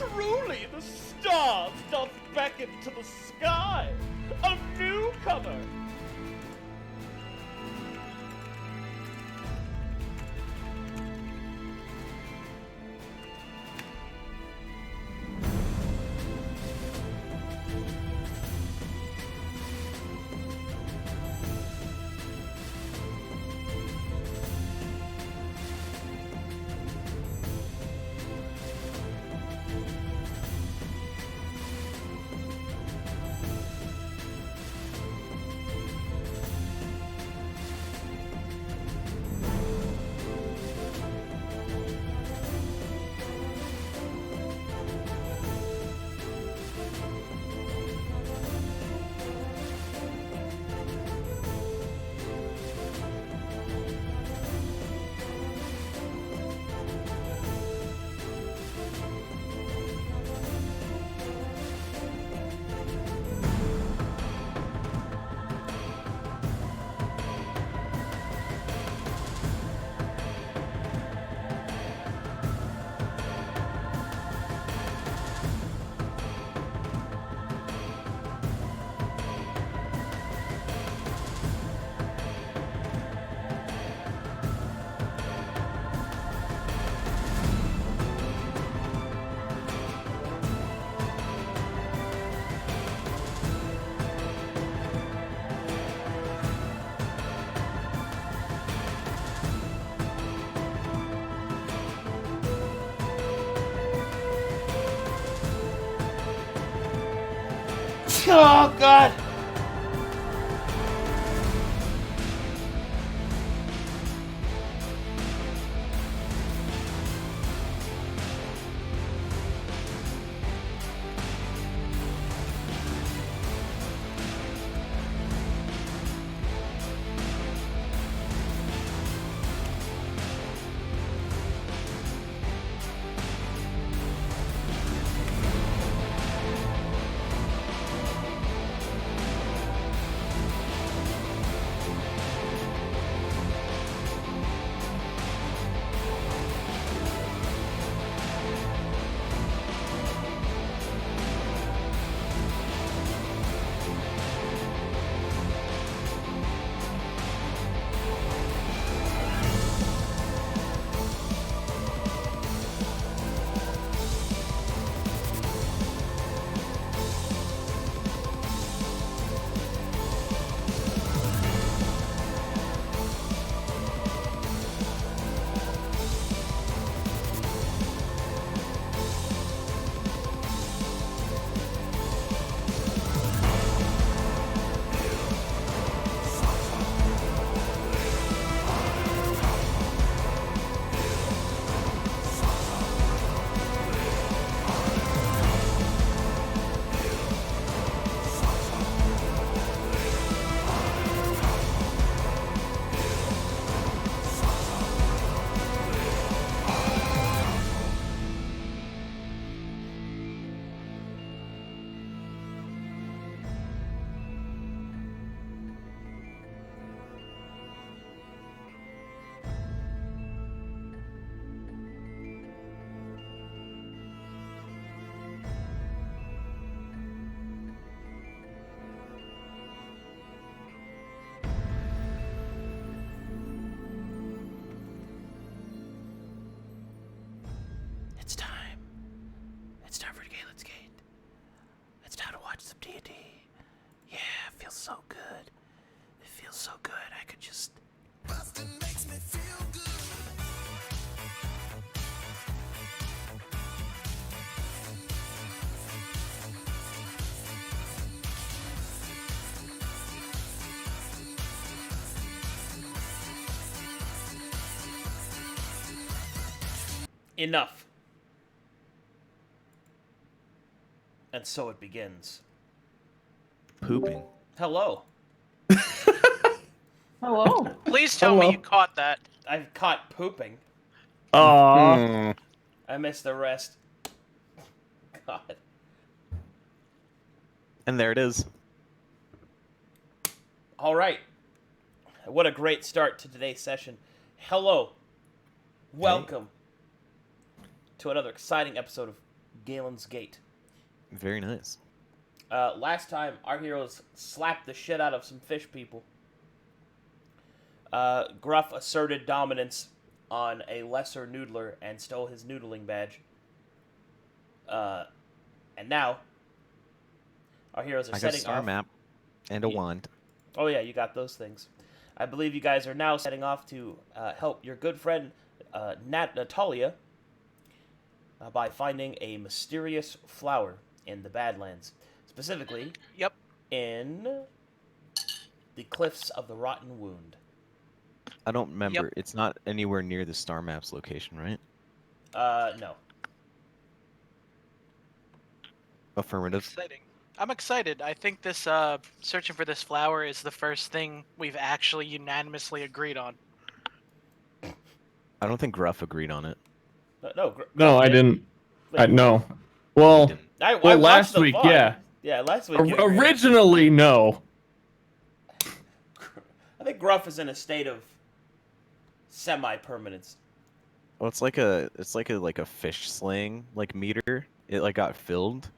Truly, the stars doth beckon to the sky. A newcomer. Oh, God! It's time. It's time for Galen's Gate. It's time to watch some D&D. Yeah, it feels so good. It feels so good. I could just... Bustin' makes me feel good. Enough. And so it begins. Pooping. Hello. Hello. Please tell me you caught that. I've caught pooping. Aww. I missed the rest. God. And there it is. All right. What a great start to today's session. Hello. Welcome to another exciting episode of Galen's Gate. Very nice. Last time, our heroes slapped the shit out of some fish people. Gruff asserted dominance on a lesser noodler and stole his noodling badge. And now, our heroes are I got a setting star off. map and a wand. Oh yeah, you got those things. I believe you guys are now setting off to help your good friend Natalia by finding a mysterious flower in the Badlands. Specifically, Yep. in the Cliffs of the Rotten Wound. I don't remember. It's not anywhere near the star map's location, right? No. Affirmative. Exciting. I'm excited. I think this searching for this flower is the first thing we've actually unanimously agreed on. I don't think Gruff agreed on it. No, I didn't. Wait, No. Well, didn't. I well, watched last the week, VOD. yeah. Yeah, last week. you agreed. Originally, no. I think Gruff is in a state of semi-permanence. Well, it's like a fish slaying like meter. It like got filled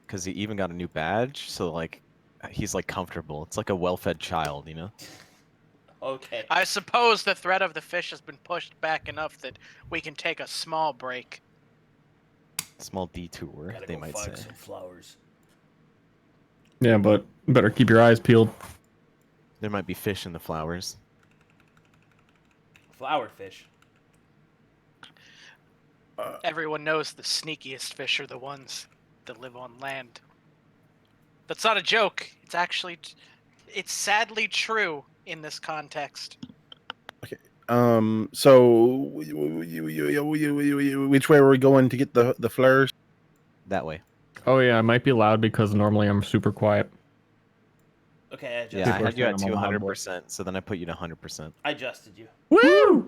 because he even got a new badge. So like he's like comfortable. It's like a well-fed child, you know. Okay. I suppose the threat of the fish has been pushed back enough that we can take a small break. Small detour, Gotta they go might find say. some flowers. Yeah, but better keep your eyes peeled. There might be fish in the flowers. Flower fish. Everyone knows the sneakiest fish are the ones that live on land. That's not a joke. It's sadly true in this context. So which way are we going to get the flowers? That way. Oh yeah, I might be loud because normally I'm super quiet. Okay, I adjusted. Yeah, I People are had you at saying I'm a loud boy. 200%, so then I put you to 100%. I adjusted you. Woo!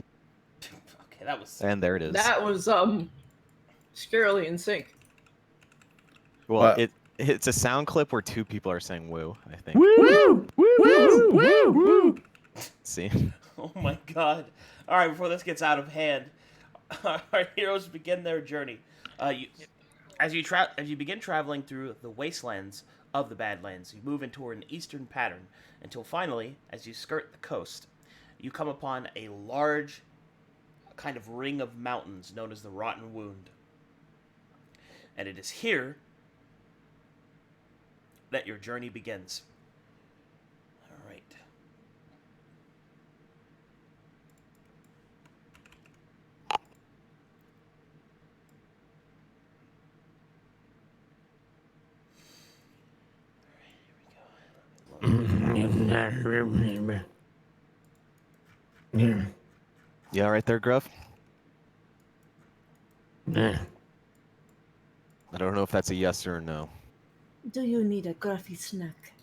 Okay, that was. And there it is. That was scarily in sync. Well, it's a sound clip where two people are saying woo, I think. Woo! Woo! Woo! Woo! See? Oh my god. Alright, before this gets out of hand, our heroes begin their journey. As you begin traveling through the wastelands of the Badlands, you move into an eastern pattern until finally, as you skirt the coast, you come upon a large kind of ring of mountains known as the Rotten Wound. And it is here that your journey begins. All right. Yeah, right there, Gruff? Yeah. I don't know if that's a yes or a no. Do you need a gruffy snack?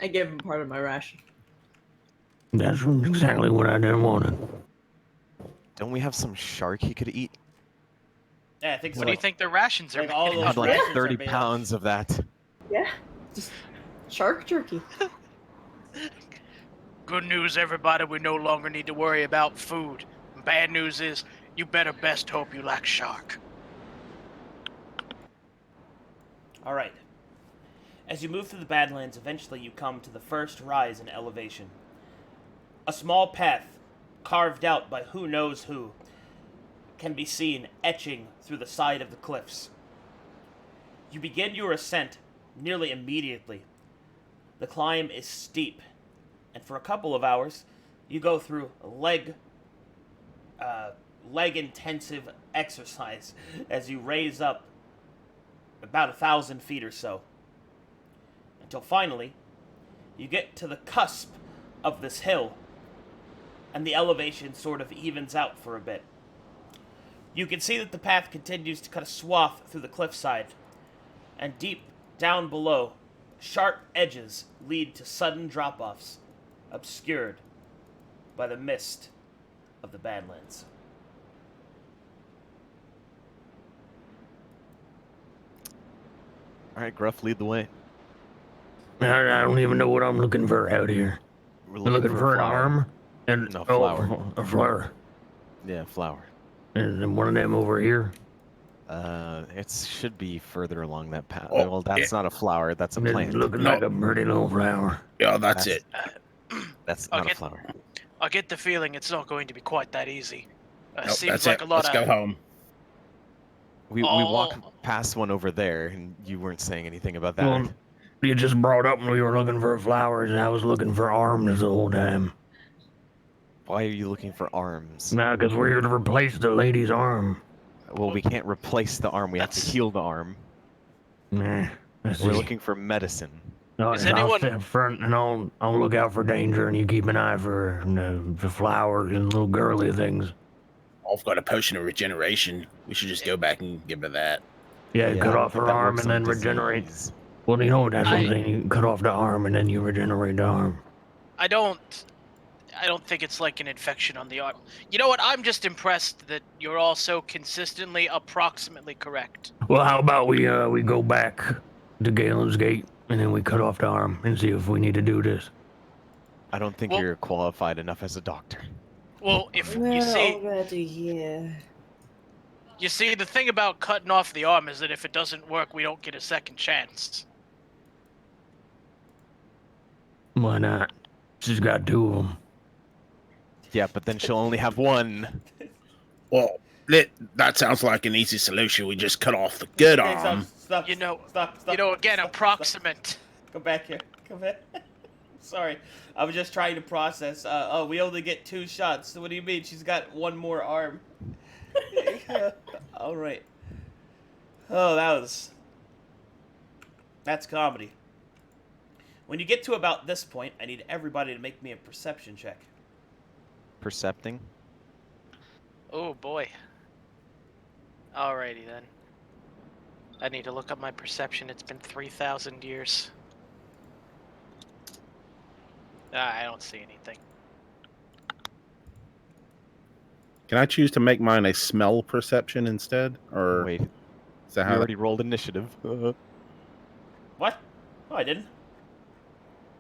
I gave him part of my ration. That's exactly what I didn't want. Don't we have some shark he could eat? Yeah, I think so. What do you think their rations are like all making? those I'd like rations are 30 made pounds of that. Yeah, just shark jerky. Good news, everybody, we no longer need to worry about food. Bad news is, you better best hope you like shark. All right. As you move through the Badlands, eventually you come to the first rise in elevation. A small path, carved out by who knows who, can be seen etching through the side of the cliffs. You begin your ascent nearly immediately. The climb is steep, and for a couple of hours, you go through leg-intensive exercise as you raise up about 1,000 feet or so. Until finally, you get to the cusp of this hill, and the elevation sort of evens out for a bit. You can see that the path continues to cut a swath through the cliffside, and deep down below, sharp edges lead to sudden drop-offs, obscured by the mist of the Badlands. Alright, Gruff, lead the way. I don't even know what I'm looking for out here. We're I'm looking for a an flower. arm and No, flower. a flower. Yeah, flower. And one of them over here. It should be further along that path. Oh, Well, that's not a flower. That's a It's plant. looking No. like a pretty little flower. Yeah, that's it. That's I'll not a get- flower. I get the feeling it's not going to be quite that easy. Nope, Seems that's like it. a lot Let's of. go home. We Oh. walked past one over there, and you weren't saying anything about that. Well, you just brought up when we were looking for flowers, and I was looking for arms the whole time. Why are you looking for arms? Nah, because we're here to replace the lady's arm. Well, we can't replace the arm. We have to That's- heal the arm. Nah, I see. We're looking for medicine. No, Is I'll anyone- stay up front, and I'll look out for danger, and you keep an eye for the flowers and little girly things. I've got a potion of regeneration. We should just go back and give her that. Yeah, cut off but her that arm works and on then regenerate. disease. Well, you know that's what I'm I- saying. You cut off the arm, and then you regenerate the arm. I don't think it's like an infection on the arm. You know what? I'm just impressed that you're all so consistently, approximately correct. Well, how about we go back to Galen's Gate, and then we cut off the arm and see if we need to do this. I don't think Well- you're qualified enough as a doctor. Well, if We're you see, already here. the thing about cutting off the arm is that if it doesn't work, we don't get a second chance. Why not? She's got two of them. Yeah, but then she'll only have one. Well, that sounds like an easy solution. We just cut off the good Okay, arm. stop. You know- Stop. Again, stop. approximate. Come back here. Come back. Sorry, I was just trying to process. Oh, we only get 2 shots. So what do you mean? She's got 1 more arm. All right. Oh, that's comedy. When you get to about this point, I need everybody to make me a perception check. Percepting. Oh boy. Alrighty then. I need to look up my perception. It's been 3,000 years. I don't see anything. Can I choose to make mine a smell perception instead? Or Wait, is that you how already rolled initiative. What? Oh, I didn't.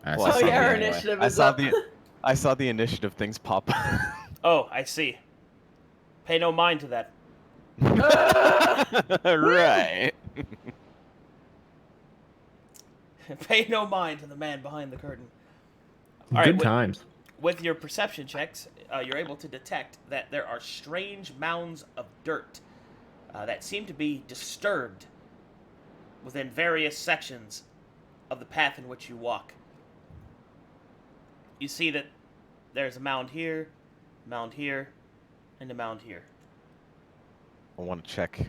I Well, I Oh saw yeah, the- our anyway. initiative I is saw up. I saw the initiative things pop. Oh, I see. Pay no mind to that. Right. Pay no mind to the man behind the curtain. All Good right, times. with your perception checks, you're able to detect that there are strange mounds of dirt that seem to be disturbed within various sections of the path in which you walk. You see that there's a mound here, and a mound here. I want to check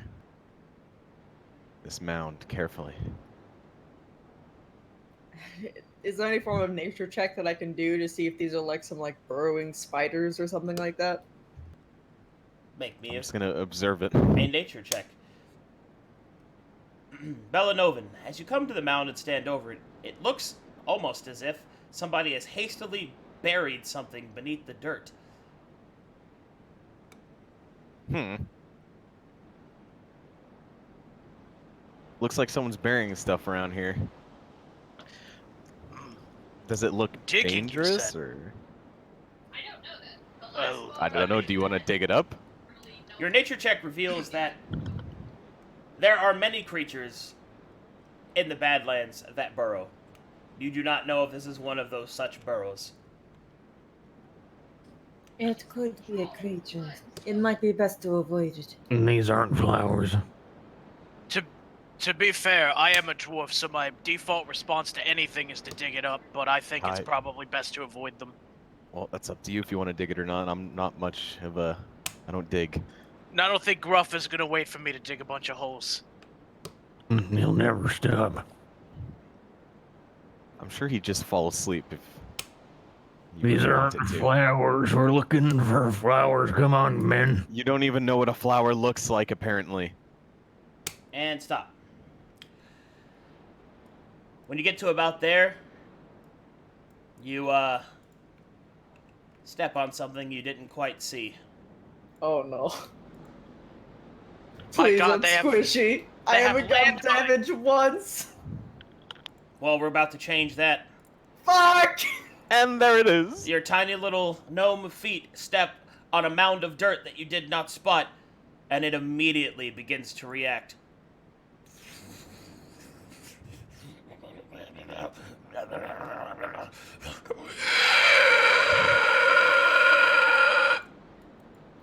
this mound carefully. Is there any form of nature check that I can do to see if these are like some like burrowing spiders or something like that? Make me I'm a just gonna observe it. nature check. Bellanovan, as you come to the mound and stand over it, it looks almost as if somebody has hastily buried something beneath the dirt. Looks like someone's burying stuff around here. Does it look Digging, you dangerous said. or? Oh, I don't know. Do you want to dig it up? Your nature check reveals that there are many creatures in the Badlands that burrow. You do not know if this is one of those such burrows. It could be a creature. It might be best to avoid it. And these aren't flowers. To be fair, I am a dwarf, so my default response to anything is to dig it up, but I think it's I- probably best to avoid them. Well, that's up to you if you want to dig it or not. I'm not much of a. I don't dig. And I don't think Gruff is gonna wait for me to dig a bunch of holes. He'll never stop. I'm sure he'd just fall asleep if. you These really aren't wanted to. flowers. We're looking for flowers. Come on, men. You don't even know what a flower looks like, apparently. And stop. When you get to about there, you step on something you didn't quite see. Oh no. My Please, God, I'm they have- squishy. I they have haven't gotten landmines. damage once. Well, we're about to change that. Fuck! And there it is. Your tiny little gnome feet step on a mound of dirt that you did not spot, and it immediately begins to react.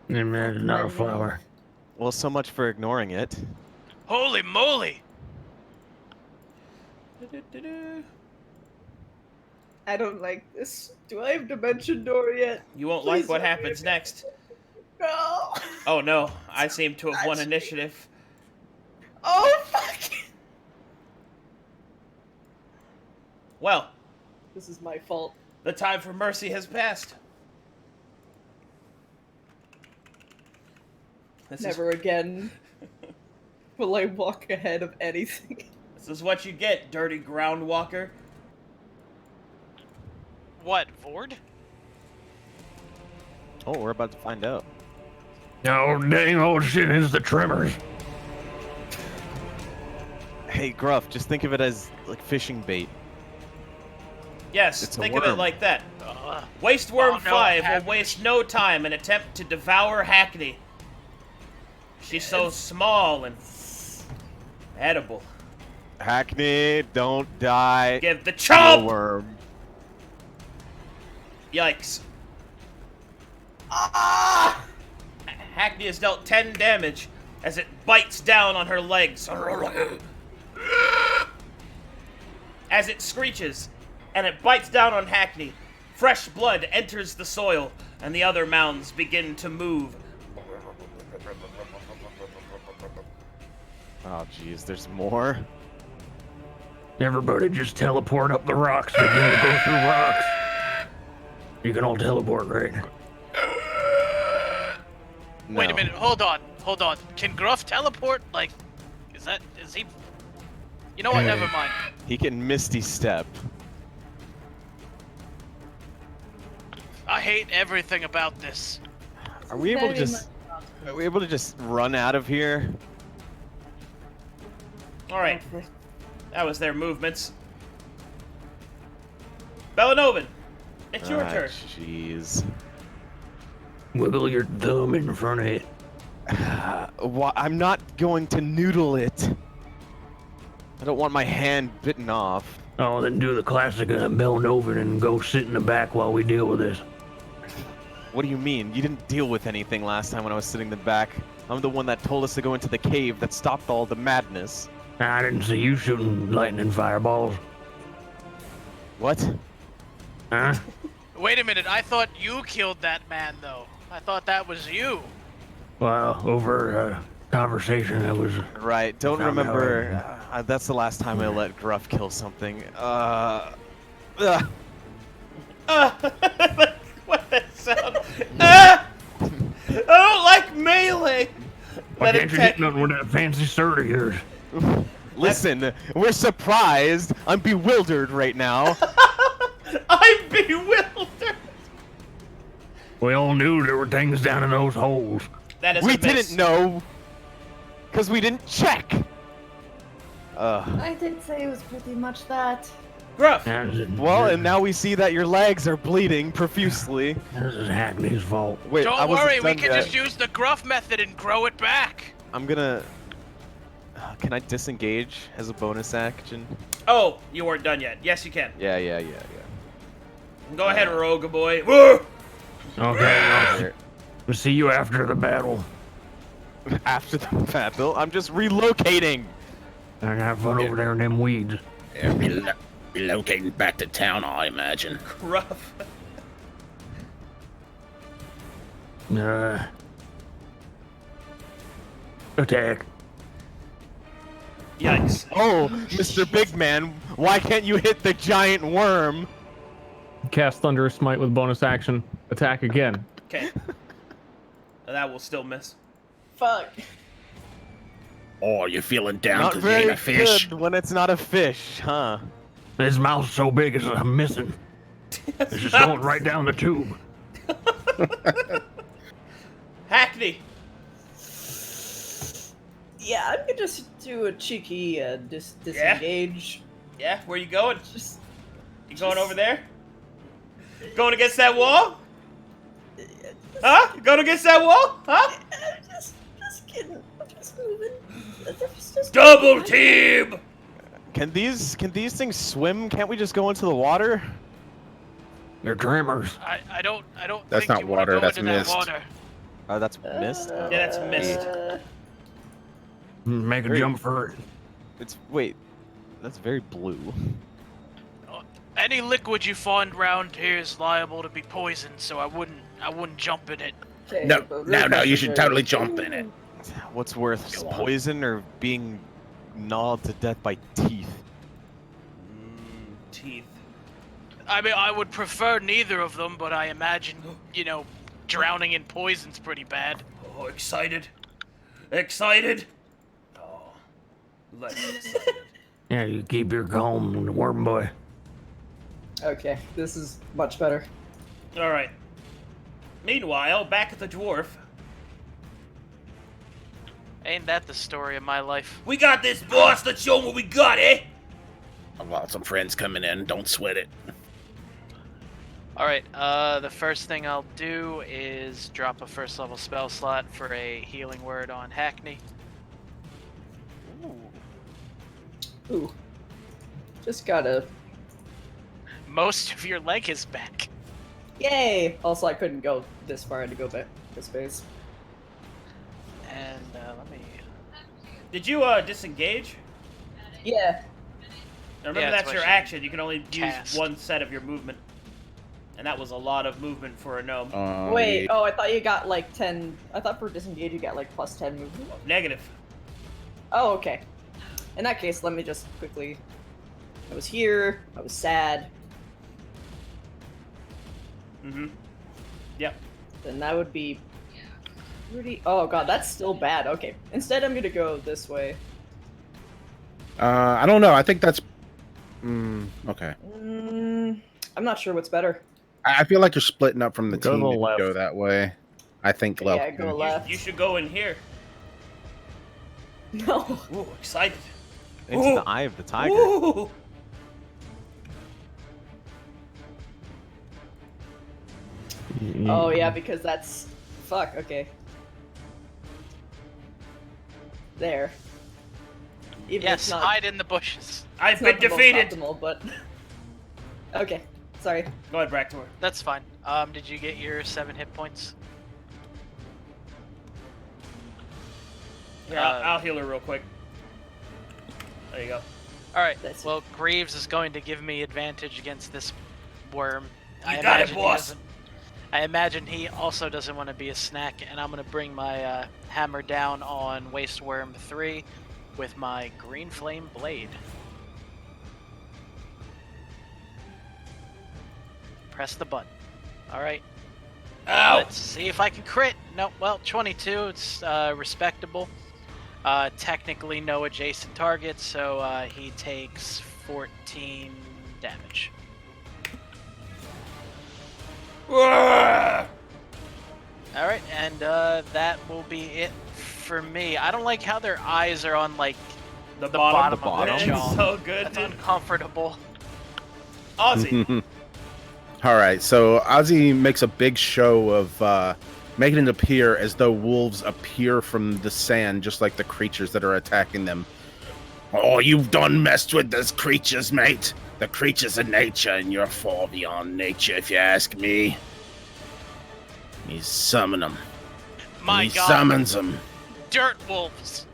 And that's not a flower. Well, so much for ignoring it. Holy moly! I don't like this. Do I have Dimension Door yet? You won't Please like what let me happens again. next. No! Oh no, I seem to have won Touch me. initiative. Oh, fuck! Well, This is my fault. the time for mercy has passed. Never again will I walk ahead of anything. This is what you get, dirty ground walker. What, Vord? Oh, we're about to find out. Oh, dang old shit, it's the tremors. Hey, Gruff, just think of it as like fishing bait. Yes, It's a think of it worm. like that. Waste Worm Oh, no, 5 Hackney. will waste no time and attempt to devour Hackney. She's so small and edible. Hackney, don't die. Give the to a chomp! worm. Yikes. Ah! Hackney has dealt 10 damage as it bites down on her legs. As it screeches and it bites down on Hackney, fresh blood enters the soil and the other mounds begin to move. Oh, jeez, there's more. Everybody just teleport up the rocks. Begin to go through rocks. You can all teleport, right? Wait a No. minute, hold on. Can Gruff teleport? Like, is he... You know what, never mind. He can Misty Step. I hate everything about this. Are we able to Very just... Are we able to just run out of here? Alright, that was their movements. Bellanovan, it's your turn. Jeez. Wiggle your thumb in front of it. I'm not going to noodle it. I don't want my hand bitten off. Oh, then do the classic Belnovan and go sit in the back while we deal with this. What do you mean? You didn't deal with anything last time when I was sitting in the back. I'm the one that told us to go into the cave that stopped all the madness. I didn't see you shooting lightning fireballs. What? Huh? Wait a minute, I thought you killed that man, though. I thought that was you. Well, over conversation, it was... Right, don't Found out remember. That's the last time I let Gruff kill something. What that sound? I don't like melee. Why Let it can't you take- hit nothing with that fancy sword of yours? Listen, we're surprised. I'm bewildered right now. I'm bewildered. We all knew there were things down in those holes. That is We a miss. didn't know. Because we didn't check. I did say it was pretty much that. Gruff, Well, and now we see that your legs are bleeding profusely. This is Hackney's fault. Wait, I Don't wasn't worry, we done can yet. just use the Gruff method and grow it back. I'm gonna... can I disengage as a bonus action? oh, you weren't done yet. Yes, you can. Yeah. Go ahead, Rogue boy. Woo! Okay, we'll see you after the battle. After the battle, I'm just relocating. And have fun over there in them weeds. Yeah, relocating back to town, I imagine. Gruff. Attack. Yikes. Oh, Mr. Big Man, why can't you hit the giant worm? Cast Thunderous Smite with bonus action. Attack again. Okay. That will still miss. Fuck. Oh, you're feeling down Not because you ain't very a fish. good when it's not a fish, huh? His mouth's so big it's I'm missing. It's just going right down the tube. Hackney. Yeah, I'm gonna just do a cheeky disengage. Yeah, where you going? Just You going over there? Going against that wall? Huh? Going against that wall? Huh? Just kidding. I'm just moving. Just Double team! Can these things swim? Can't we just go into the water? They're tremors. I don't That's think not you want to water, go that's into mist. that water. Oh, that's mist. Yeah, that's mist. Make a Great. jump for it. Wait, that's very blue. Any liquid you find around here is liable to be poisoned, so I wouldn't jump in it. Okay, No, but no, real no, you question should for totally jump in it. What's worse, Go on. poison or being gnawed to death by teeth? Teeth. I mean, I would prefer neither of them, but I imagine, drowning in poison's pretty bad. Oh, excited. Excited. Oh, let's excited. Yeah, you keep your calm, worm boy. Okay, this is much better. All right. Meanwhile, back at the dwarf, Ain't that the story of my life? we got this, boss. Let's show 'em what we got, eh? I've got some friends coming in. Don't sweat it. Alright, the first thing I'll do is drop a first level spell slot for a healing word on Hackney. Ooh. Just gotta. Most of your leg is back. Yay! Also, I couldn't go this far to go back to space. And let me. Did you disengage? Yeah. Remember, Yeah, that's that's what your she action. You can only cast. use one set of your movement, and that was a lot of movement for a gnome. Wait, oh, I thought you got like 10. I thought for disengage you got like plus 10 movement. Negative. Oh, okay. In that case, let me just quickly. I was here. I was sad. Mm-hmm. Yep. Then that would be. Pretty. Oh god, that's still bad. Okay. Instead, I'm gonna go this way. I don't know. I think that's. Okay. I'm not sure what's better. I feel like you're splitting up from the Go to team the if you left. go that way. I think left. Yeah, go left. You should go in here. No. Ooh, excited. It's Ooh. the eye of the tiger. Ooh. Oh yeah, because that's. Fuck. Okay. There. Even if Yes, it's not, hide in the bushes. I've it's been not the most defeated. optimal, but. Okay. Sorry. Go ahead, Bractor. That's fine. Did you get your 7 hit points? Here, I'll heal her real quick. There you go. Alright, That's- well, Greaves is going to give me advantage against this worm. You got it, boss. I imagine he also doesn't want to be a snack, and I'm going to bring my hammer down on Waste Worm 3 with my Green Flame Blade. Press the button. Alright. Ow! Let's see if I can crit. No, well, 22, it's respectable. Technically no adjacent targets, so he takes 14 damage. Ah! Alright, and that will be it for me. I don't like how their eyes are on, like, The the bottom. bottom of The their bottom. jaw. It's so good, That's dude. uncomfortable. Ozzy. All right, so Ozzy makes a big show of making it appear as though wolves appear from the sand, just like the creatures that are attacking them. Oh, you've done messed with those creatures, mate. The creatures of nature, and you're far beyond nature, if you ask me. He summons them. My He god, summons them. dirt wolves.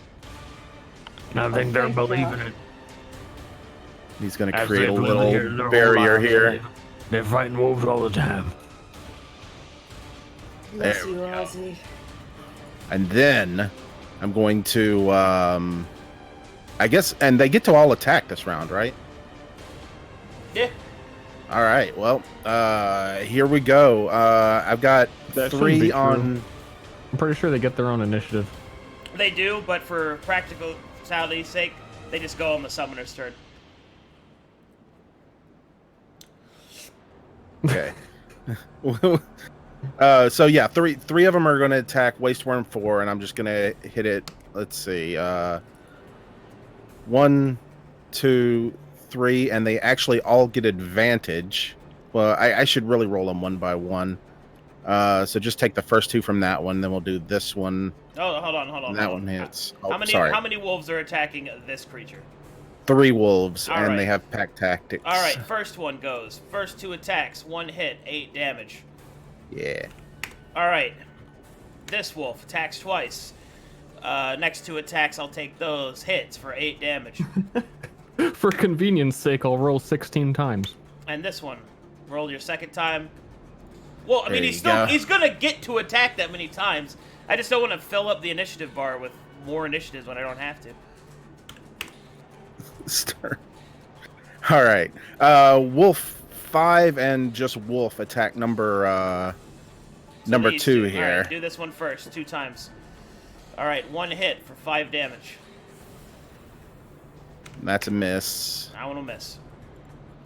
I think they're Thank believing God. it. He's gonna As create a they've lived little here their whole barrier lives. here. They're fighting wolves all the time. Bless There you, we go. Ozzy. And then I'm going to, I guess, and they get to all attack this round, right? Yeah. All right. Well, here we go. I've got That shouldn't be 3 true. on. I'm pretty sure they get their own initiative. They do, but for practicality's sake, they just go on the summoner's turn. Okay. So yeah, three of them are going to attack Wasteworm 4, and I'm just going to hit it. Let's see. 1, 2, 3, and they actually all get advantage. Well, I should really roll them one by one. So just take the first 2 from that one, then we'll do this one. Oh, hold on. And that one hits. Oh, How many? sorry. How many wolves are attacking this creature? 3 wolves, All and right. they have pack tactics. All right, first one goes. First 2 attacks, 1 hit, 8 damage. Yeah. All right. This wolf attacks twice. Next 2 attacks, I'll take those hits for 8 damage. For convenience sake, I'll roll 16 times. And this one, roll your second time. Well, I mean, There he's you go. he's gonna get to attack that many times. I just don't want to fill up the initiative bar with more initiatives when I don't have to. Start. All right. Wolf 5 and just wolf attack number number these 2 All here. right, do this one first, 2 times. All right, 1 hit for 5 damage. That's a miss. That one will miss.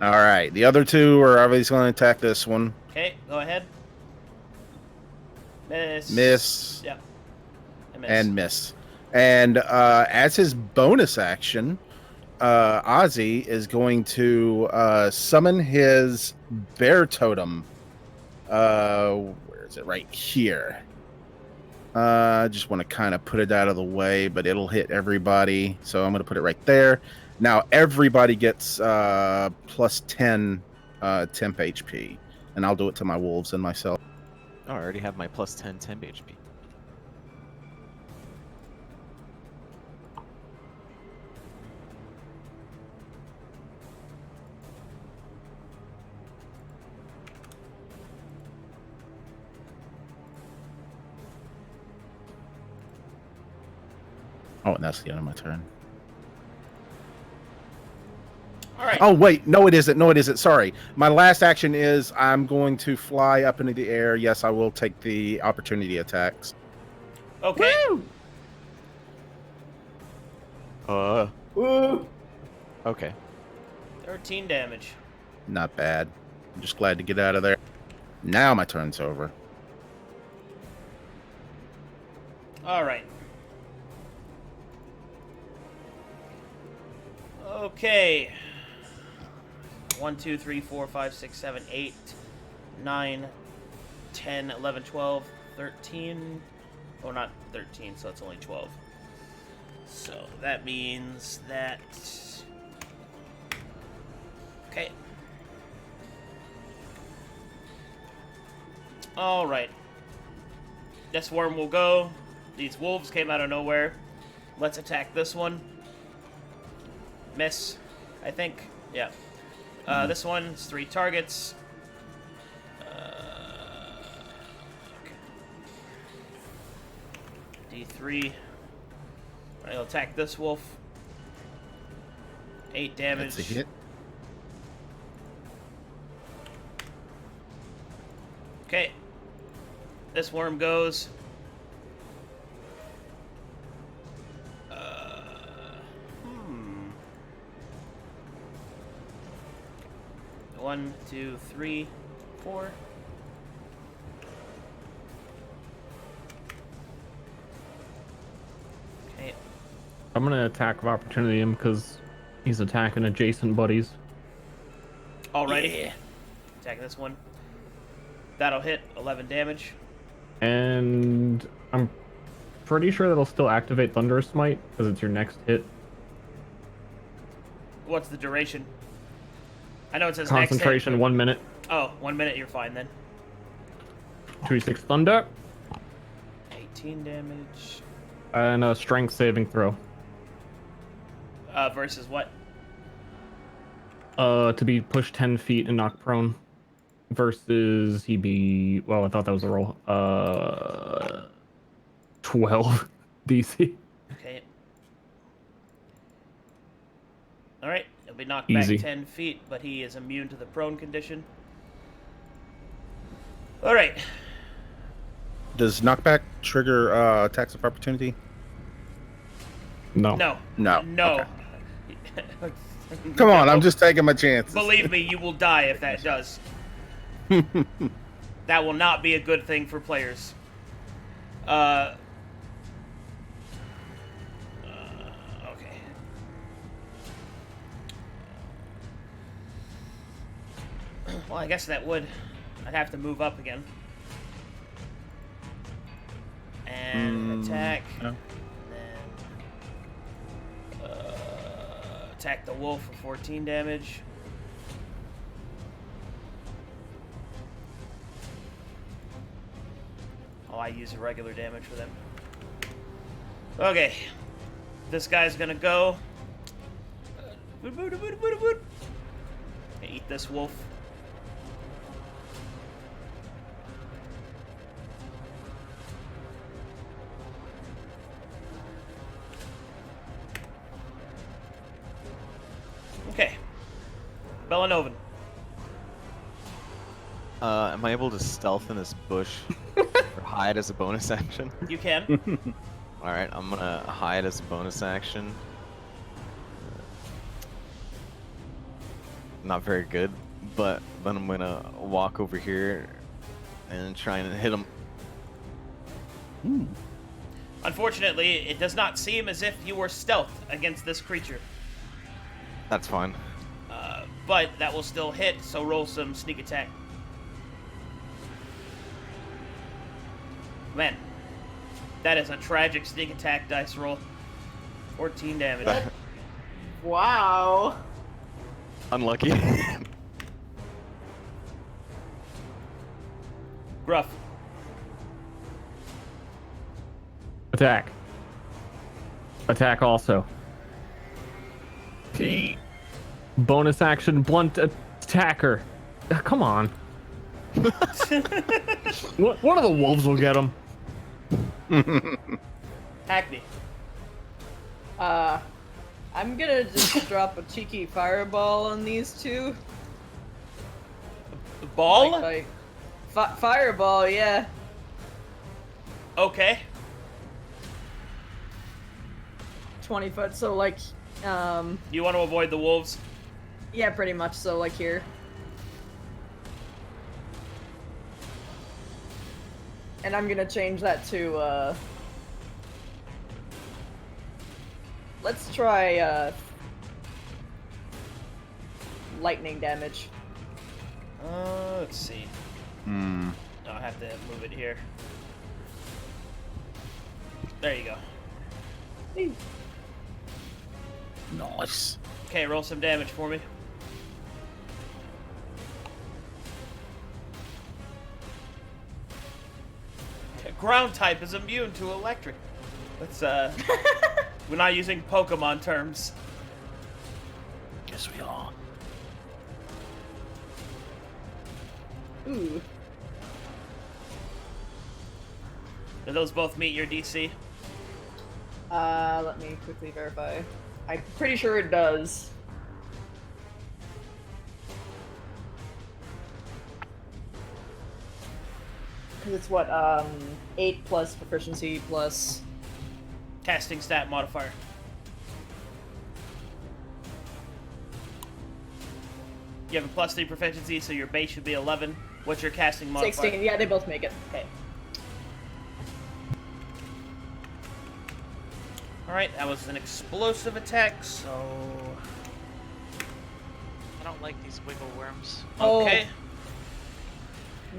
All right. The other 2 are obviously going to attack this one. Okay, go ahead. Miss. Miss. Yep. I miss. And miss. And as his bonus action, Ozzy is going to summon his bear totem. Where is it? Right here. I just want to kind of put it out of the way, but it'll hit everybody. So I'm going to put it right there. Now everybody gets plus 10 temp HP. And I'll do it to my wolves and myself. Oh, I already have my plus 10 temp HP. Oh, and that's the end of my turn. All right. Oh, wait. No, it isn't. No, it isn't. Sorry. My last action is I'm going to fly up into the air. Yes, I will take the opportunity attacks. Okay. Okay. 13 damage. Not bad. I'm just glad to get out of there. Now my turn's over. All right. Okay. 1, 2, 3, 4, 5, 6, 7, 8, 9, 10, 11, 12, 13. Oh, not 13, so it's only 12. So that means that... Okay. Alright. This worm will go. These wolves came out of nowhere. Let's attack this one. Miss, I think. Yeah. This one's 3 targets. Okay. D3. I'll attack this wolf. 8 damage. That's a hit. Okay. This worm goes. 1, 2, 3, 4. Okay. I'm gonna attack of opportunity him because he's attacking adjacent buddies. Alrighty. Yeah. Attack this one. That'll hit 11 damage. And I'm pretty sure that'll still activate Thunder Smite because it's your next hit. What's the duration? I know it says Concentration, next hit, 1 minute. Oh, 1 minute, you're fine then. 2d6 Thunder. 18 damage. And a Strength saving throw. Versus what? To be pushed 10 feet and knocked prone. Versus he'd be... Well, I thought that was a roll. 12 DC. Okay. Alright, he'll be knocked Easy. back 10 feet, but he is immune to the prone condition. Alright. Does knockback trigger attacks of opportunity? No. No. No. No. Okay. Come on, I'm just taking my chances. Believe me, you will die if that does. That will not be a good thing for players. Okay. Well, I guess that would... I'd have to move up again. And attack. no. And then attack the wolf for 14 damage. Oh, I use regular damage for them. Okay. This guy's gonna go. Eat this wolf. Okay. Bellanovan. Am I able to stealth in this bush or hide as a bonus action? You can. All right, I'm gonna hide as a bonus action. Not very good, but then I'm gonna walk over here and try and hit him. Unfortunately, it does not seem as if you were stealth against this creature. That's fine. But that will still hit, so roll some sneak attack. Man, that is a tragic sneak attack dice roll. 14 damage. Wow. Unlucky. Gruff. Attack. Attack also. Bonus action, blunt attacker. Come on. One of the wolves will get him. Hackney. I'm gonna just drop a cheeky fireball on these two. Ball? Fireball, yeah. Okay. 20 foot, so like, You want to avoid the wolves? yeah, pretty much, so like here. And I'm gonna change that to, let's try, lightning damage. Let's see. Hmm. I'll have to move it here. There you go. Ooh. Nice. Okay, roll some damage for me. Ground type is immune to electric. Let's we're not using Pokemon terms. Yes, we are. Ooh. Do those both meet your DC? Let me quickly verify. I'm pretty sure it does. Because it's what, 8 plus proficiency plus... Casting stat modifier. You have a +3 proficiency, so your base should be 11. What's your casting modifier? 16, yeah, they both make it. Okay. Alright, that was an explosive attack, so... I don't like these wiggle worms. Okay.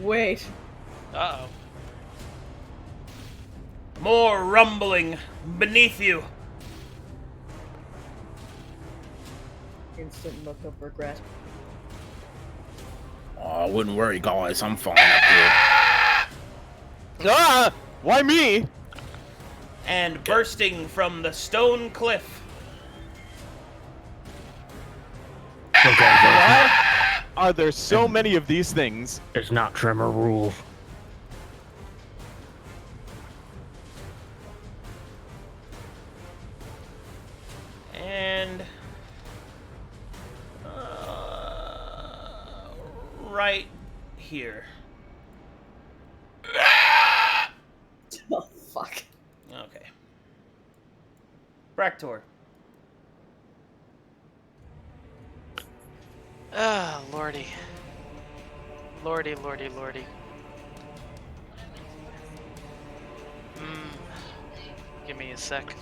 Wait. Uh-oh. More rumbling beneath you. Instant look of regret. Oh, wouldn't worry, guys. I'm fine up here. Ah! Why me? And bursting from the stone cliff. Why are there so many of these things? It's not Tremor rules. And... right here. Oh, fuck. Okay. Bractor. Ah, lordy. Lordy, lordy, lordy. Give me a sec.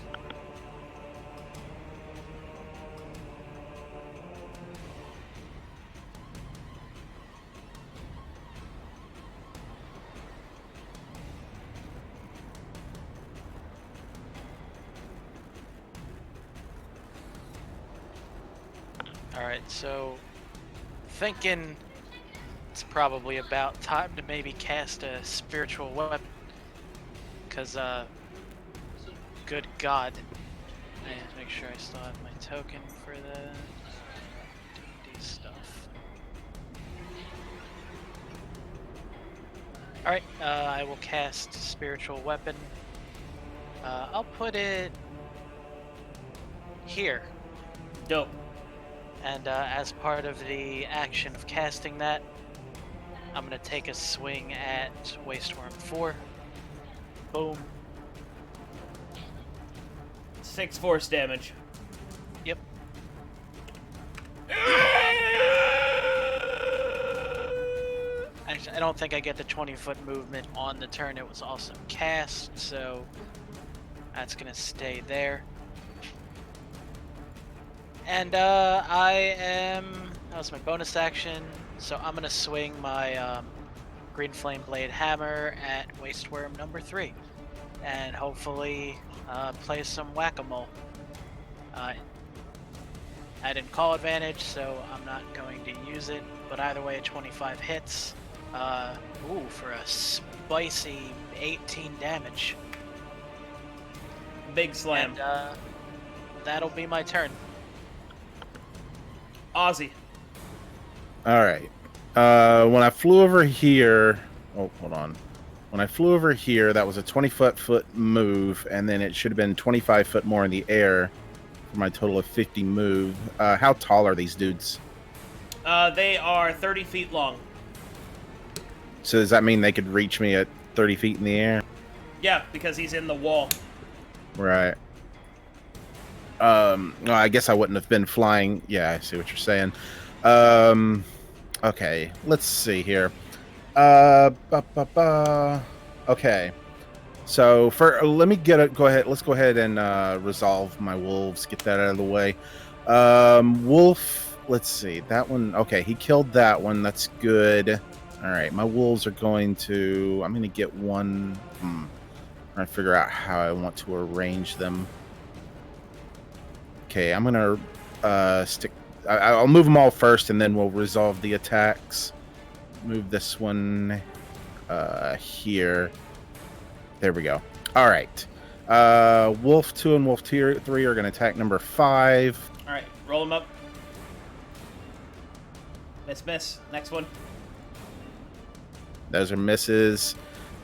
Alright, so thinking it's probably about time to maybe cast a spiritual weapon. Because, good God. I need to make sure I still have my token for the D&D stuff. Alright, I will cast spiritual weapon. I'll put it here. Dope. And as part of the action of casting that, I'm going to take a swing at Wasteworm 4. Boom. 6 force damage. Yep. Actually, I don't think I get the 20-foot movement on the turn it was also cast, so that's going to stay there. And that was my bonus action, so I'm going to swing my Green Flame Blade Hammer at Wasteworm number 3. And hopefully play some whack-a-mole. I didn't call advantage, so I'm not going to use it, but either way, 25 hits. For a spicy 18 damage. Big slam. And that'll be my turn. Ozzy. All right. When I flew over here, oh, hold on. When I flew over here, that was a 20-foot move, and then it should have been 25 foot more in the air for my total of 50 move. How tall are these dudes? They are 30 feet long. So does that mean they could reach me at 30 feet in the air? Yeah, because he's in the wall. Right. Well, I guess I wouldn't have been flying. Yeah, I see what you're saying. Okay, let's see here. Okay. So let me go ahead. Let's go ahead and resolve my wolves. Get that out of the way. Wolf. Let's see that one. Okay, he killed that one. That's good. All right, my wolves are going to. I'm going to get one. Trying to figure out how I want to arrange them. Okay, I'm going to stick. I'll move them all first, and then we'll resolve the attacks. Move this one here. There we go. All right. Wolf 2 and Wolf 3 are going to attack number 5. All right, roll them up. Miss. Next one. Those are misses.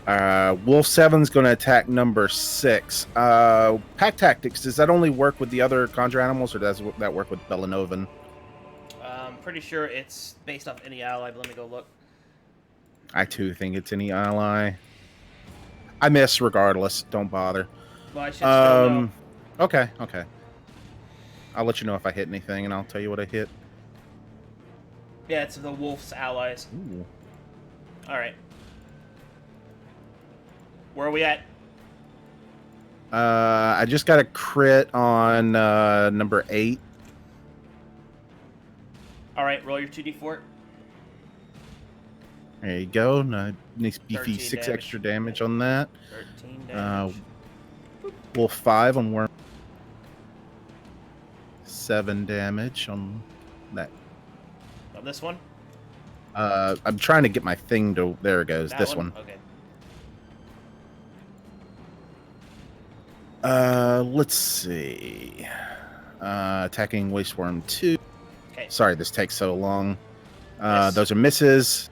Wolf 7's going to attack number 6. Pack Tactics, does that only work with the other Conjure animals, or does that work with Bellanovan? I'm pretty sure it's based off any ally, but let me go look. I too think it's any ally. I miss regardless. Don't bother. Well, I should still know. Okay. I'll let you know if I hit anything, and I'll tell you what I hit. Yeah, it's the wolf's allies. Ooh. All right. Where are we at? I just got a crit on number 8. All right, roll your 2d4. There you go. Nice beefy 13 6 damage. extra damage on that. 13 damage. Wolf 5 on worm. 7 damage on that. On this one? I'm trying to get my thing to. There it goes. That This one. Okay. Let's see. Attacking Wasteworm 2. Okay. Sorry, this takes so long. Yes. Those are misses.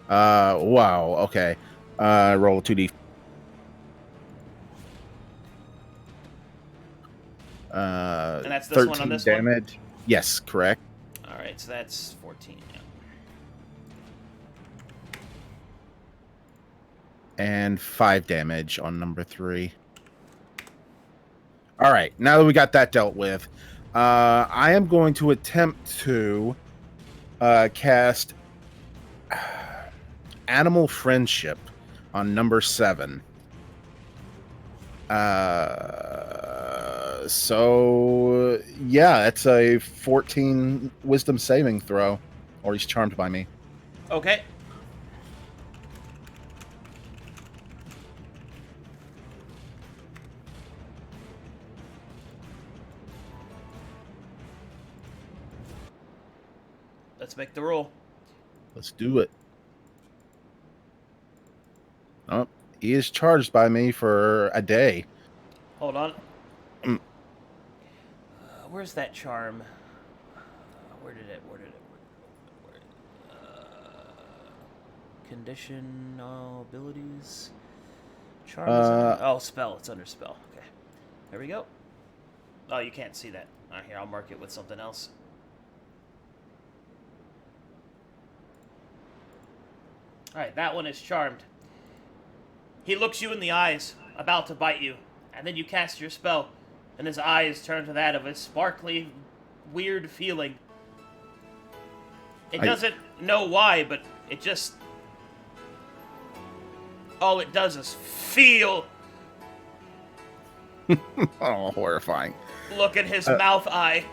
Wow. Okay. Roll 2d. And that's this 13 one on this damage. one? Yes, correct. All right, so that's 14. Yeah. And 5 damage on number 3. All right, now that we got that dealt with, I am going to attempt to cast Animal Friendship on number 7. So yeah, it's a 14 Wisdom saving throw, or he's charmed by me. Okay. Let's make the roll. Let's do it. Oh, he is charged by me for a day. Hold on. Where's that charm? Where did it? Condition, abilities. Charm is under, spell. It's under spell. Okay. There we go. Oh, you can't see that. All right, here, I'll mark it with something else. All right, that one is charmed. He looks you in the eyes, about to bite you, and then you cast your spell, and his eyes turn to that of a sparkly, weird feeling. It doesn't know why, but it just... all it does is feel. Oh, horrifying. Look at his mouth eye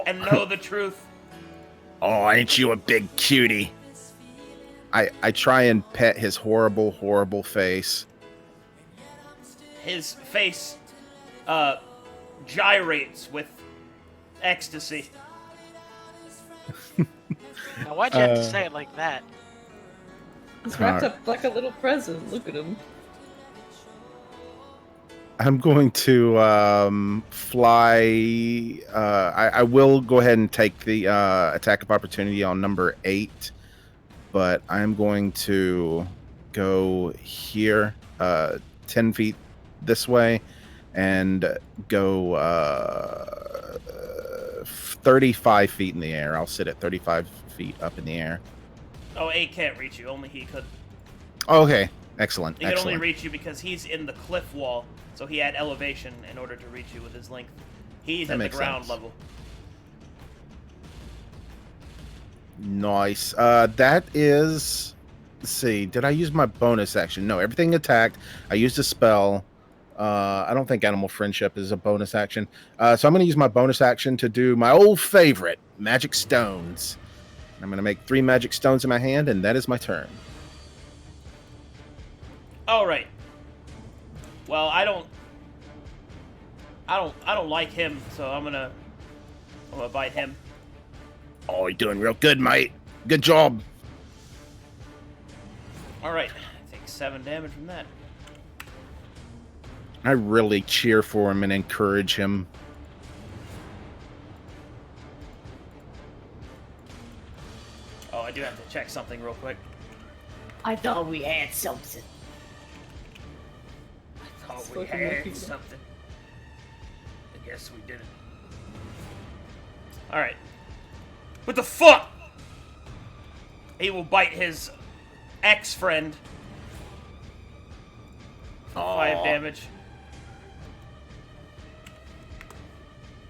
and know the truth. Oh, ain't you a big cutie? I try and pet his horrible, horrible face. His face gyrates with ecstasy. Now, why'd you have to say it like that? He's wrapped up like a little present. Look at him. I'm going to fly. I will go ahead and take the attack of opportunity on number 8, but I'm going to go here, 10 feet this way, and go 35 feet in the air. I'll sit at 35 feet up in the air. Oh, 8 can't reach you. Only he could. Oh, okay. Excellent. He Excellent. can only reach you because he's in the cliff wall, so he had elevation in order to reach you with his length. He's at the ground level. Nice. That is... Let's see. Did I use my bonus action? No, everything attacked. I used a spell. I don't think Animal Friendship is a bonus action. So I'm going to use my bonus action to do my old favorite, Magic Stones. I'm going to make 3 Magic Stones in my hand, and that is my turn. All right. Well, I don't like him, so I'm gonna bite him. Oh, you're doing real good, mate. Good job. All right. I take 7 damage from that. I really cheer for him and encourage him. Oh, I do have to check something real quick. I thought we had something. Oh, we had something. I guess we didn't. Alright. What the fuck? He will bite his ex-friend. 5 damage.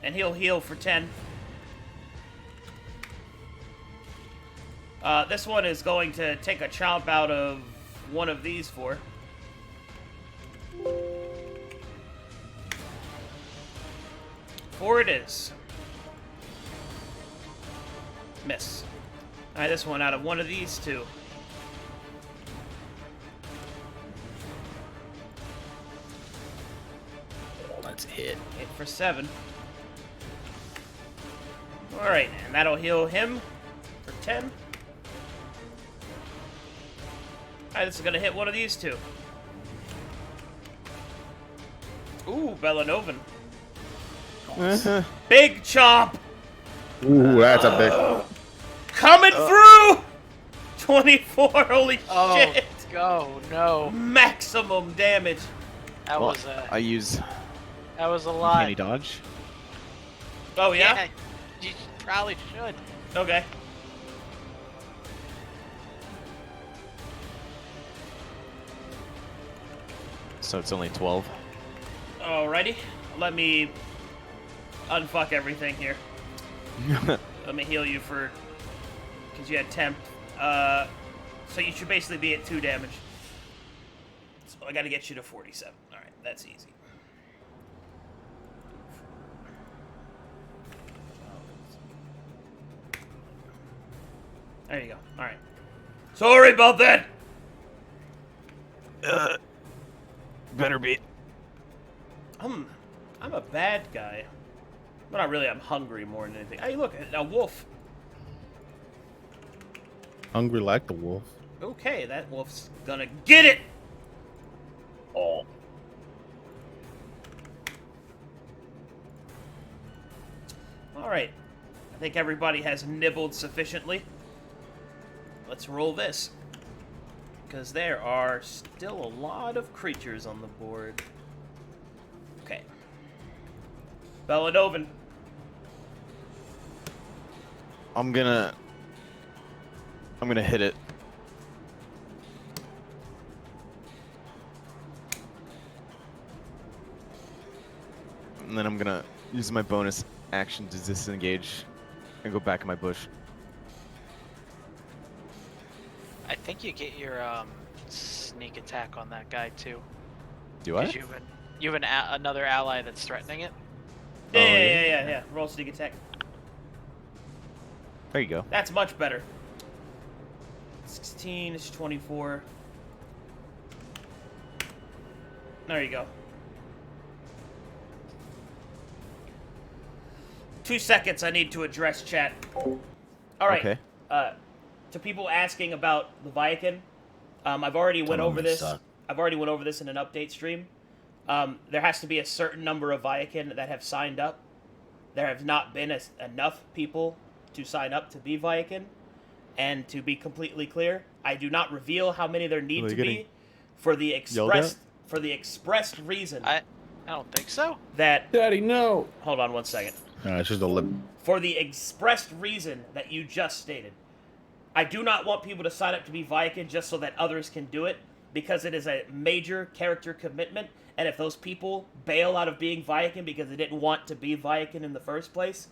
And he'll heal for 10. This one is going to take a chomp out of one of these 4. Four it is. Miss. Alright, this one out of one of these 2. Oh, that's a hit. Hit for 7. Alright, and that'll heal him for 10. Alright, this is gonna hit one of these 2. Ooh, Bellanovan. Big chomp! Ooh, that's a big... Coming through! 24, holy Oh, shit! go, no. Maximum damage. That Well, was a I use that was a lot. Candy Dodge. Oh, yeah? You probably should. Okay. So it's only 12. Alrighty. Let me unfuck everything here. Let me heal you for... because you had temp. So you should basically be at 2 damage. So I gotta get you to 47. Alright, that's easy. There you go. Alright. Sorry about that! Better be. I'm a bad guy. Well, not really. I'm hungry more than anything. Hey, look, a wolf. Hungry like the wolf. Okay, that wolf's gonna get it! Oh. Alright. I think everybody has nibbled sufficiently. Let's roll this. Because there are still a lot of creatures on the board. Okay. Belladovin. I'm gonna hit it. And then I'm gonna use my bonus action to disengage and go back in my bush. I think you get your sneak attack on that guy too. Do I? 'Cause you have another ally that's threatening it. Yeah. Roll sneak attack. There you go. That's much better. 16 is 24. There you go. 2 seconds, I need to address chat. Alright. Okay. To people asking about the Viakin, I've already went over this. I've already went over this in an update stream. There has to be a certain number of Viakin that have signed up. There have not been enough people to sign up to be Viakin. And to be completely clear, I do not reveal how many there need to be for the expressed reason. I don't think so. That Daddy, no. Hold on one second. It's just a lip. For the expressed reason that you just stated. I do not want people to sign up to be Viakin just so that others can do it, because it is a major character commitment, and if those people bail out of being Viakin because they didn't want to be Viakin in the first place,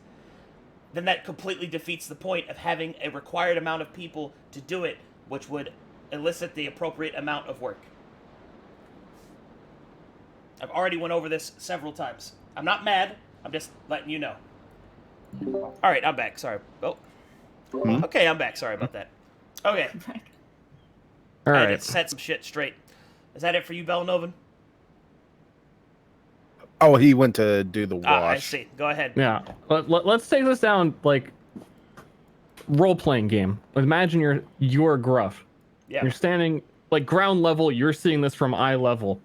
then that completely defeats the point of having a required amount of people to do it, which would elicit the appropriate amount of work. I've already went over this several times. I'm not mad, I'm just letting you know. Alright, I'm back, sorry. Oh. Okay, I'm back, sorry about that. Okay. All I right. had to set some shit straight. Is that it for you, Belanovan? Oh, he went to do the wash. Ah, I see. Go ahead. Yeah. Let's take this down like role-playing game. Imagine you're Gruff. Yeah. You're standing like ground level. You're seeing this from eye level.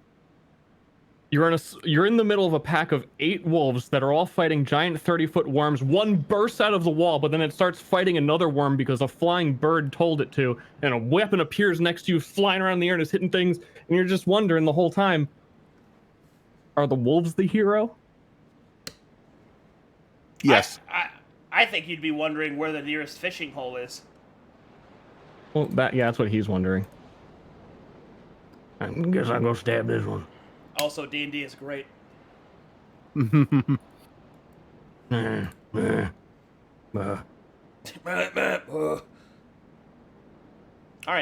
You're in the middle of a pack of 8 wolves that are all fighting giant 30-foot worms. One bursts out of the wall, but then it starts fighting another worm because a flying bird told it to, and a weapon appears next to you, flying around in the air and is hitting things, and you're just wondering the whole time, are the wolves the hero? Yes. I think you'd be wondering where the nearest fishing hole is. Well, that's what he's wondering. I guess I'll go stab this one. Also, D&D is great. Alright,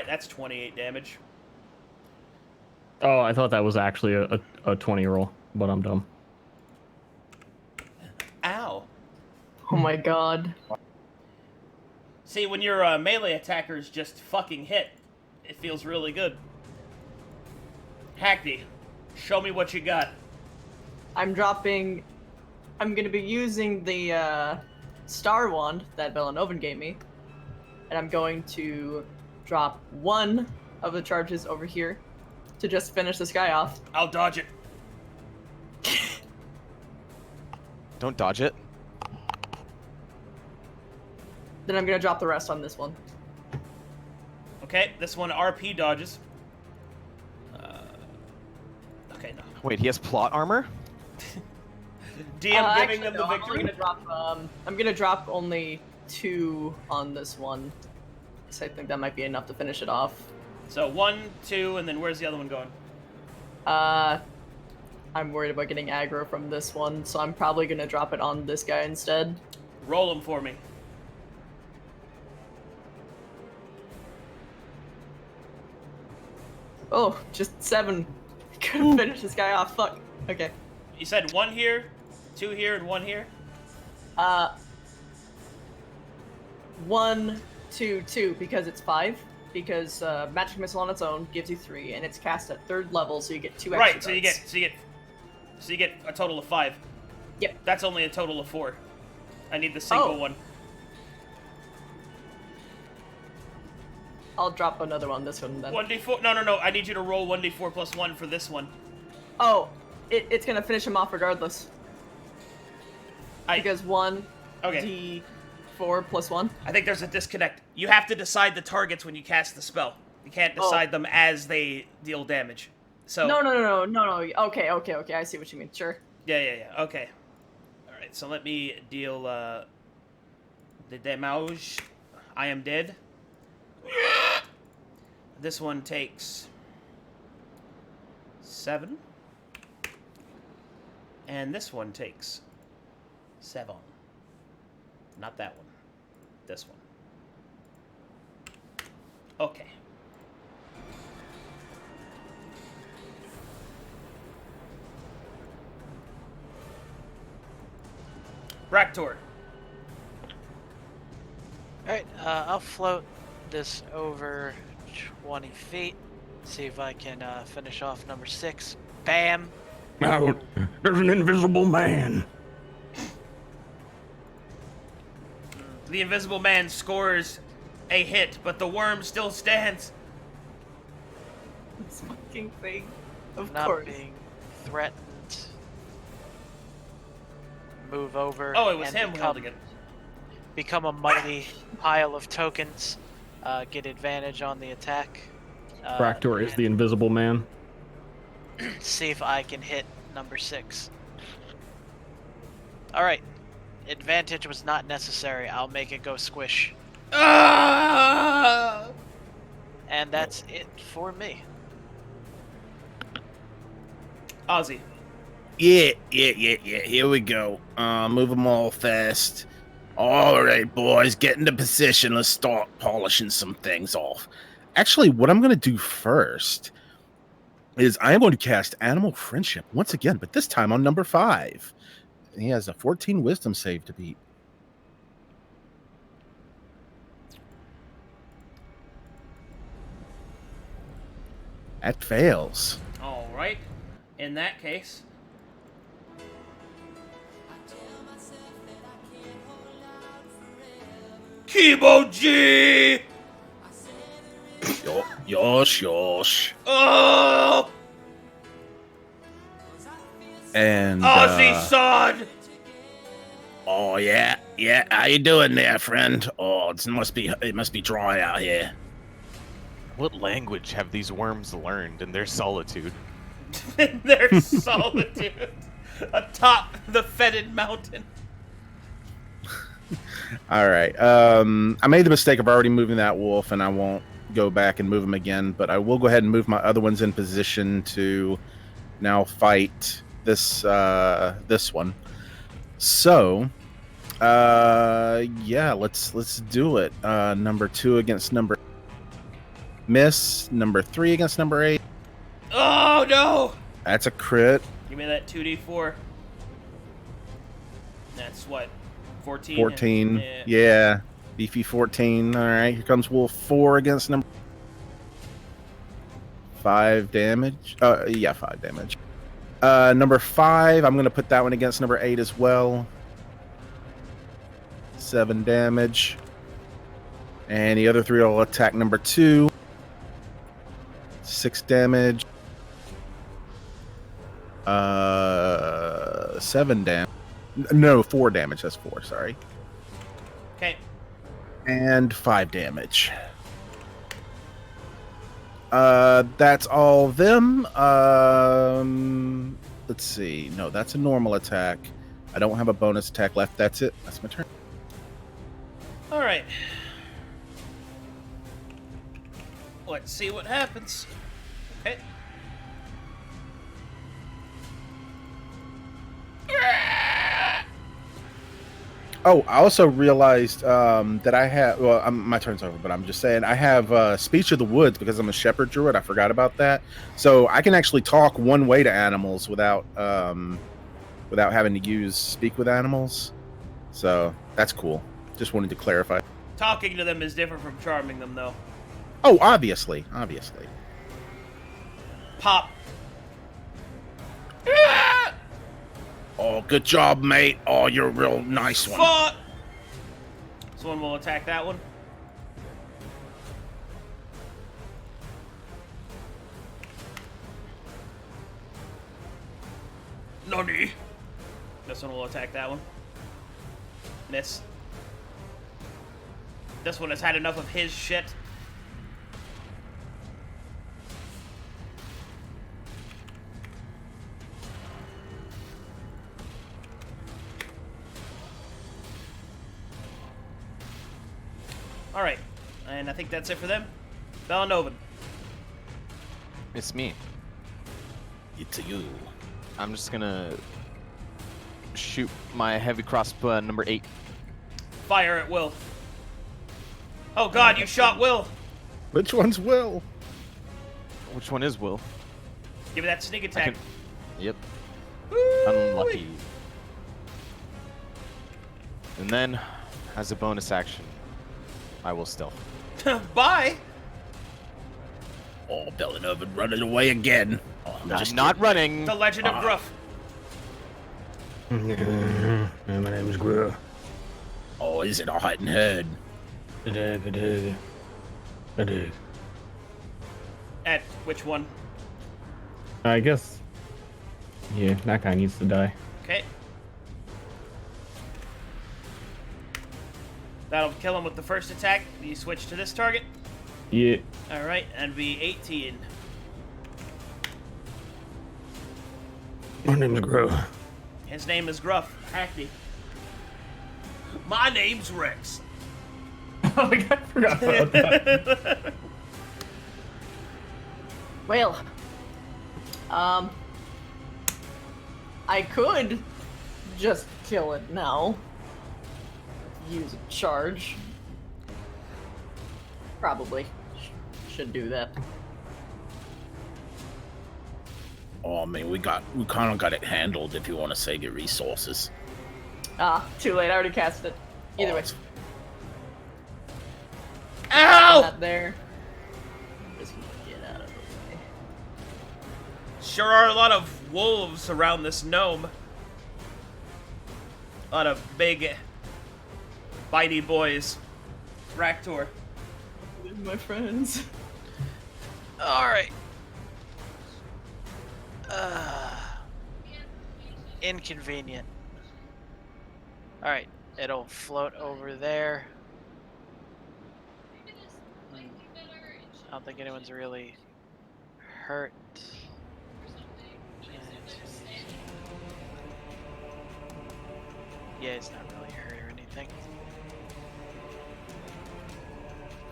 that's 28 damage. Oh, I thought that was actually a 20 roll, but I'm dumb. Ow. Oh my god. See, when your melee attackers just fucking hit, it feels really good. Hackney, show me what you got. I'm gonna be using the star wand that Villanovan gave me. And I'm going to drop one of the charges over here to just finish this guy off. I'll dodge it. Don't dodge it. Then I'm gonna drop the rest on this one. Okay, this one RP dodges. Okay, no. Wait, he has plot armor? DM giving Actually, them the no, victory. I'm gonna drop only 2 on this one. So I think that might be enough to finish it off. So 1, 2, and then where's the other one going? I'm worried about getting aggro from this one, so I'm probably gonna drop it on this guy instead. Roll them for me. Oh, just 7. Couldn't finish this guy off. Fuck. Okay. You said 1 here, 2 here, and 1 here? 1, 2, 2, because it's 5. Because magic missile on its own gives you 3, and it's cast at 3rd level, so you get 2 extra. Right. dice. So you get a total of 5. Yep. That's only a total of 4. I need the single one. I'll drop another one. This one then. 1d4. No. I need you to roll 1d4 plus 1 for this one. Oh, it's gonna finish him off regardless. Because 1 d4 plus 1. I think there's a disconnect. You have to decide the targets when you cast the spell. You can't decide them as they deal damage. So No. Okay. I see what you mean. Sure. Yeah. Okay. All right. So let me deal the damage. I am dead. This one takes 7. And this one takes 7. Not that one. This one. Okay. Raktor. Alright, I'll float this over 20 feet. See if I can finish off number 6. Bam! Now, there's an invisible man. The invisible man scores a hit, but the worm still stands. This fucking thing. Of Not course. being threatened. Move over. Oh, it was and him holding it. Become a mighty pile of tokens. Get advantage on the attack. Raktor is the invisible man. See if I can hit number 6. Alright. Advantage was not necessary. I'll make it go squish. Ah! And that's it for me. Ozzy. Yeah. Here we go. Move them all fast. All right, boys, get into position. Let's start polishing some things off. Actually, what I'm going to do first is I am going to cast Animal Friendship once again, but this time on number 5. He has a 14 Wisdom save to beat. That fails. All right. In that case. Kibo G! Yosh. Oh! And Ozzy son! oh yeah. How you doing there, friend? Oh, it must be dry out here. What language have these worms learned in their solitude? In their solitude. Atop the fetid mountain. All right. I made the mistake of already moving that wolf, and I won't go back and move him again. But I will go ahead and move my other ones in position to now fight this one. So, yeah, let's do it. Number 2 against number miss. Number 3 against number 8. Oh no! That's a crit. Give me that 2d4. That's what? 14? 14. Yeah. Beefy 14. All right. Here comes Wolf 4 against number 5 damage. Yeah, 5 damage. Number 5, I'm going to put that one against number 8 as well. 7 damage. And the other 3 will attack number 2. 6 damage. 7 damage. No, 4 damage. That's 4, sorry. Okay. And 5 damage. That's all of them. Let's see. No, that's a normal attack. I don't have a bonus attack left. That's it. That's my turn. All right. Let's see what happens. Okay. Oh, I also realized that I have. Well, my turn's over, but I'm just saying I have speech of the woods because I'm a shepherd druid. I forgot about that, so I can actually talk one way to animals without having to use speak with animals. So that's cool. Just wanted to clarify. Talking to them is different from charming them, though. Oh, obviously. Pop. Oh, good job, mate. Oh, you're a real nice one. Fuck! This one will attack that one. Johnny. This one will attack that one. Miss. This one has had enough of his shit. Alright, and I think that's it for them. Belanovan. It's me. It's you. I'm just gonna shoot my heavy crossbow number 8. Fire at will. Oh god, you shot Will! Which one's Will? Which one is Will? Give me that sneak attack. Yep. Woo-wee. Unlucky. And then, as a bonus action, I will stealth. Bye! Oh, Belanovan running away again. Oh, I'm not running. The Legend of Gruff. My name is Gruff. Oh, is it a hot and head? I dig. At which one? I guess. Yeah, that guy needs to die. Okay. That'll kill him with the first attack. You switch to this target. Yeah. Alright, and be 18. My name is Gruff. His name is Gruff. Hackney. My name's Rex. Oh, I forgot about that. Well, I could just kill it now. Use a charge. Probably should do that. Oh, I mean, we kind of got it handled if you want to save your resources. Too late. I already cast it. Either way. Ow! Not there. Just get out of the way. Sure are a lot of wolves around this gnome. A lot of big, bitey boys. Raktor. My friends. Alright. Inconvenient. Alright, it'll float over there. I don't think anyone's really hurt. Yeah, it's not really hurt or anything.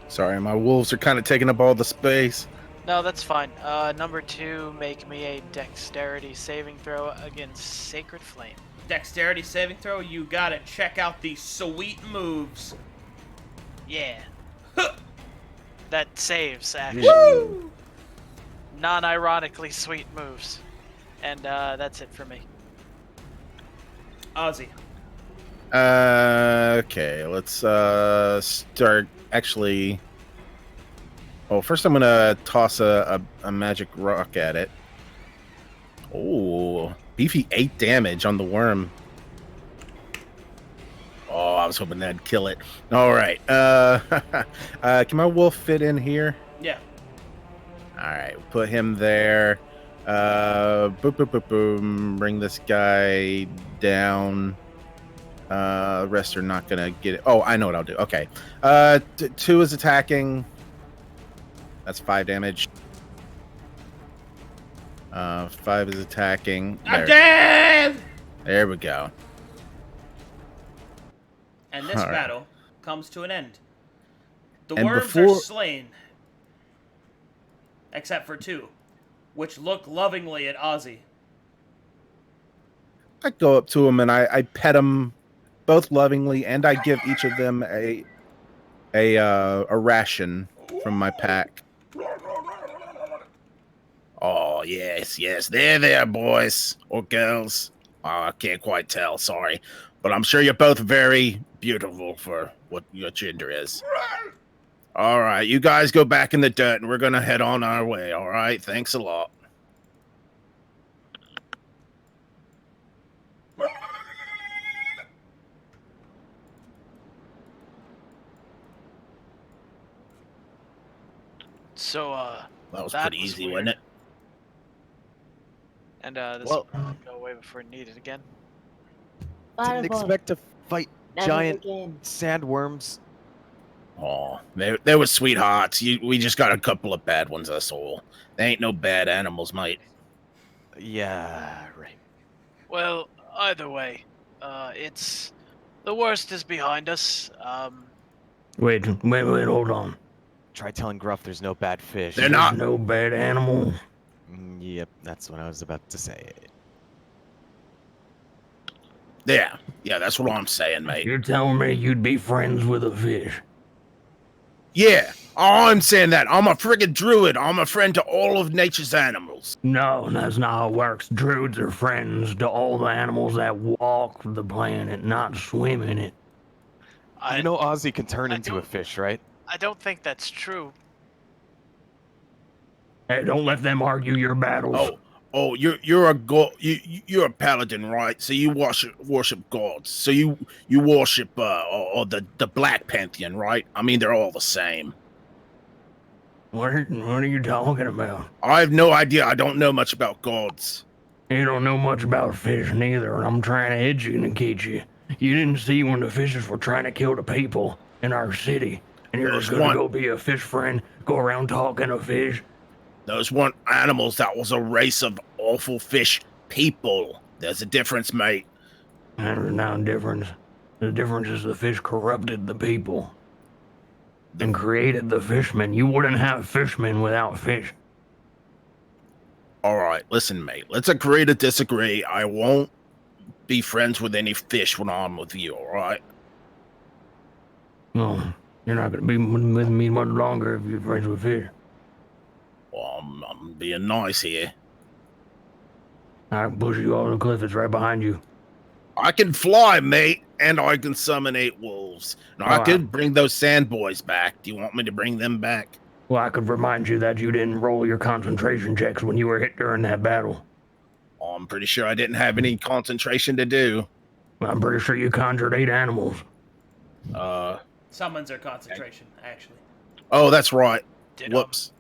Sorry, my wolves are kind of taking up all the space. No, that's fine. Number 2, make me a dexterity saving throw against Sacred Flame. Dexterity saving throw, you got it. Check out these sweet moves. Yeah. That saves, actually. Woo! Non-ironically sweet moves. And that's it for me. Ozzy. Okay, let's start. Actually, oh, first I'm gonna toss a magic rock at it. Oh, beefy 8 damage on the worm. Oh, I was hoping that'd kill it. All right. Can my wolf fit in here? Yeah. All right, put him there. Boom. Bring this guy down. Rest are not gonna get it. Oh, I know what I'll do. Okay. 2 is attacking. That's 5 damage. 5 is attacking. I'm dead! There we go. And this All right. battle comes to an end. The And worms are slain. Except for 2, which look lovingly at Ozzy. I go up to them and I pet them both lovingly, and I give each of them a ration from my pack. Oh yes, they're there, boys or girls. Oh, I can't quite tell, sorry, but I'm sure you're both very beautiful for what your gender is. All right, you guys go back in the dirt, and we're gonna head on our way. All right, thanks a lot. So, That was that pretty was easy, weird. wasn't it? And this Well- will go away before needed again. Didn't Fireball. expect to fight Never giant again. sandworms. Oh, they were sweethearts. We just got a couple of bad ones, that's all. They ain't no bad animals, mate. Yeah, right. Well, either way, it's the worst is behind us. Wait, hold on. Try telling Gruff there's no bad fish. They're not. There's no bad animals. Yep, that's what I was about to say. Yeah, that's what I'm saying, mate. You're telling me you'd be friends with a fish? Yeah, I'm saying that. I'm a friggin' druid. I'm a friend to all of nature's animals. No, that's not how it works. Druids are friends to all the animals that walk the planet, not swim in it. I You know Ozzy can turn I into a don't- fish, right? I don't think that's true. Hey, don't let them argue your battles. Oh, you're a god. You're a paladin, right? So you worship gods. So you worship or the Black Pantheon, right? I mean, they're all the same. What are you talking about? I have no idea. I don't know much about gods. You don't know much about fish neither, and I'm trying to educate you. You didn't see when the fishes were trying to kill the people in our city, and you're just There's gonna one- go be a fish friend, go around talking to fish? Those weren't animals. That was a race of awful fish people. There's a difference, mate. There's no difference. The difference is the fish corrupted the people and created the fishmen. You wouldn't have fishmen without fish. All right, listen, mate. Let's agree to disagree. I won't be friends with any fish when I'm with you, all right? No, you're not gonna be with me much longer if you're friends with fish. Well, I'm being nice here. I can push you off the cliff. It's right behind you. I can fly, mate, and I can summon 8 wolves. Now, I All right. could bring those sand boys back. Do you want me to bring them back? Well, I could remind you that you didn't roll your concentration checks when you were hit during that battle. Oh, I'm pretty sure I didn't have any concentration to do. I'm pretty sure you conjured 8 animals. Summons are concentration, actually. Oh, that's right. Did, Whoops.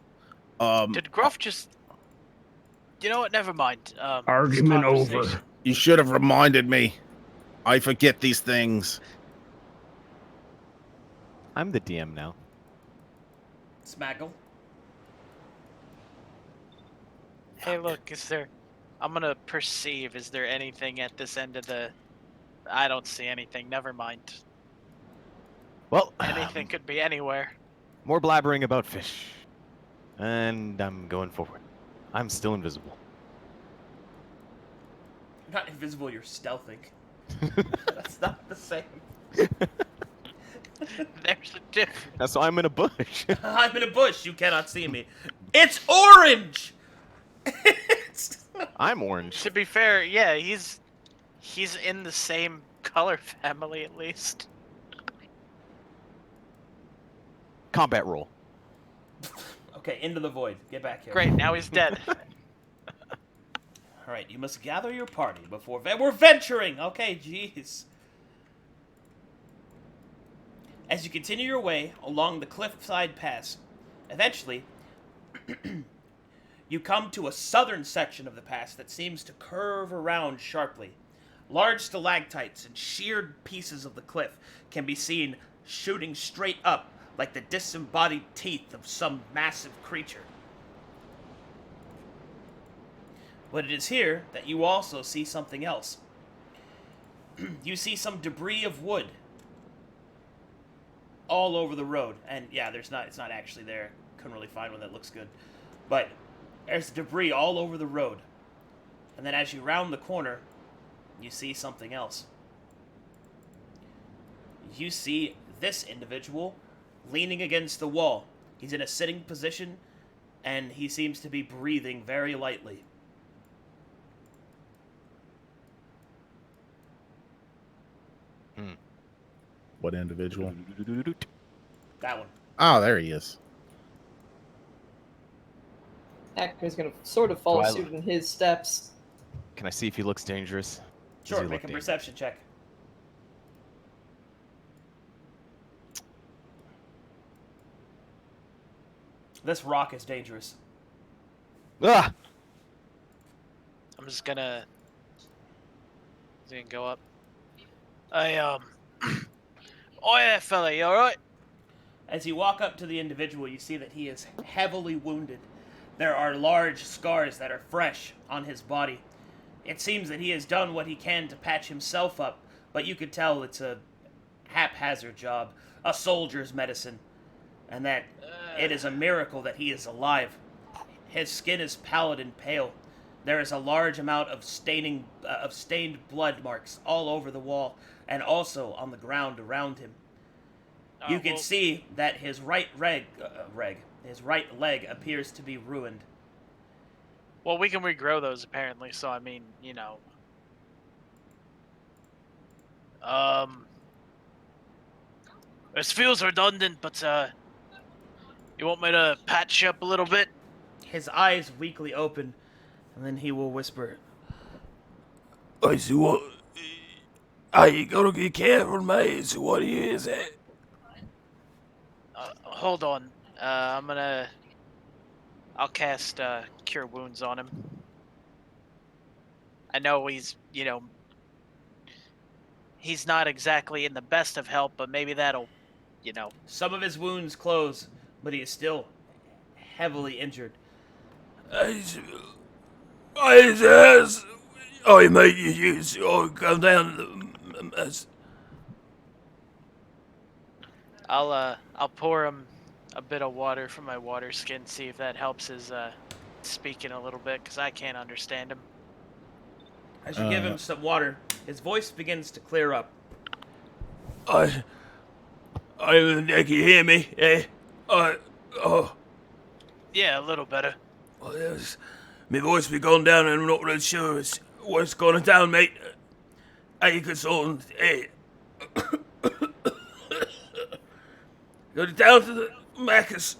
Did Gruff just? You know what? Never mind. Argument over. conversation- You should have reminded me. I forget these things. I'm the DM now. Smaggle. Hey, look, is there? I'm gonna perceive. Is there anything at this end of the? I don't see anything. Never mind. Well, Anything could be anywhere. more blabbering about fish. And I'm going forward. I'm still invisible. You're not invisible, you're stealthing. That's not the same. There's a difference. That's why I'm in a bush. I'm in a bush, you cannot see me. It's orange! It's... I'm orange. To be fair, yeah, he's in the same color family at least. Combat roll. Okay, into the void. Get back here. Great, now he's dead. Alright, you must gather your party before... We're venturing! Okay, jeez. As you continue your way along the cliffside pass, eventually, you come to a southern section of the pass that seems to curve around sharply. Large stalactites and sheared pieces of the cliff can be seen shooting straight up like the disembodied teeth of some massive creature. But it is here that you also see something else. You see some debris of wood all over the road. And yeah, it's not actually there. Couldn't really find one that looks good. But there's debris all over the road. And then as you round the corner, you see something else. You see this individual leaning against the wall. He's in a sitting position, and he seems to be breathing very lightly. What individual? That one. Oh, there he is. Hector's gonna sort of follow Do I suit in his steps. Can I see if he looks dangerous? Does Sure, he make look a perception check. This rock is dangerous. Ah! I'm just gonna go up. Hey, oh yeah, fella, you alright? As you walk up to the individual, you see that he is heavily wounded. There are large scars that are fresh on his body. It seems that he has done what he can to patch himself up, but you could tell it's a haphazard job, a soldier's medicine, and that it is a miracle that he is alive. His skin is pallid and pale. There is a large amount of stained blood marks all over the wall, and also on the ground around him. You can see that his right leg appears to be ruined. Well, we can regrow those apparently, so I mean, you know. This feels redundant, but you want me to patch you up a little bit? His eyes weakly open, and then he will whisper, I see what. You gotta be careful, mate. So what is it? Hold on. I'll cast Cure Wounds on him. I know he's not exactly in the best of health, but maybe that'll, Some of his wounds close, but he is still heavily injured. Mate, you come down. I'll pour him a bit of water from my water skin, see if that helps his speaking a little bit, because I can't understand him. As you give him some water, his voice begins to clear up. Can you hear me? Yeah, a little better. Well, my voice be gone down, and I'm not really sure what's going down, mate. Hey, good sort. Hey. Go down to the Macca's.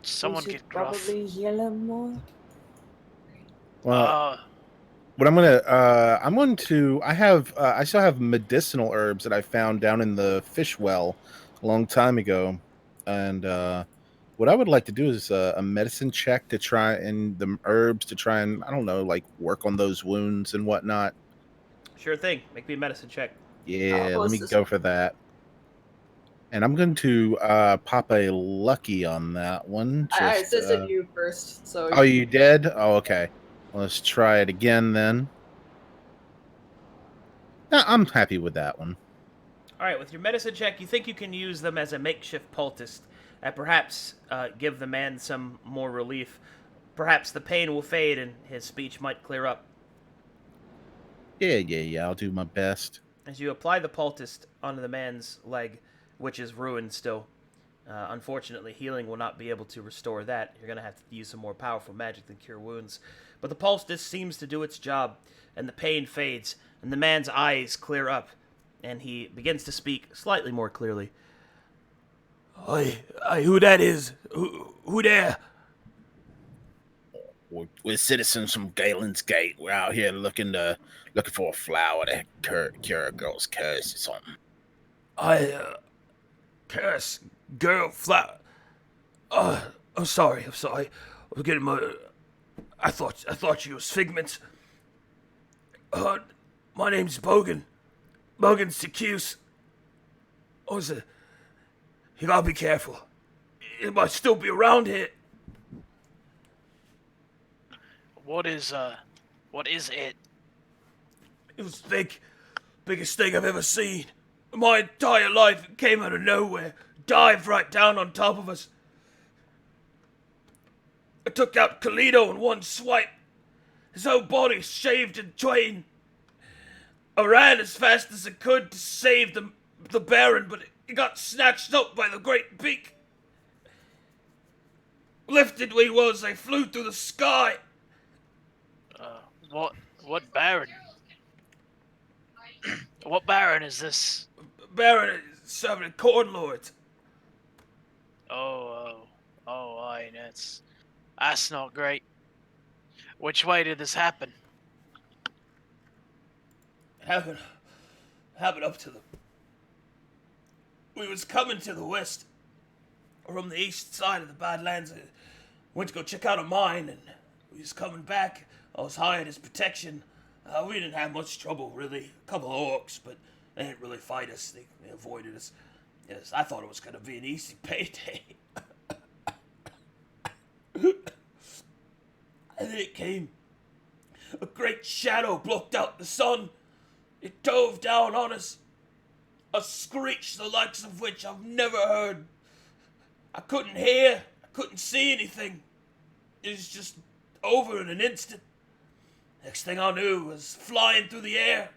Someone we get should gruff. probably heal him more. Well, what I'm going to, I still have medicinal herbs that I found down in the fish well a long time ago. And what I would like to do is a medicine check to try, and the herbs to try and, I don't know, like work on those wounds and whatnot. Sure thing. Make me a medicine check. Yeah, Oh, let me this- go for that. And I'm going to pop a lucky on that one. I just, assisted you first, so. Oh, you did? Oh, okay. Let's try it again then. No, I'm happy with that one. Alright, with your medicine check, you think you can use them as a makeshift poultice, and perhaps give the man some more relief. Perhaps the pain will fade and his speech might clear up. Yeah, I'll do my best. As you apply the poultice onto the man's leg, which is ruined still, unfortunately, healing will not be able to restore that. You're going to have to use some more powerful magic than Cure Wounds. But the poultice seems to do its job, and the pain fades, and the man's eyes clear up, and he begins to speak slightly more clearly. Who that is? Who there? We're citizens from Galen's Gate. We're out here looking for a flower to cure a girl's curse or something. Curse, girl, flower. I'm sorry. I'm getting my. I thought you was Figment. My name's Bogan. Bogan Secuse. Oh, is it? You gotta be careful. It might still be around here. What is it? It was big. Biggest thing I've ever seen. My entire life, it came out of nowhere. Dived right down on top of us. I took out Kalito in one swipe. His whole body shaved in twain. I ran as fast as I could to save the Baron, but it got snatched up by the great beak. Lifted we was, I flew through the sky. What Baron? What Baron is this? Baron is serving corn lords. Aye, that's not great. Which way did this happen? Happened up to we was coming to the west, from the east side of the Badlands. Went to go check out a mine, and we was coming back. I was hired as protection. We didn't have much trouble, really. A couple of orcs, but they didn't really fight us. They avoided us. Yes, I thought it was gonna be an easy payday. And then it came. A great shadow blocked out the sun. It dove down on us. A screech the likes of which I've never heard. I couldn't hear. I couldn't see anything. It was just over in an instant. Next thing I knew, I was flying through the air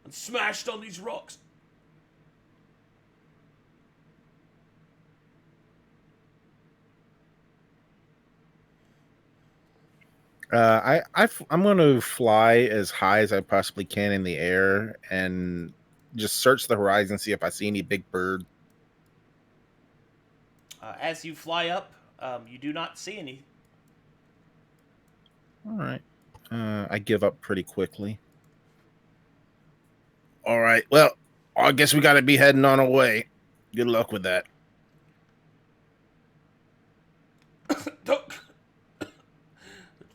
and smashed on these rocks. I'm going to fly as high as I possibly can in the air and just search the horizon, see if I see any big bird. As you fly up, you do not see any. All right. I give up pretty quickly. All right. Well, I guess we got to be heading on our way. Good luck with that.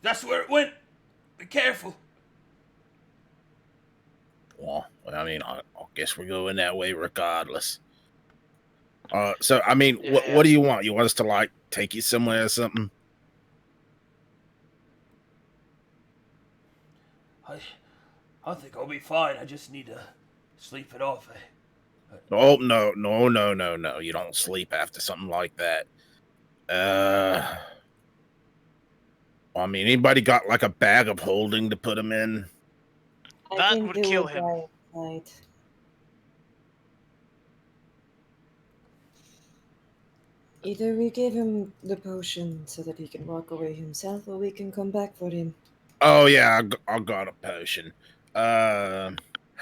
That's where it went. Be careful. Well, I mean, I guess we're going that way regardless. So, I mean, what do you want? You want us to, like, take you somewhere or something? I think I'll be fine. I just need to sleep it off. Oh, no. You don't sleep after something like that. I mean, anybody got, like, a bag of holding to put them in? That would kill him. Either we give him the potion so that he can walk away himself, or we can come back for him. Oh, yeah, I got a potion. How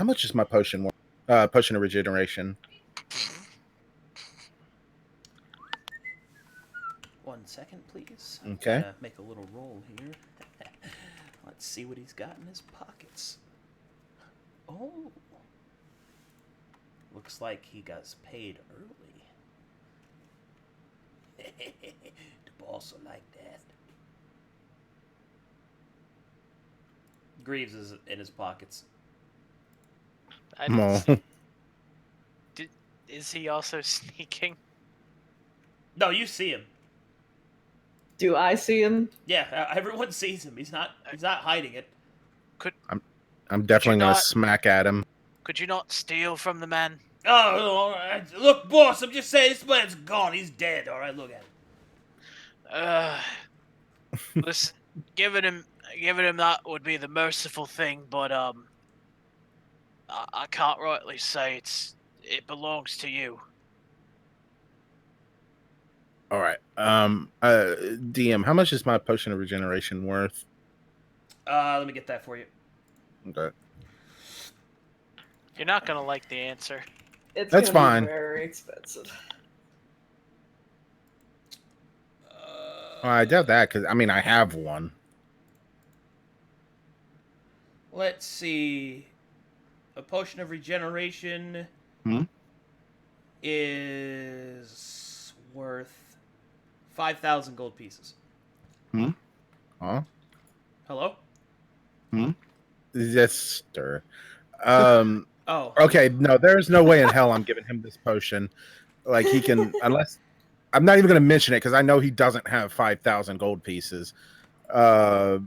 much is my potion worth? Potion of regeneration. 1 second, please. Okay. I'm gonna make a little roll here. Let's see what he's got in his pockets. Oh. Looks like he got paid early. The boss will like that. Greaves is in his pockets. Is he also sneaking? No, you see him. Do I see him? Yeah, everyone sees him. He's not hiding it. I'm definitely going to smack at him. Could you not steal from the man? Oh, all right. Look, boss, I'm just saying, this man's gone. He's dead, all right? Look at him. Listen, giving him that would be the merciful thing, but I can't rightly say it belongs to you. All right. DM, how much is my potion of regeneration worth? Let me get that for you. Okay. You're not gonna like the answer. That's fine. Be very expensive. I doubt that, because, I mean, I have one. Let's see. A potion of regeneration is worth 5,000 gold pieces. Huh? Hello? Yes, sir. Oh. Okay, no, there's no way in hell I'm giving him this potion. Like, he can, unless, I'm not even going to mention it, because I know he doesn't have 5,000 gold pieces. So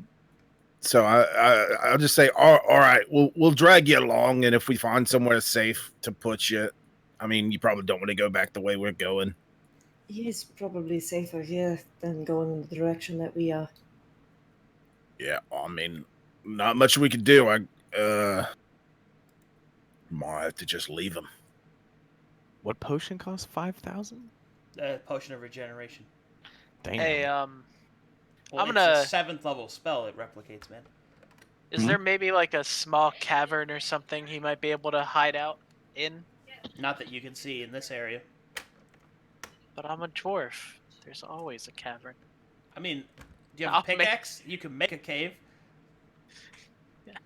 I'll just say, all right, we'll drag you along, and if we find somewhere safe to put you, I mean, you probably don't want to go back the way we're going. He's probably safer here than going in the direction that we are. Yeah, I mean, not much we could do. Might have to just leave him. What potion costs 5,000? Potion of regeneration. Damn. Hey, Well, I'm it's gonna. a 7th level spell. It replicates, man. Is there maybe like a small cavern or something he might be able to hide out in? Not that you can see in this area. But I'm a dwarf. There's always a cavern. I mean, do you have a I'll pickaxe? You can make a cave.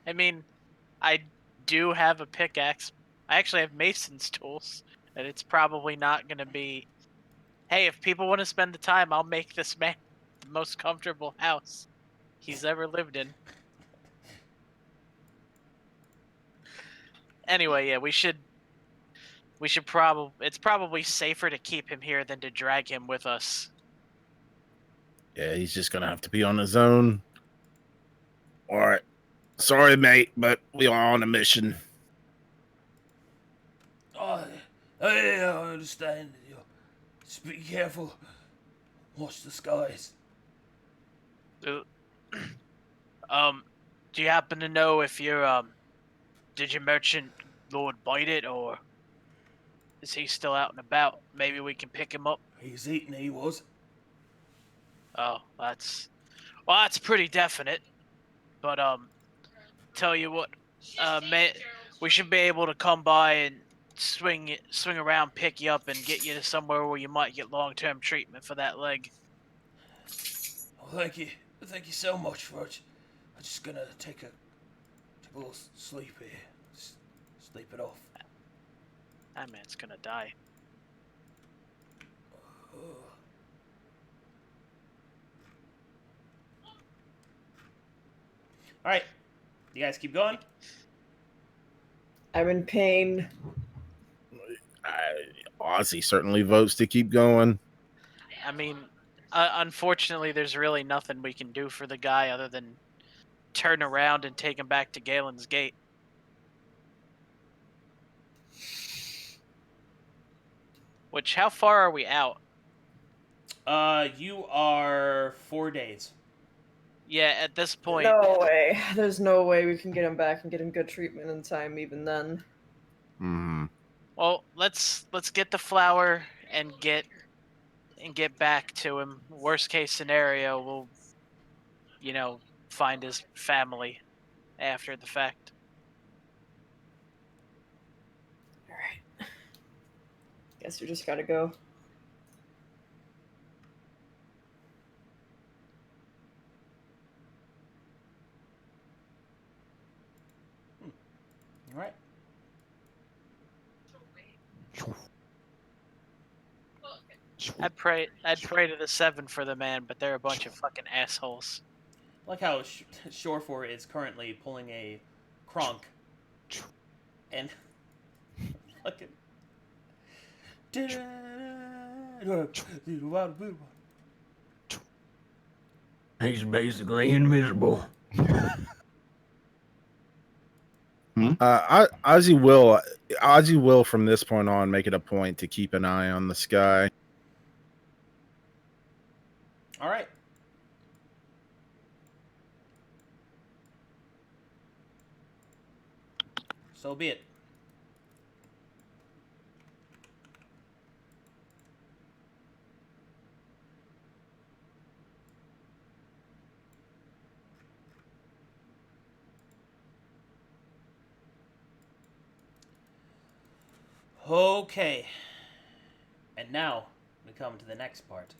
I mean, I do have a pickaxe. I actually have mason's tools. And it's probably not going to be, hey, if people want to spend the time, I'll make this man the most comfortable house he's ever lived in. Anyway, yeah, we should it's probably safer to keep him here than to drag him with us. Yeah, he's just gonna have to be on his own. All right. Sorry, mate, but we are on a mission. Oh, I understand. Just be careful. Watch the skies. Do you happen to know if did your merchant lord bite it, or is he still out and about? Maybe we can pick him up. He's eating, he was. Oh, that's pretty definite. But tell you what, we should be able to come by and swing around, pick you up, and get you to somewhere where you might get long-term treatment for that leg. Well, thank you so much, Roach. I'm just gonna take a little sleep here. Just sleep it off. That man's gonna die. All right, you guys keep going. I'm in pain. Ozzy certainly votes to keep going. I mean, unfortunately, there's really nothing we can do for the guy other than turn around and take him back to Galen's Gate. Which, how far are we out? You are 4 days. Yeah, at this point. No way. There's no way we can get him back and get him good treatment in time even then. Hmm. Well, let's get the flower and get back to him. Worst case scenario, we'll, find his family after the fact. Alright. Guess we just gotta go. All right. I'd pray to the seven for the man, but they're a bunch of fucking assholes. Like how Shorefor is currently pulling a Kronk. And fucking. He's basically invisible. Ozzy will from this point on make it a point to keep an eye on the sky. All right. So be it. Okay. And now we come to the next part.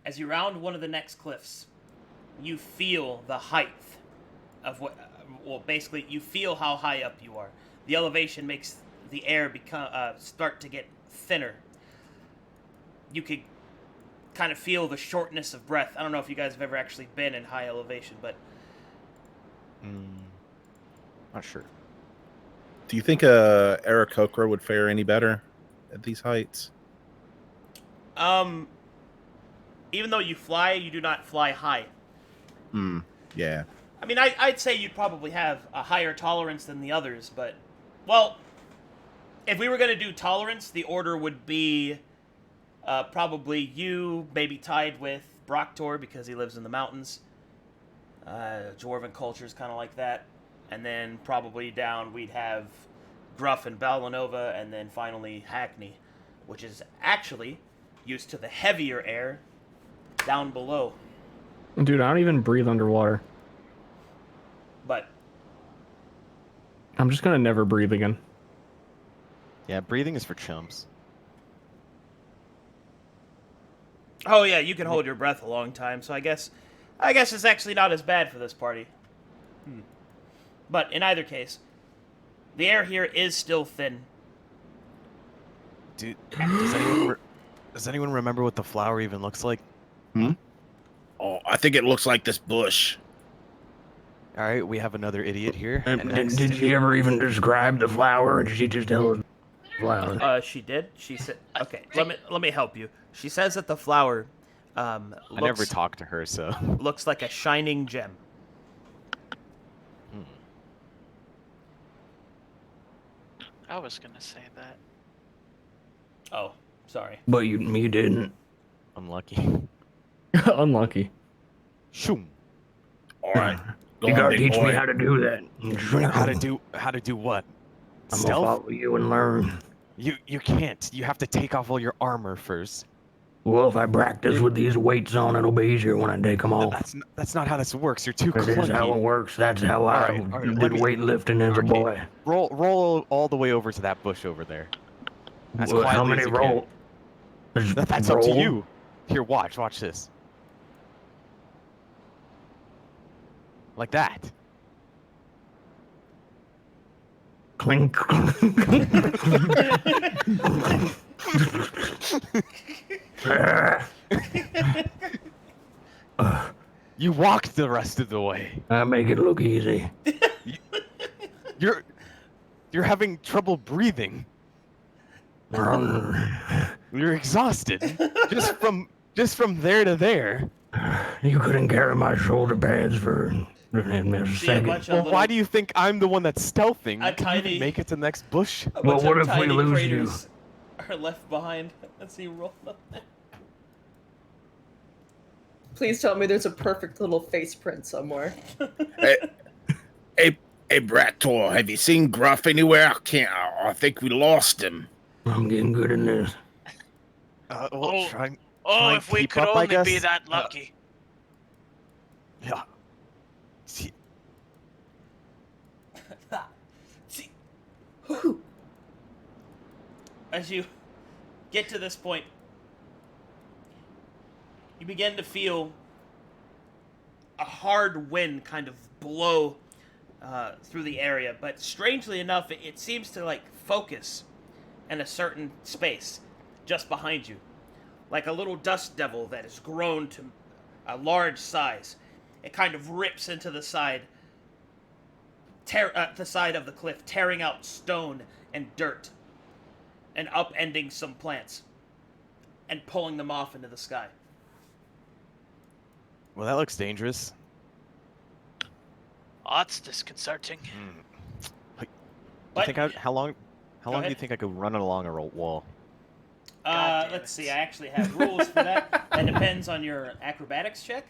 As you round one of the next cliffs, you feel the height of what. Well, basically, you feel how high up you are. The elevation makes the air start to get thinner. You could kind of feel the shortness of breath. I don't know if you guys have ever actually been in high elevation, but Not sure. Do you think Aarakocra would fare any better at these heights? even though you fly, you do not fly high. Yeah. I mean, I'd say you'd probably have a higher tolerance than the others, but, well, if we were going to do tolerance, the order would be probably you, maybe tied with Broktor because he lives in the mountains. Dwarven culture's kind of like that. And then probably down we'd have Gruff and Balanova, and then finally Hackney, which is actually used to the heavier air down below. Dude, I don't even breathe underwater. But I'm just gonna never breathe again. Yeah, breathing is for chumps. oh yeah, you can hold your breath a long time, so I guess it's actually not as bad for this party. But in either case, the air here is still thin. Does anyone remember what the flower even looks like? Oh, I think it looks like this bush. All right, we have another idiot here. And Did she ever even describe the flower, or did she just tell us the flower? She did. She said, "Okay, let me help you." She says that the flower, I never talked to her, so looks like a shining gem. I was gonna say that. Oh, sorry. But you didn't. unlucky. Unlucky. Shoom. All right. Go You on, gotta big teach boy. me how to do that. How to do what? I'm gonna Stealth? follow you and learn. You can't. You have to take off all your armor first. Well, if I practice with these weights on, it'll be easier when I take them off. That's not how this works. You're too This is how it clunky. works. That's how I All right, did let me- weightlifting as a Okay. boy. Roll all the way over to that bush over there. As Well, how quietly many as you can. roll? Just That's up to roll? you. Here, watch this. Like that. Clink. You walked the rest of the way. I make it look easy. You're having trouble breathing. You're exhausted. just from there to there. You couldn't carry my shoulder pads for a See a second. bunch Well, of why do you think I'm the one that's stealthing? A Can you tiny- make it to the next bush? a Well, bunch what of if we tiny lose you? craters are left behind? Let's see, roll up there. Please tell me there's a perfect little face print somewhere. Hey, Brator, have you seen Gruff anywhere? I think we lost him. I'm getting good in this. Well, try Oh, and if we keep could up, I only be guess. that lucky. Yeah. See, See, as you get to this point, you begin to feel a hard wind kind of blow through the area, but strangely enough, it seems to like focus in a certain space just behind you, like a little dust devil that has grown to a large size. It kind of rips into the side, the side of the cliff, tearing out stone and dirt, and upending some plants, and pulling them off into the sky. well, that looks dangerous. Oh, that's disconcerting. You think how long do you ahead. think I could run along a wall? God damn Let's it. see. I actually have rules for that. That depends on your acrobatics check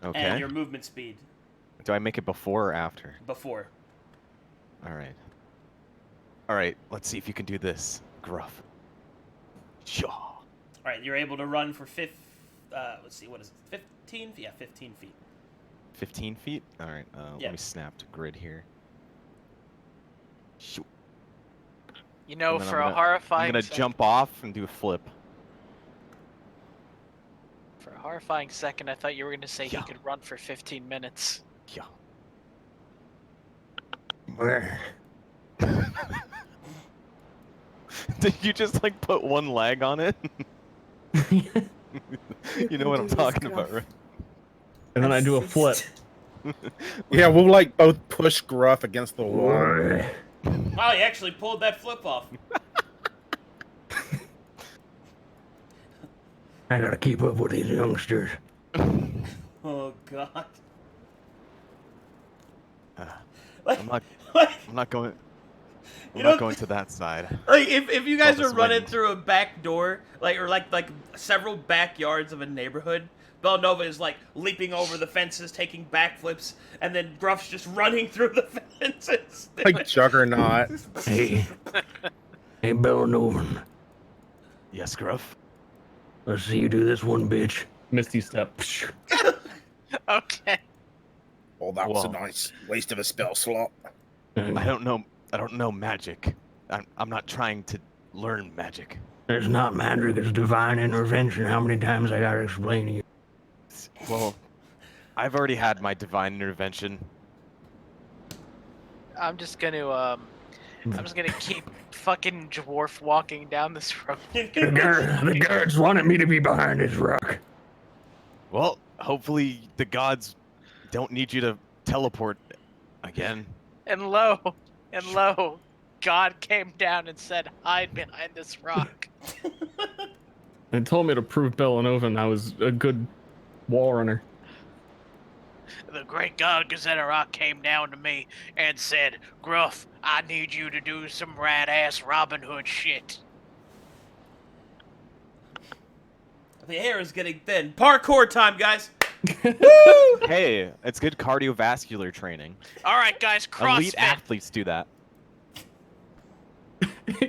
Okay. and your movement speed. Do I make it before or after? Before. All right. Let's see if you can do this, Gruff. Shaw. All right, you're able to run for let's see, what is it? 15? Yeah, 15 feet. 15 feet. All right. Yeah. Let me snap to grid here. Shoo. You know, And then for I'm a gonna- horrifying I'm gonna second, jump off and do a flip. for a horrifying second, I thought you were going to say Yeah. he could run for 15 minutes. Yeah. Did you just like put one leg on it? You know what I'm Do this, talking about, Gruff. right? And then I do a flip. Yeah, we'll like both push Gruff against the wall. Wow, you actually pulled that flip off. I gotta keep up with these youngsters. Oh, God. I'm Like, not. like, I'm not going. I'm You not don't going to that side. like if you guys All are this running wind. through a back door, like several backyards of a neighborhood, Belnova is like leaping over the fences, taking backflips, and then Gruff's just running through the fences. Like Juggernaut. Hey, hey, Bellanovan. Yes, Gruff. Let's see you do this one, bitch. Misty step. Okay. Oh, that was a Whoa. nice waste of a spell slot. I don't know. I don't know magic. I'm not trying to learn magic. It's not magic, it's divine intervention. How many times I gotta explain to you? Well, I've already had my divine intervention. I'm just going to I'm just gonna keep fucking dwarf walking down this road. The guards wanted me to be behind this rock. Well, hopefully the gods don't need you to teleport again. And lo, God came down and said, "Hide behind this rock." And told me to prove Belanovan I was a good wall runner. The great god Gazetterock came down to me and said, "Gruff, I need you to do some rad-ass Robin Hood shit." The air is getting thin. Parkour time, guys. Hey, it's good cardiovascular training. All right, guys, CrossFit. Elite athletes do that.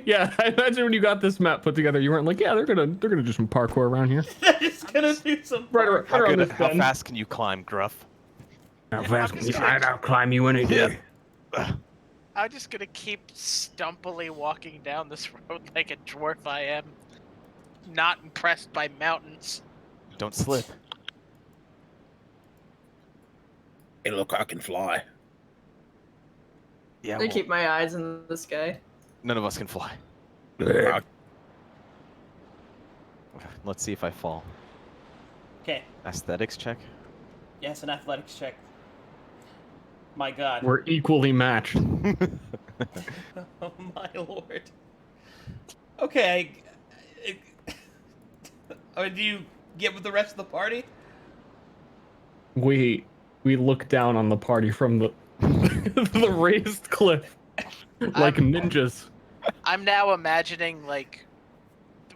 Yeah, I imagine when you got this map put together, you weren't like, yeah, they're gonna do some parkour around here. They're just gonna do some. How fast can you climb, Gruff? How fast can you? I'll climb you any day. I'm just gonna keep stumpily walking down this road like a dwarf I am. Not impressed by mountains. Don't slip. Hey, look, I can fly. Yeah, I keep my eyes in the sky. none of us can fly. Let's see if I fall. Okay. Aesthetics check. Yes, an athletics check. My God. We're equally matched. Oh my lord. Okay. Or do you get with the rest of the party? We look down on the party from the the raised cliff like ninjas. I'm now imagining, like,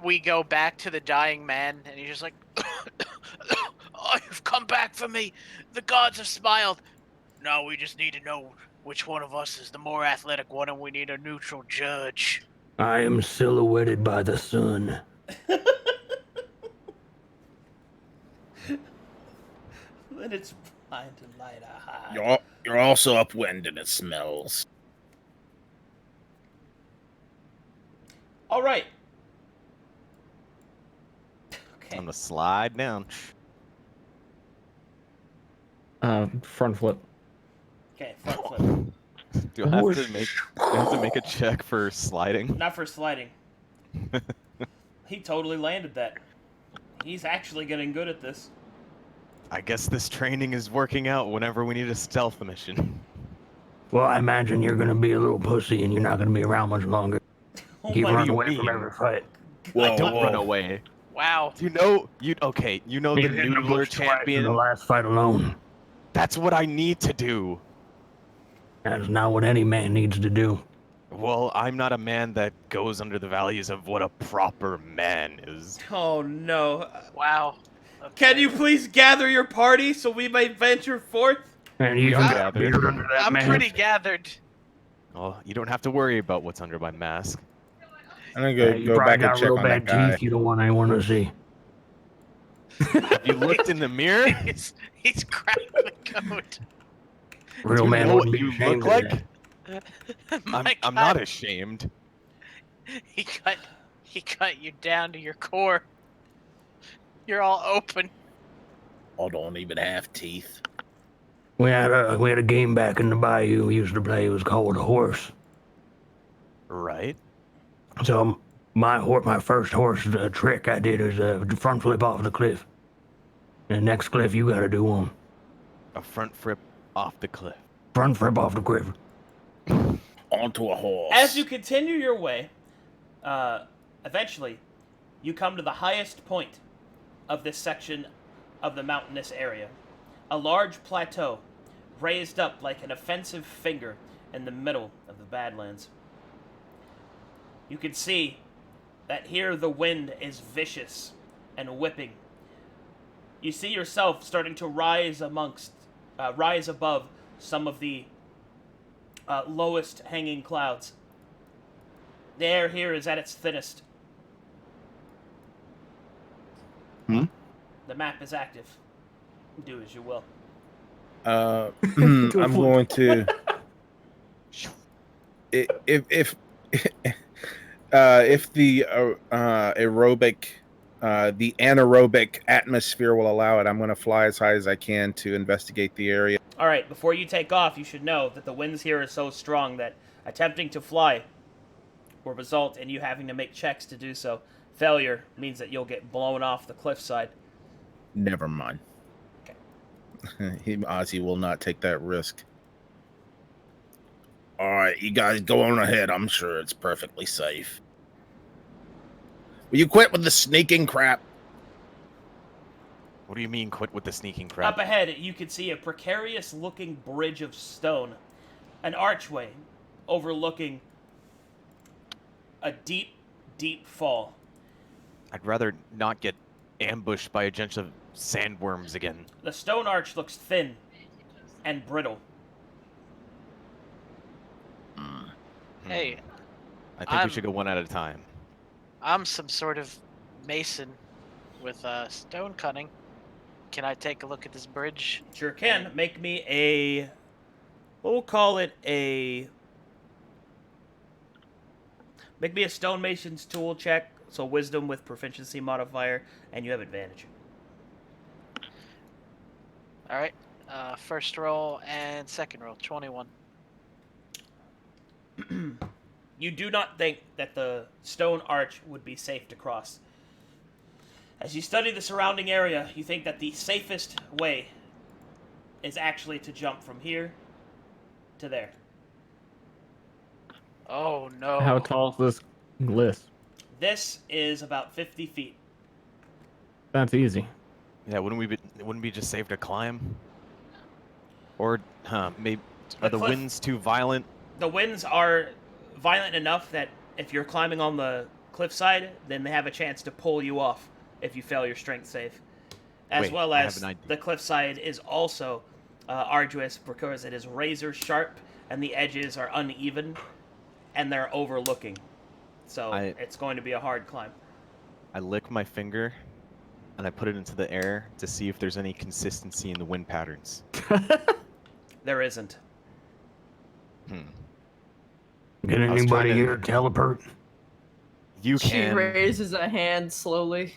we go back to the dying man, and he's just like, "Oh, you've come back for me. The gods have smiled. Now we just need to know which one of us is the more athletic one, and we need a neutral judge." I am silhouetted by the sun. Then it's fine to light a high. You're also upwind and it smells. All right. Okay. I'm gonna slide down. Front flip. Okay, front flip. Do I have to make a check for sliding? Not for sliding. He totally landed that. He's actually getting good at this. I guess this training is working out whenever we need a stealth mission. Well, I imagine you're gonna be a little pussy and you're not gonna be around much longer. Oh Keep my running you away mean? from every fight. I don't run away. Wow. You know the He's in the noodler bush twice in champion? the last fight alone. That's what I need to do. That is not what any man needs to do. Well, I'm not a man that goes under the values of what a proper man is. Oh no. Wow. Can you please gather your party so we may venture forth? And you I'm got gathered. beard under that I'm mask. pretty gathered. Well, you don't have to worry about what's under my mask. I'm gonna You go probably back and got check real on that bad guy. teeth you don't want anyone to see. Have you looked in the mirror? He's cracked the code. Real Do you man know wouldn't what be you ashamed look of like? that. I'm not ashamed. He cut you down to your core. You're all open. I don't even have teeth. We had a game back in the bayou we used to play. It was called Horse. Right? So my first horse trick I did is a front flip off the cliff. And the next cliff you gotta do one. A front flip off the cliff. Front flip off the cliff. Onto a horse. As you continue your way, eventually, you come to the highest point of this section of the mountainous area. A large plateau, raised up like an offensive finger in the middle of the Badlands. You can see that here the wind is vicious and whipping. You see yourself starting to rise above some of the lowest hanging clouds. The air here is at its thinnest. The map is active. Do as you will. I'm going to. If the the anaerobic atmosphere will allow it, I'm going to fly as high as I can to investigate the area. All right, before you take off, you should know that the winds here are so strong that Attempting to fly will result in you having to make checks to do so. Failure means that you'll get blown off the cliffside. Never mind. Okay. Ozzy will not take that risk. All right, you guys go on ahead. I'm sure it's perfectly safe. Will you quit with the sneaking crap? What do you mean, quit with the sneaking crap? Up ahead, you can see a precarious-looking bridge of stone. An archway overlooking a deep, deep fall. I'd rather not get ambushed by a bunch of sandworms again. The stone arch looks thin and brittle. Hey, I think we should go one at a time. I'm some sort of mason with stone cutting. Can I take a look at this bridge? Sure can. Make me a... We'll call it a... Make me a stonemason's tool check. So wisdom with proficiency modifier, and you have advantage. Alright. First roll and second roll, 21. You do not think that the stone arch would be safe to cross. As you study the surrounding area, you think that the safest way is actually to jump from here to there. Oh no. How tall is this list? This is about 50 feet. That's easy. Yeah, wouldn't we just safe to climb? Or, maybe are the cliff- winds too violent? The winds are violent enough that if you're climbing on the cliffside, then they have a chance to pull you off if you fail your strength save. As Wait, well I have as an idea. the cliffside is also arduous because it is razor sharp and the edges are uneven and they're overlooking. So it's going to be a hard climb. I lick my finger and I put it into the air to see if there's any consistency in the wind patterns. There isn't. Can was anybody trying to- here teleport? You She can. raises a hand slowly.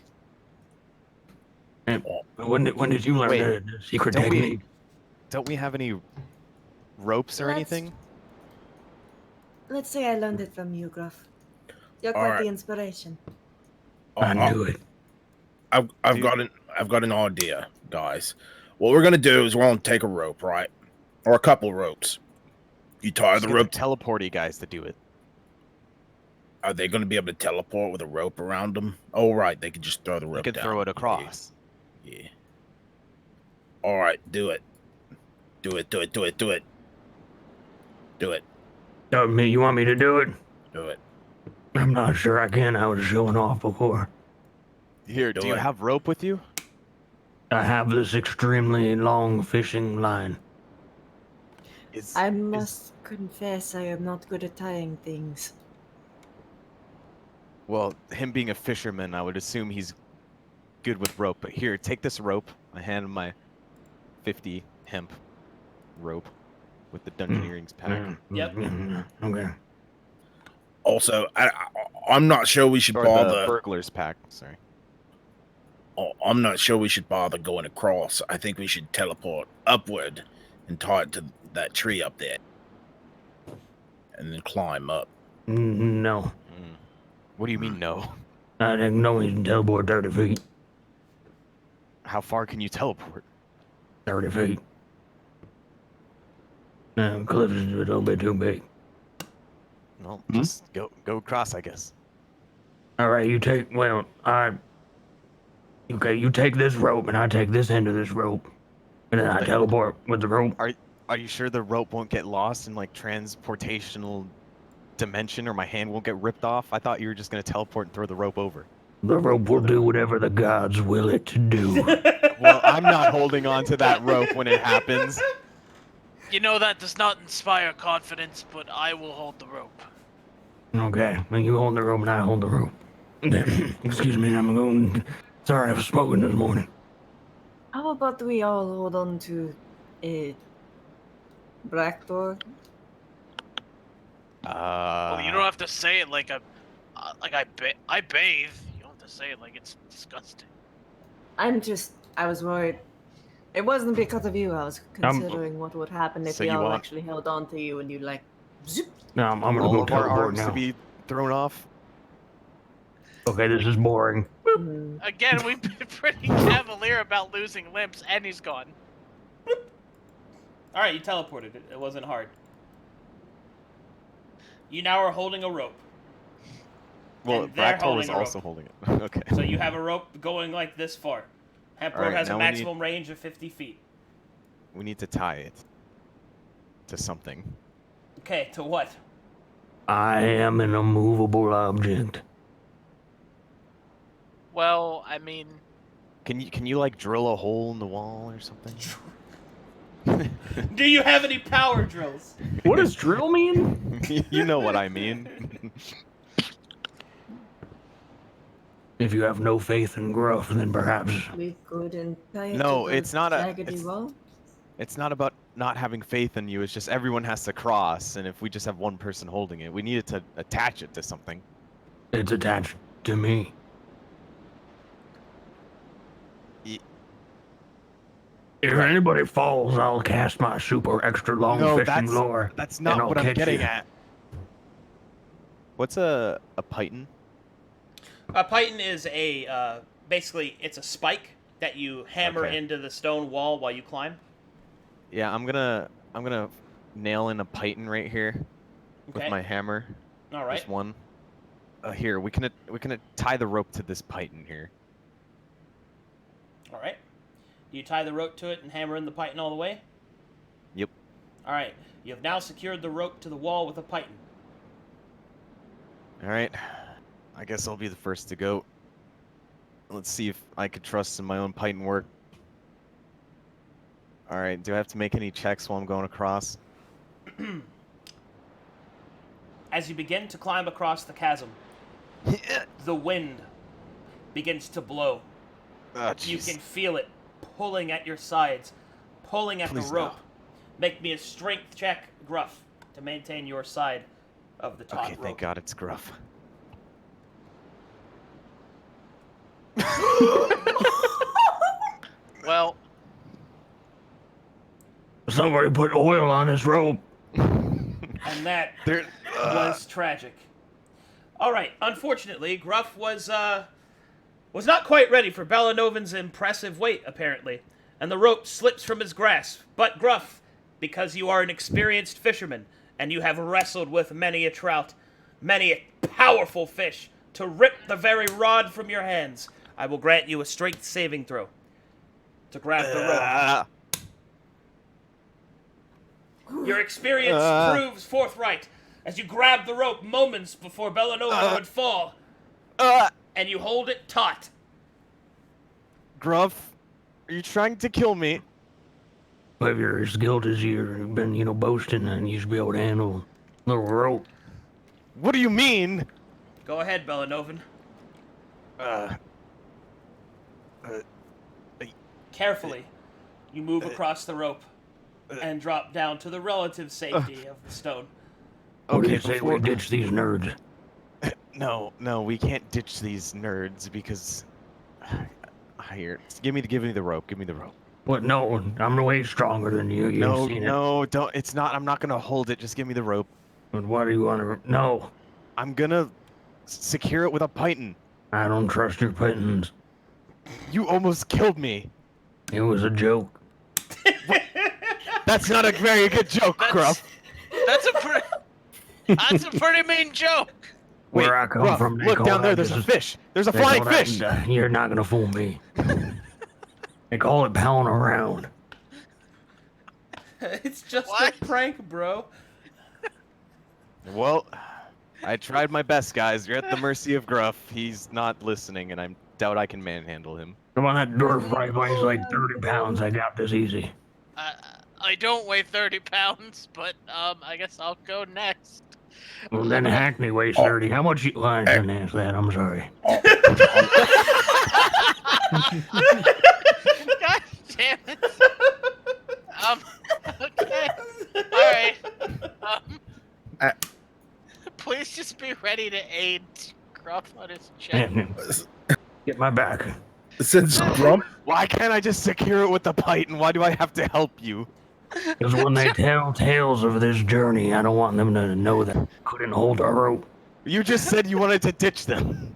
When did you learn Wait, the secret don't we- technique? Don't we have any ropes or Let's- anything? Let's say I learned it from you, Gruff. You're quite Alright. the inspiration. I knew it. I've got an idea, guys. What we're gonna do is we're gonna take a rope, right, or a couple ropes. You tie Just the get rope. teleporty guys to do it. Are they gonna be able to teleport with a rope around them? Oh, right, they could just throw the You rope could down. throw it across. Yeah. All right, do it. Do it. Do it. Do it. Do it. Do it. Me, you want me to do it? Do it. I'm not sure I can. I was showing off before. Here, Do do you it. have rope with you? I have this extremely long fishing line. I must confess I am not good at tying things. Well, him being a fisherman, I would assume he's good with rope. But here, take this rope. I hand him my 50 hemp rope with the Dungeoneering's pack. Yep. Okay. Also, I'm not sure we should Or the bother. burglar's pack, sorry. I'm not sure we should bother going across. I think we should teleport upward and tie it to that tree up there, and then climb up. No. What do you mean, no? I didn't know he can teleport 30 feet. How far can you teleport? 30 feet. Cliff is a little bit too big. Well, just go across, I guess. All right, you take. Okay, you take this rope, and I take this end of this rope, and then I teleport with the rope. Are you sure the rope won't get lost in like transportational dimension, or my hand won't get ripped off? I thought you were just gonna teleport and throw the rope over. The rope will do whatever the gods will it to do. Well, I'm not holding on to that rope when it happens. You know that does not inspire confidence, but I will hold the rope. Okay, well, you hold the rope, and I hold the rope. Excuse me, I'm going. Sorry, I was smoking this morning. How about we all hold on to a black door? Well, you don't have to say it like I bathe. You don't have to say it like it's disgusting. I was worried. It wasn't because of you. I was considering what would happen if So we you all want- actually held on to you and you, like, No, I'm gonna All go of our teleport arms now. to be thrown off. Okay, this is boring. Hmm. Again, we've been pretty cavalier about losing limbs, and he's gone. All right, you teleported. It wasn't hard. You now are holding a rope. Well, And they're Braktor was holding a also rope. holding it. Okay. So you have a rope going like this far. Hemp rope Alright, has a now we need- maximum range of 50 feet. We need to tie it to something. Okay, to what? I am an immovable object. Well, I mean, Can you like drill a hole in the wall or something? Do you have any power drills? What does drill mean? You know what I mean. If you have no faith in Gruff, then perhaps. We couldn't tie it No, to the it's not a- jaggedy it's- wall. It's not about not having faith in you. It's just everyone has to cross, and if we just have one person holding it, we needed to attach it to something. It's attached to me. If anybody falls, I'll cast my super extra long No, fishing lure. that's and not I'll what I'm catch getting you. at. What's a python? A python is a basically it's a spike that you hammer Okay. into the stone wall while you climb. Yeah, I'm gonna nail in a python right here Okay. with my hammer. All right. Just one. Here, we can tie the rope to this python here. All right. Do you tie the rope to it and hammer in the python all the way? Yep. All right. You have now secured the rope to the wall with a python. All right. I guess I'll be the first to go. Let's see if I could trust in my own python work. All right. Do I have to make any checks while I'm going across? As you begin to climb across the chasm, the wind begins to blow. Oh, You jeez. can feel it pulling at your sides, pulling at Please the no. rope. Make me a strength check, Gruff, to maintain your side of the top Okay, rope. thank God it's Gruff. well, Somebody put oil on this rope. And that There. was tragic. All right. Unfortunately, Gruff was not quite ready for Belanovan's impressive weight, apparently, and the rope slips from his grasp. But Gruff, because you are an experienced fisherman and you have wrestled with many a trout, many a powerful fish, to rip the very rod from your hands, I will grant you a strength saving throw to grab the rope. Your experience proves forthright as you grab the rope moments before Belanova would fall, and you hold it taut. Gruff, are you trying to kill me? If you're as skilled as you've been, boasting, then you should be able to handle a little rope. What do you mean? Go ahead, Belanovan. Carefully, you move across the rope and drop down to the relative safety of the stone. What do Okay, you say we before... ditch these nerds? No, we can't ditch these nerds because... Here, give me the rope. Give me the rope. What? No, I'm way stronger than you. You've seen it. No, don't. It's not. I'm not gonna hold it. Just give me the rope. But why do you want to? No, I'm gonna secure it with a python. I don't trust your pythons. You almost killed me. It was a joke. That's not a very good joke, Gruff. that's a pretty mean joke. Wait, Where I come Gruff, from, they look call down there. that There's a just- fish. There's a they call flying that- fish. You're not gonna fool me. They call it palling around. It's just What? a prank, bro. Well, I tried my best, guys. You're at the mercy of Gruff. He's not listening, and I doubt I can manhandle him. Come on, that dwarf right weighs like 30 pounds. I got this easy. I don't weigh 30 pounds, but I guess I'll go next. Well, then Hackney weighs 30. How much you... Well, I didn't ask that. I'm sorry. God damn it. Okay. Alright. Please just be ready to aid Gruff on his check. Get my back. Since Grump, Why can't I just secure it with the python? Why do I have to help you? Because when they tell tales of this journey, I don't want them to know that I couldn't hold a rope. You just said you wanted to ditch them.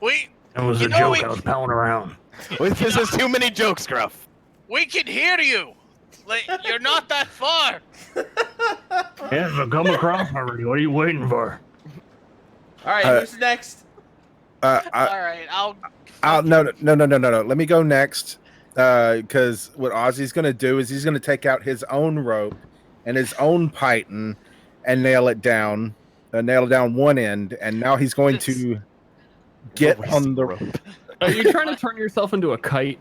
We That was You a know joke we- I was palling around. This is too many jokes, Gruff. we can hear you. Like, you're not that far. Yeah, so come across already. What are you waiting for? All right, who's next? All right, no. Let me go next. Because what Ozzy's gonna do is he's gonna take out his own rope and his own python and nail it down one end, and now he's going to get on the rope. Are you trying to turn yourself into a kite?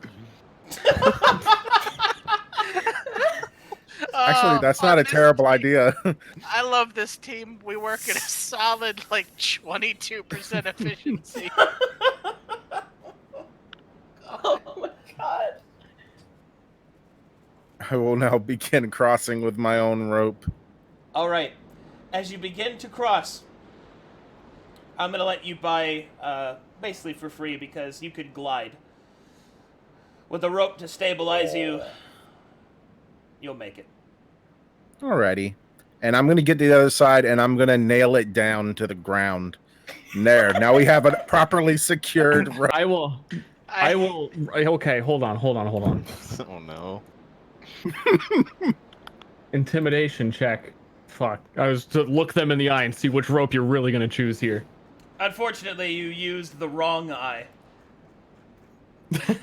Actually, that's not a terrible idea. I love this team. We work at a solid, like, 22% efficiency. Oh my god. I will now begin crossing with my own rope. All right. As you begin to cross, I'm going to let you buy basically for free because you could glide. With a rope to stabilize you, you'll make it. Alrighty. And I'm going to get to the other side and I'm going to nail it down to the ground. There. Now we have a properly secured rope. I will. Okay, hold on. Oh no. Intimidation check. Fuck. I was to look them in the eye and see which rope you're really gonna choose here. Unfortunately, you used the wrong eye.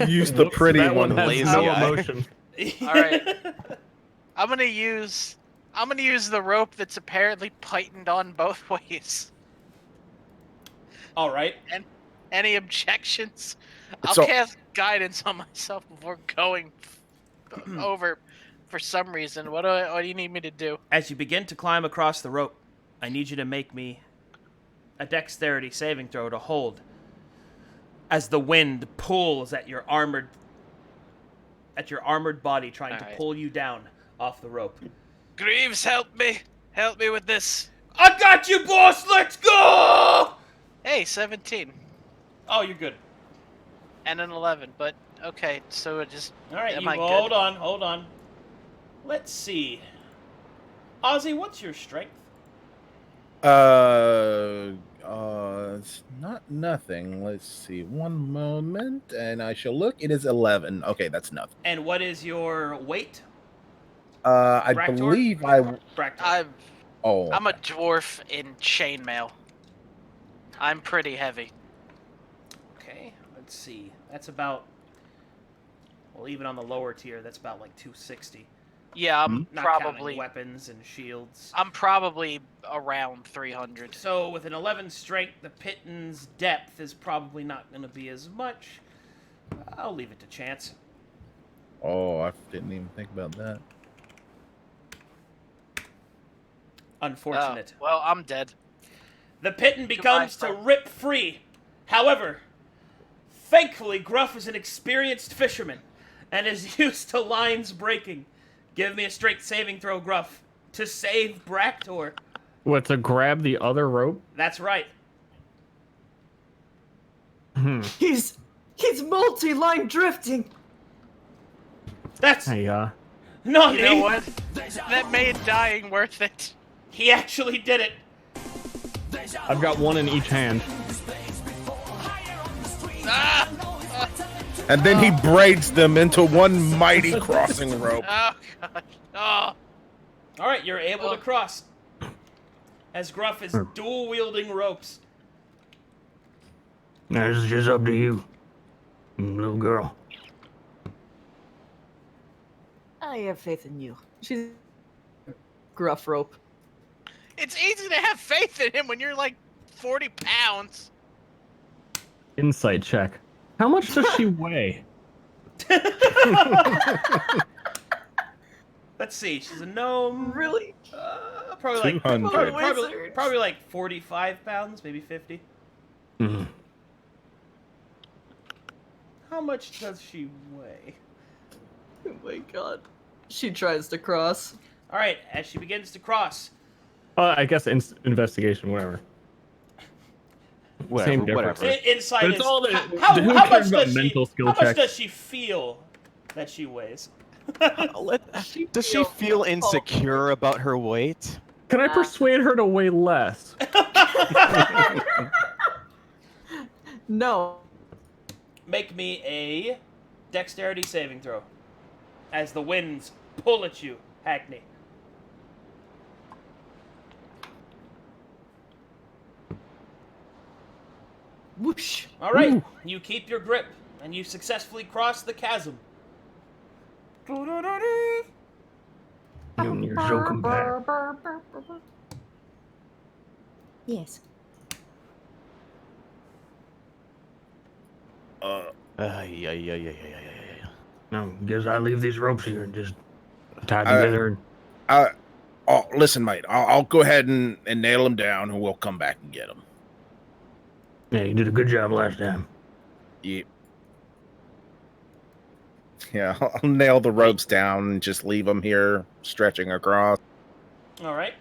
Use the pretty That one. one has lazy no eye. emotion. All right. I'm gonna use the rope that's apparently pythoned on both ways. All right. And any objections? I'll So- cast guidance on myself before going over. For some reason, what do you need me to do? As you begin to climb across the rope, I need you to make me a dexterity saving throw to hold. As the wind pulls at your armored body, trying to Alright. pull you down off the rope. Greaves, help me! Help me with this. I got you, boss. Let's go. Hey, 17 Oh, you're good. and an 11, but okay. So it just All right, am you I hold good? on. Let's see. Ozzy, what's your strength? It's not nothing. Let's see. One moment, and I shall look. It is 11. Okay, that's nothing. And what is your weight? I Bractor? believe I. Bractor. I'm a dwarf in chainmail. I'm pretty heavy. Okay, let's see. That's about, well, even on the lower tier, that's about like 260. Yeah, I'm Not probably counting weapons and shields. I'm probably around 300. So with an 11 strength, the pitton's depth is probably not going to be as much. I'll leave it to chance. Oh, I didn't even think about that. Unfortunate. Well, I'm dead. The pitton becomes to rip free. However, thankfully, Gruff is an experienced fisherman and is used to lines breaking. Give me a strength saving throw, Gruff, to save Bractor. What, to grab the other rope? That's right. He's multi-line drifting. That's Hey, not You know me. what? That made dying worth it. He actually did it. I've got one in each hand. Ah! And then he braids them into one mighty crossing rope. Oh god. Oh. All right, you're able to cross. As Gruff is dual wielding ropes. Now, this is just up to you, little girl. I have faith in you. She's gruff rope. It's easy to have faith in him when you're like 40 pounds. Insight check. How much does she weigh? Let's see. She's a gnome. Really? Probably like 200. probably like 45 pounds, maybe 50. Mhm. How much does she weigh? Oh my god. She tries to cross. All right, as she begins to cross, I guess investigation, whatever. Same difference. Whatever. Insight But it's is all the- how who much cares about does she mental skill how much checks? does she feel that she weighs? Does she feel insecure about her weight? Can I persuade her to weigh less? No. Make me a dexterity saving throw. As the winds pull at you, Hackney. Whoosh. All right, you keep your grip, and you successfully cross the chasm. You're so compact. Yes. Yeah. No, guess I leave these ropes here and just tie together. Oh, listen, mate. I'll go ahead and nail him down, and we'll come back and get him. Yeah, you did a good job last time. Yeah. Yeah, I'll nail the ropes down and just leave them here, stretching across. All right.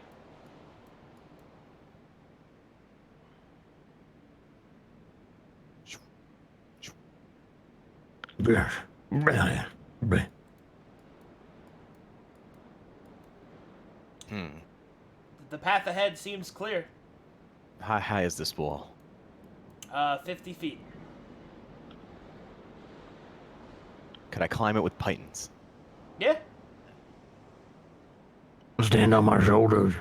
The path ahead seems clear. How high is this wall? 50 feet. Could I climb it with pythons? Yeah. Stand on my shoulders.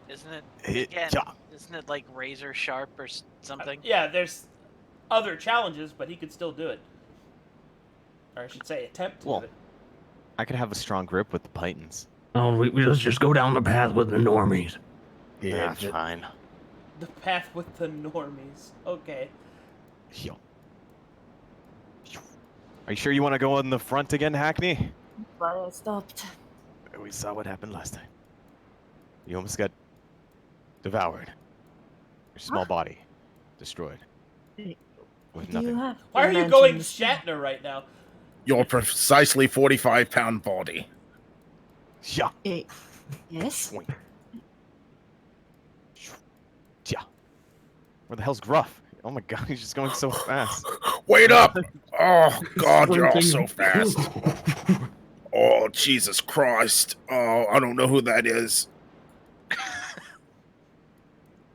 Isn't it? Yeah. Isn't it like razor sharp or something? Yeah, there's other challenges, but he could still do it. Or I should say, attempt to do it. I could have a strong grip with the pythons. Oh, let's just go down the path with the normies. Yeah, fine. The path with the normies. Okay. Are you sure you want to go in the front again, Hackney? But I stopped. We saw what happened last time. You almost got devoured. Your small body destroyed. With nothing. Why are you going Shatner right now? Your precisely 45-pound body. Yeah. Yes? Yeah. Where the hell's Gruff? Oh my god, he's just going so fast. Wait up! Oh god, you're all so fast. Oh, Jesus Christ. Oh, I don't know who that is.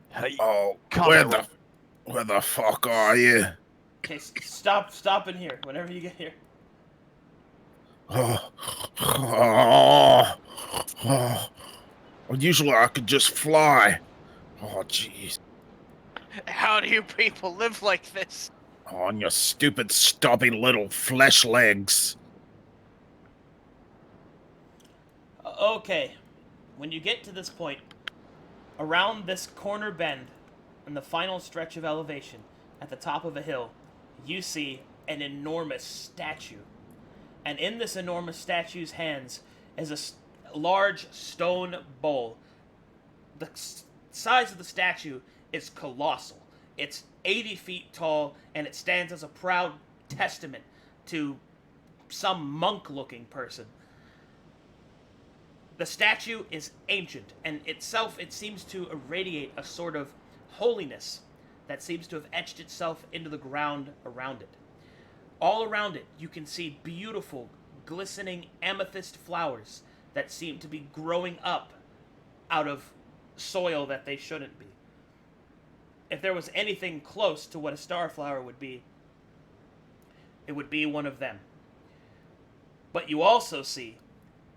Hey, Oh, where the fuck are you? Okay, stop in here whenever you get here. Usually I could just fly. Oh, jeez. How do you people live like this? On your stupid, stubby little flesh legs. Okay, when you get to this point, around this corner bend, in the final stretch of elevation, at the top of a hill, you see an enormous statue. And in this enormous statue's hands is a large stone bowl. The size of the statue is colossal. It's 80 feet tall, and it stands as a proud testament to some monk-looking person. The statue is ancient, and itself it seems to irradiate a sort of holiness that seems to have etched itself into the ground around it. All around it, you can see beautiful, glistening amethyst flowers that seem to be growing up out of soil that they shouldn't be. If there was anything close to what a starflower would be, it would be one of them. But you also see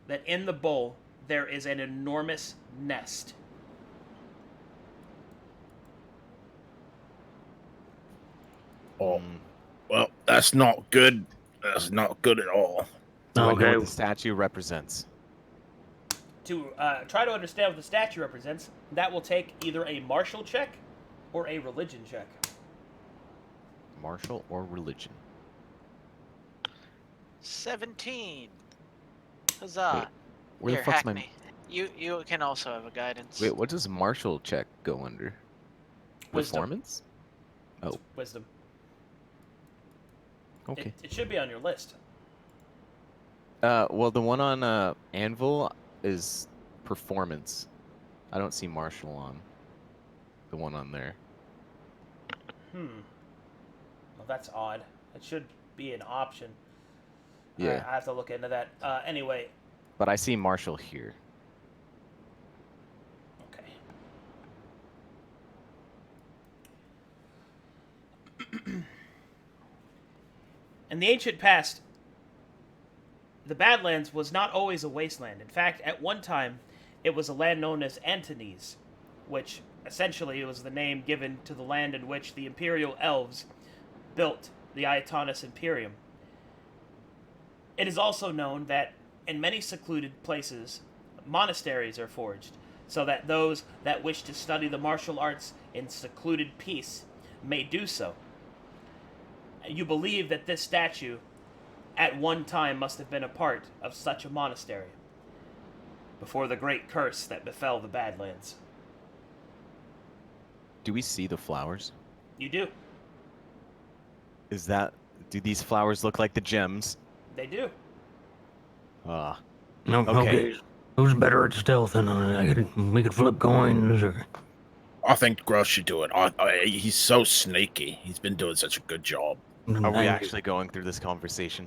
that in the bowl there is an enormous nest. Oh, well, that's not good. That's not good at all. Do I know Okay. what the statue represents? To try to understand what the statue represents, that will take either a martial check or a religion check. Martial or religion? 17. Huzzah. Where Here, the fuck's my... Hackney. You can also have a guidance. Wait, what does martial check go under? Wisdom. Performance? Oh, Wisdom. okay. It should be on your list. Well, the one on Anvil is performance. I don't see martial on the one on there. Well, that's odd. It should be an option. Yeah. Alright, I have to look into that. Anyway. But I see Marshall here. Okay. In the ancient past, the Badlands was not always a wasteland. In fact, at one time, it was a land known as Antonese, which essentially was the name given to the land in which the Imperial Elves built the Ayatonus Imperium. It is also known that in many secluded places, monasteries are forged, so that those that wish to study the martial arts in secluded peace may do so. You believe that this statue at one time must have been a part of such a monastery, before the great curse that befell the Badlands. Do we see the flowers? You do. Do these flowers look like the gems? They do. Ah. No, okay. Who's better at stealth? And we could flip coins, or I think Gross should do it. He's so sneaky. He's been doing such a good job. Are we actually going through this conversation?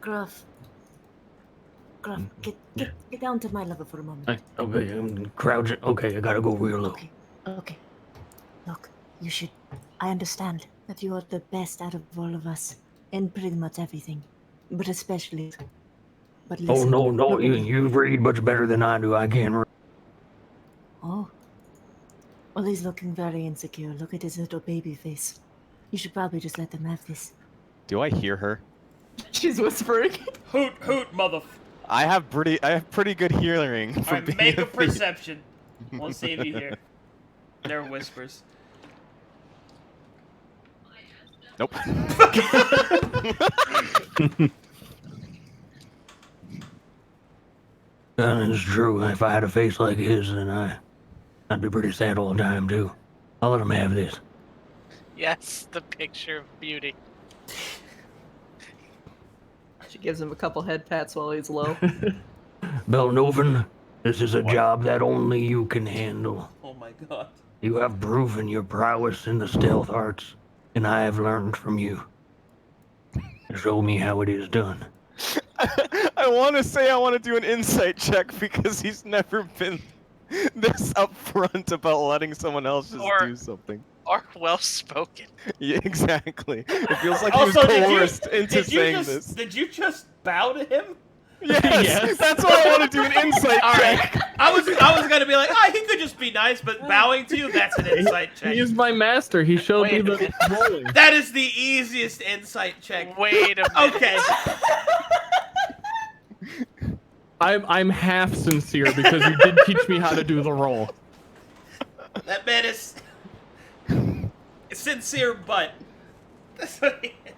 Gruff, get down to my level for a moment. Okay, crouch. Okay, I gotta go real low. Okay. Look, you should. I understand that you are the best out of all of us in pretty much everything, but especially. But listen, No! You read much better than I do. I can't read. Oh. Well, he's looking very insecure. Look at his little baby face. You should probably just let them have this. Do I hear her? She's whispering. Hoot, hoot, I have pretty good hearing. Alright, make a perception. We'll see if you hear. They're whispers. Nope. It's true. If I had a face like his, then I'd be pretty sad all the time too. I'll let him have this. Yes, the picture of beauty. She gives him a couple head pats while he's low. Belnoven, this is a job that only you can handle. Oh my god. You have proven your prowess in the stealth arts, and I have learned from you. Show me how it is done. I want to say I want to do an insight check because he's never been this upfront about letting someone else just do something. Or well spoken. Yeah, exactly. It feels like he was coerced into saying this. Did you just bow to him? Yes, that's why I want to do an insight check. I was gonna be like, he could just be nice, but bowing to you, that's an insight check. He is my master. He showed me the rolling. That is the easiest insight check. Wait a minute. Okay. I'm half sincere because you did teach me how to do the roll. That man is sincere, but that's what he is.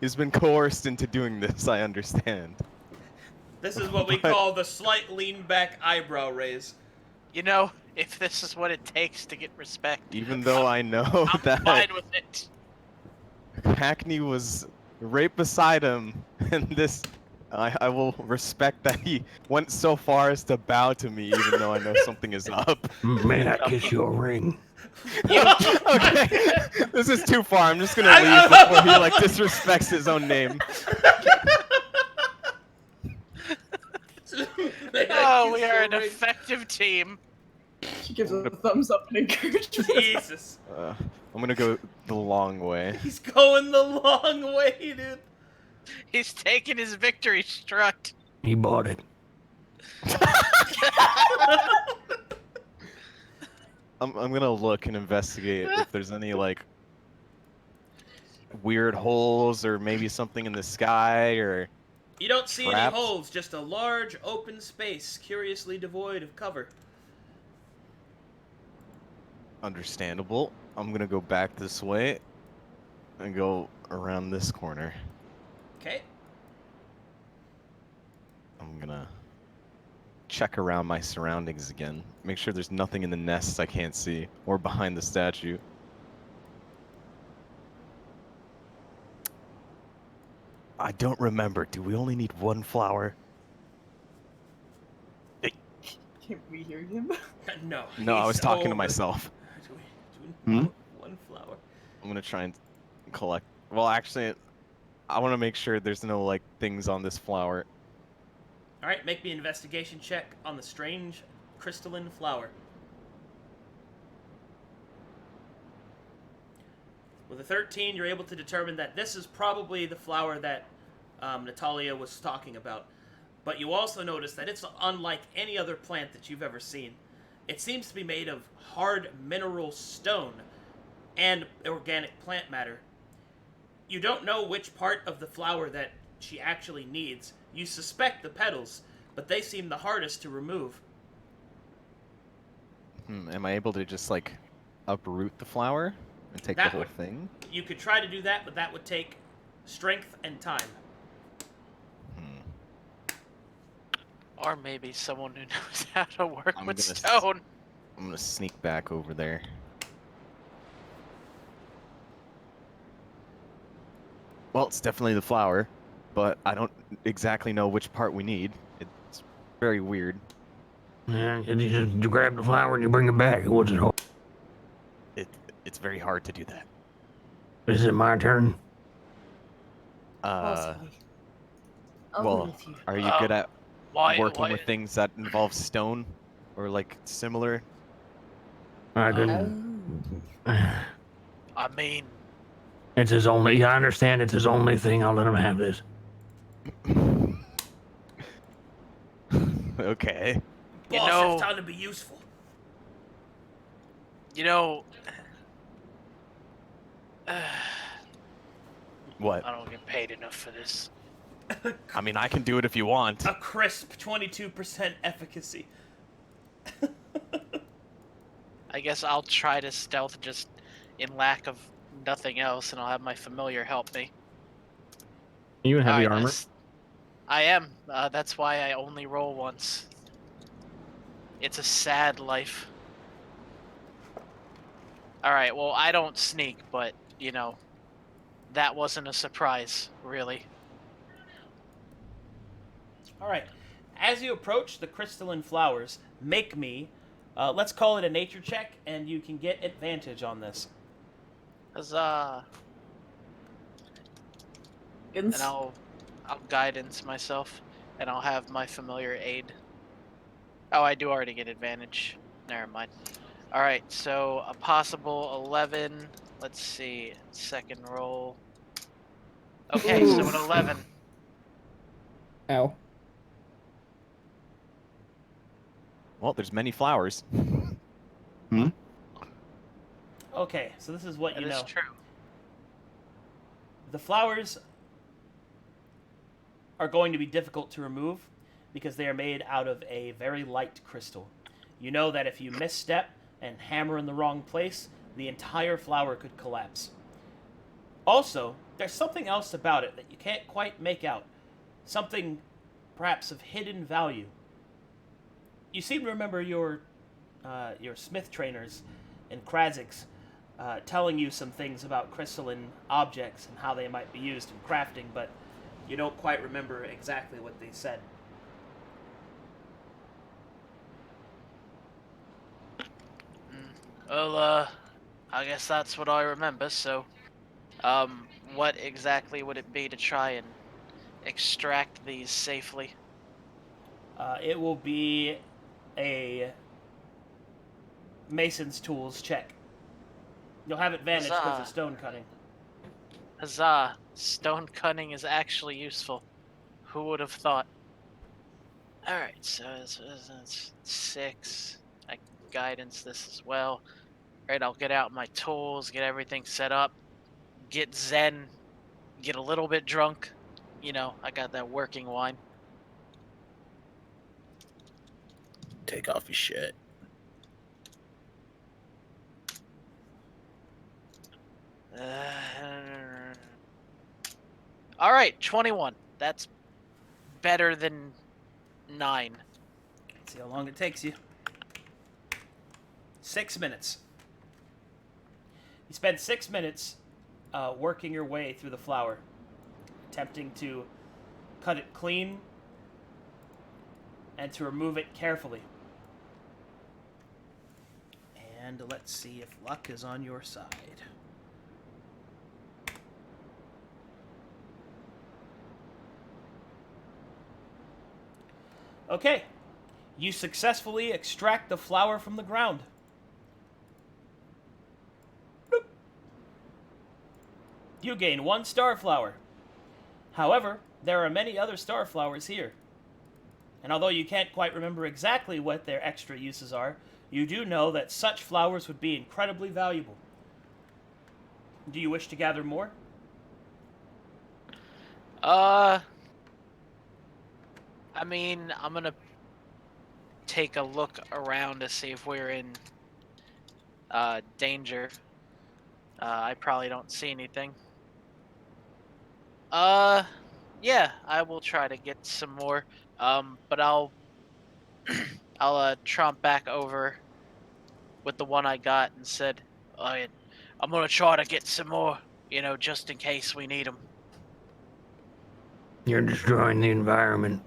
He's been coerced into doing this, I understand. This is what we call the slight lean back eyebrow raise. You know, if this is what it takes to get respect. Even though I know I'm that fine with it. Hackney was right beside him, and this, I will respect that he went so far as to bow to me, even though I know something is up. May I kiss your ring? Okay, this is too far. I'm just gonna leave before he disrespects his own name. Oh, we are an effective team. She gives a thumbs up and encouragement. Jesus. I'm gonna go the long way. He's going the long way, dude. He's taking his victory strut. He bought it. I'm gonna look and investigate if there's any weird holes or maybe something in the sky or. You don't see traps. any holes, just a large open space, curiously devoid of cover. Understandable. I'm gonna go back this way and go around this corner. Okay. I'm gonna check around my surroundings again. Make sure there's nothing in the nests I can't see or behind the statue. I don't remember. Do we only need one flower? Can we hear him? No. No, I was talking to myself. One flower. I'm gonna try and collect Well, actually, I want to make sure there's no like things on this flower. All right, make me an investigation check on the strange crystalline flower. With a 13, you're able to determine that this is probably the flower that Natalia was talking about. But you also notice that it's unlike any other plant that you've ever seen. It seems to be made of hard mineral stone and organic plant matter. You don't know which part of the flower that she actually needs. You suspect the petals, but they seem the hardest to remove. Am I able to just like uproot the flower and take the That whole would- thing? You could try to do that, but that would take strength and time. Or maybe someone who knows how to work I'm with gonna s- stone. I'm gonna sneak back over there. Well, it's definitely the flower, but I don't exactly know which part we need. It's very weird. Yeah, you grab the flower and you bring it back. What's it hard? It's very hard to do that. Is it my turn? Possibly. I'll Well, leave you. are you good at Why? working with things that involve stone or like similar? I can. I mean, It's his only. I understand it's his only thing. I'll let him have this. Okay. You Boss, know- it's time to be useful. you know, What? I don't get paid enough for this. I mean, I can do it if you want. A crisp 22% efficacy. I guess I'll try to stealth just in lack of nothing else, and I'll have my familiar help me. You in heavy Alright, armor? I am. That's why I only roll once. It's a sad life. Alright, well, I don't sneak, but, you know, that wasn't a surprise, really. All right. As you approach the crystalline flowers, make me, let's call it a nature check, and you can get advantage on this. Huzzah! And I'll guidance myself, and I'll have my familiar aid. Oh, I do already get advantage. Never mind. All right, so a possible 11. Let's see, second roll. Okay, so an 11. Ow. Well, there's many flowers. Okay, so this is what That you is know. true. The flowers are going to be difficult to remove because they are made out of a very light crystal. You know that if you misstep and hammer in the wrong place, the entire flower could collapse. Also, there's something else about it that you can't quite make out. Something perhaps of hidden value. You seem to remember your smith trainers and Kraziks telling you some things about crystalline objects and how they might be used in crafting, but you don't quite remember exactly what they said. Well, I guess that's what I remember, so, what exactly would it be to try and extract these safely? It will be a mason's tools check. You'll have advantage because Huzzah. of stone cutting. Huzzah! Stone cutting is actually useful. Who would have thought? Alright, so it's 6. I can guidance this as well. Alright, I'll get out my tools, get everything set up, get zen, get a little bit drunk. You know, I got that working wine. Take off your shit. Alright, 21. That's better than 9. Let's see how long it takes you. 6 minutes. You spend 6 minutes working your way through the flower, attempting to cut it clean and to remove it carefully. And let's see if luck is on your side. Okay. You successfully extract the flower from the ground. Bloop. You gain 1 star flower. However, there are many other star flowers here. And although you can't quite remember exactly what their extra uses are, you do know that such flowers would be incredibly valuable. Do you wish to gather more? I mean, I'm gonna take a look around to see if we're in danger. I probably don't see anything. Yeah, I will try to get some more. But I'll tromp back over with the one I got and said, I'm gonna try to get some more, just in case we need them. You're destroying the environment.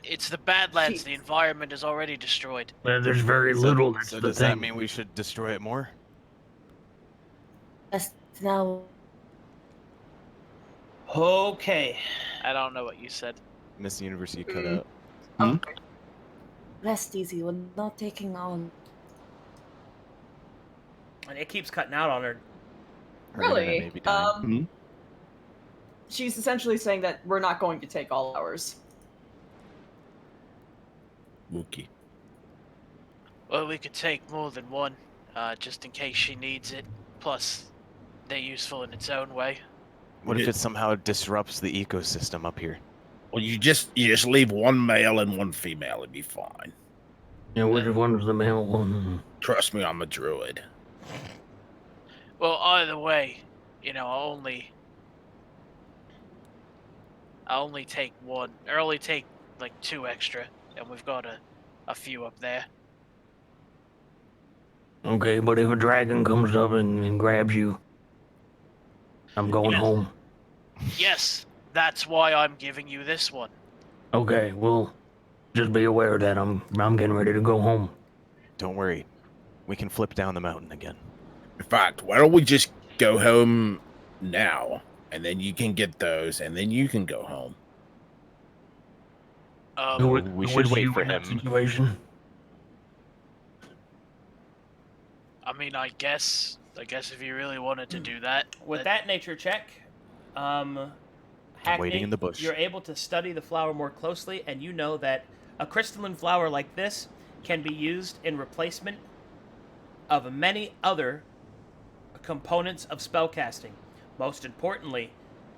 It's the Badlands. Jeez. The environment is already destroyed. There's very little. That's So the does thing. that mean we should destroy it more? Just now, Okay. I don't know what you said. Miss Universe, you cut out. rest easy. We're not taking on. And it keeps cutting out on her. Her internet may Really? be dying. She's essentially saying that we're not going to take all ours. Wookie. Well, we could take more than one, just in case she needs it. Plus, they're useful in its own way. What if it somehow disrupts the ecosystem up here? Well, you just leave one male and one female, it'd be fine. Yeah, which one's the male one? Trust me, I'm a druid. Well, either way, I'll only take one. Or only take like 2 extra, and we've got a few up there. Okay, but if a dragon comes up and grabs you, I'm going Yes. home. Yes, that's why I'm giving you this one. Okay, well, just be aware that I'm getting ready to go home. Don't worry. We can flip down the mountain again. In fact, why don't we just go home now, and then you can get those, and then you can go home. we should wait for in that him. situation. I mean, I guess if you really wanted to do that. With that nature check, Hackney, waiting in the bush. You're able to study the flower more closely, and you know that a crystalline flower like this can be used in replacement of many other components of spellcasting. Most importantly,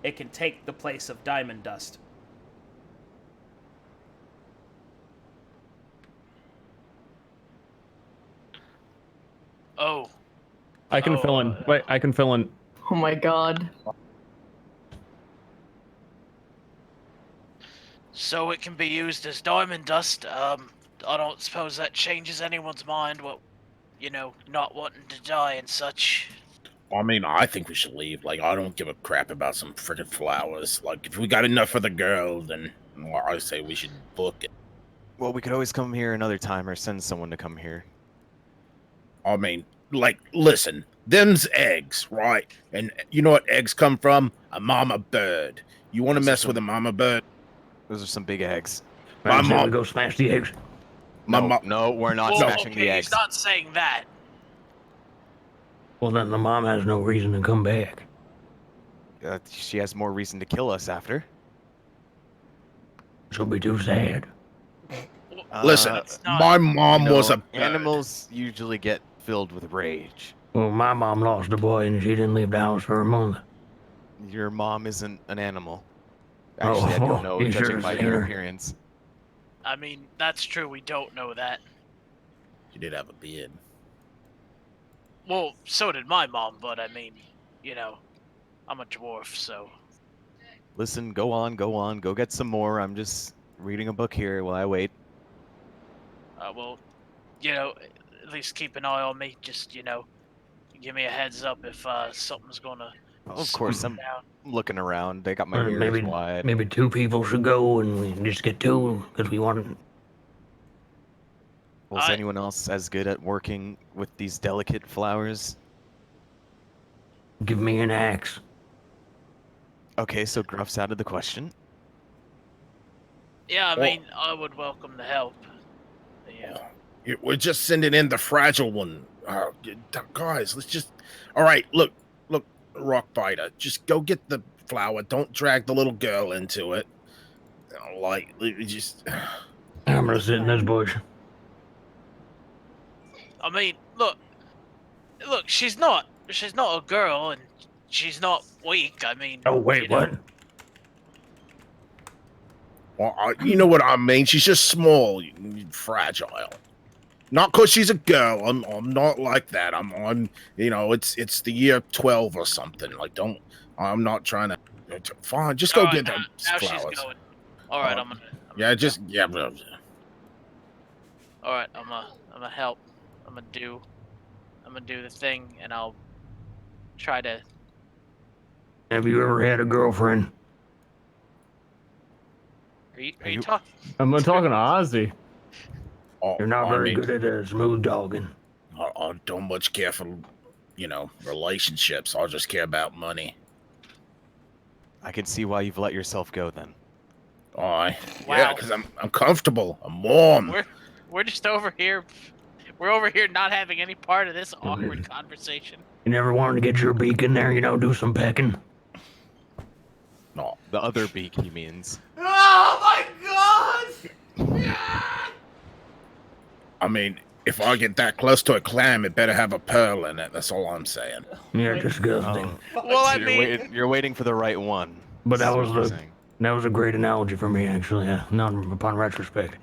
it can take the place of diamond dust. Oh, I can fill in. Wait, I can fill in. Oh my god. so it can be used as diamond dust. I don't suppose that changes anyone's mind. Not wanting to die and such. I mean, I think we should leave. Like, I don't give a crap about some freaking flowers. Like, if we got enough for the girl, then I say we should book it. Well, we could always come here another time or send someone to come here. I mean, like, listen, them's eggs, right? And you know what eggs come from? A mama bird. You want to Those are mess with a mama bird? Those are some big eggs. My I say we mom- go smash the eggs. My No, mom. no, we're not Well, smashing okay, the eggs. he's not saying that. Well, then the mom has no reason to come back. She has more reason to kill us after. She'll be too sad. Listen, It's not- my mom you know, was a bird. animals usually get filled with rage. Well, my mom lost a boy and she didn't leave the house for a month. Your mom isn't an animal. Actually, I Oh, don't know, you judging should've by seen your her. appearance. I mean, that's true. We don't know that. She did have a beard. Well, so did my mom, but I mean, I'm a dwarf, so. Listen, go on, go get some more. I'm just reading a book here while I wait. Well, at least keep an eye on me. Just, give me a heads up if something's gonna. Of course, I'm down. looking around. They got my Or ears wide. maybe 2 people should go and we just get 2 because we want. Was I- anyone else as good at working with these delicate flowers? Give me an axe. Okay, so Gruff's out of the question. Yeah, I Well- mean, I would welcome the help. Yeah. We're just sending in the fragile one. Guys, let's just. All right, look, Rockbiter. Just go get the flower. Don't drag the little girl into it. Just. I'm gonna sit in this bush. I mean, look, she's not a girl, and she's not weak. I mean, Oh wait, you know, what? Well, you know what I mean. She's just small, fragile. Not because she's a girl. I'm not like that. I'm. It's the year 12 or something. Like, don't. I'm not trying to. Fine, just go All right, get them now flowers. she's going. All right, I'm gonna. All right, I'm gonna help. I'm gonna do the thing, and I'll try to. Have you ever had a girlfriend? Are you talking? I'm talking to Ozzy. You're not very good at smooth dogging. I don't much care for, relationships. I just care about money. I can see why you've let yourself go then. Yeah, Wow. because I'm comfortable. I'm warm. We're just over here. We're over here not having any part of this awkward conversation. You never wanted to get your beak in there, do some pecking? No. The other beak, he means. Oh my god! I mean, if I get that close to a clam, it better have a pearl in it. That's all I'm saying. Yeah, disgusting. Well, I So mean, you're waiting for the right one. But that is was what you're the saying. that was a great analogy for me, actually. Not upon retrospect.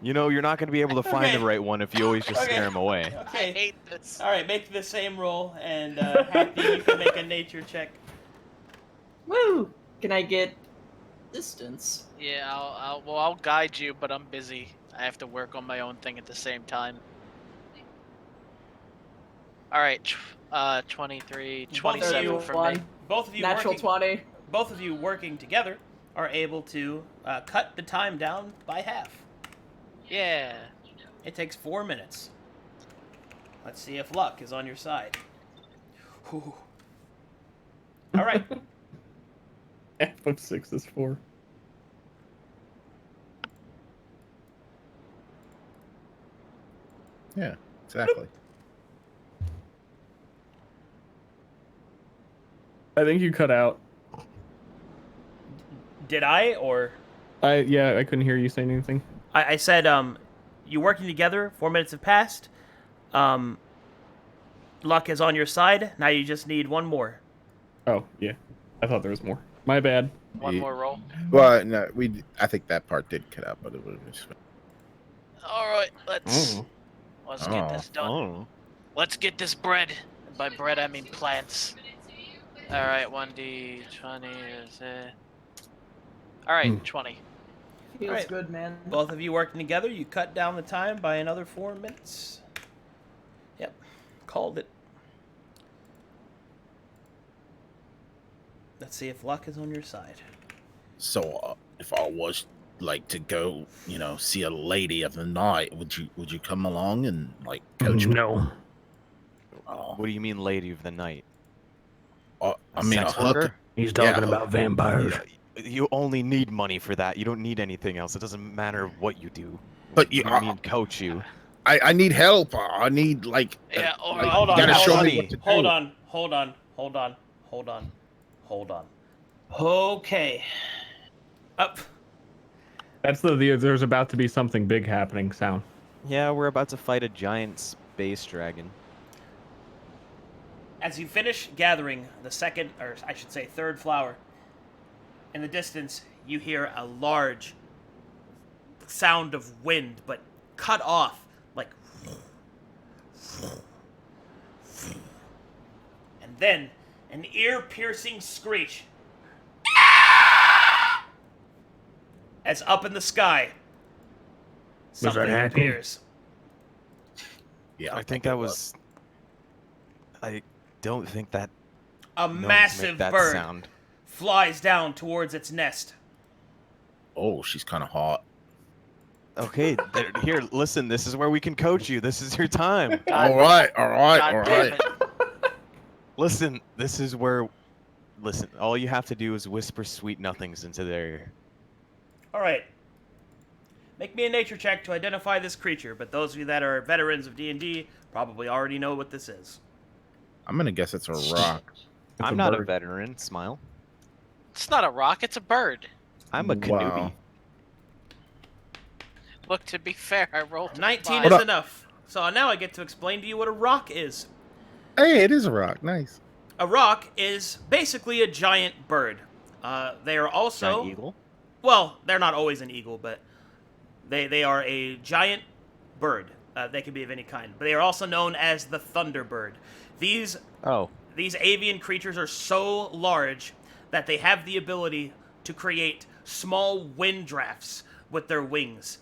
You know, you're not going to be able to find Okay. the right one if you always just Okay. scare him away. I Okay. hate this. All right, make the same roll, and Happy, you can make a nature check. Woo! Can I get distance? Yeah, I'll guide you, but I'm busy. I have to work on my own thing at the same time. All right, 23, 27 for me. 31. Both of you Natural working, 20. both of you working together are able to cut the time down by half. Yeah. It takes 4 minutes. Let's see if luck is on your side. Whew. All right. Half of 6 is 4. Yeah, exactly. I think you cut out. Did I or I couldn't hear you saying anything. I said you working together? 4 minutes have passed. Luck is on your side. Now you just need one more. Oh, yeah. I thought there was more. My bad. One more roll. Well, no, I think that part did cut out, but it was. All right, let's Oh. get this done. Oh. Let's get this bread. And by bread, I mean plants. All right, 1d20 is it? All right, 20. Feels Alright. good, man. Both of you working together, you cut down the time by another 4 minutes. Yep, called it. Let's see if luck is on your side. So, if I was to go, see a lady of the night, would you come along and coach me? No. Oh, What do you mean, lady of the night? I mean, a Sex worker? hooker. He's talking Yeah. about vampires. You only need money for that. You don't need anything else. It doesn't matter what you do. But You you, don't need coach you. I need help. I need Yeah, all right. Hold on, you gotta hold show on, me what to do. hold on. Okay. Up. That's there's about to be something big happening sound. Yeah, we're about to fight a giant space dragon. As you finish gathering the second, or I should say third flower, in the distance, you hear a large sound of wind, but cut off, like... And then, an ear-piercing screech. As up in the sky, Was that something hacking? appears. Yeah, I think that was. I don't think that. A gnomes make massive that bird sound. flies down towards its nest. Oh, she's kind of hot. Okay, here, listen. This is where we can coach you. This is your time. God- All right. God damn it. Listen, this is where. Listen, all you have to do is whisper sweet nothings into their ear. All right. Make me a nature check to identify this creature, but those of you that are veterans of D&D probably already know what this is. I'm gonna guess it's a rock. It's I'm a not a bird. veteran. Smile. It's not a rock, it's a bird. I'm a Wow. Kanubi. Look, to be fair, I rolled a 19 five. is enough. So now I get to explain to you what a rock is. Hey, it is a rock. Nice. A rock is basically a giant bird. They are also... Giant eagle. Well, they're not always an eagle, but they are a giant bird. They can be of any kind. But they are also known as the Thunderbird. These avian creatures are so large that they have the ability to create small wind drafts with their wings.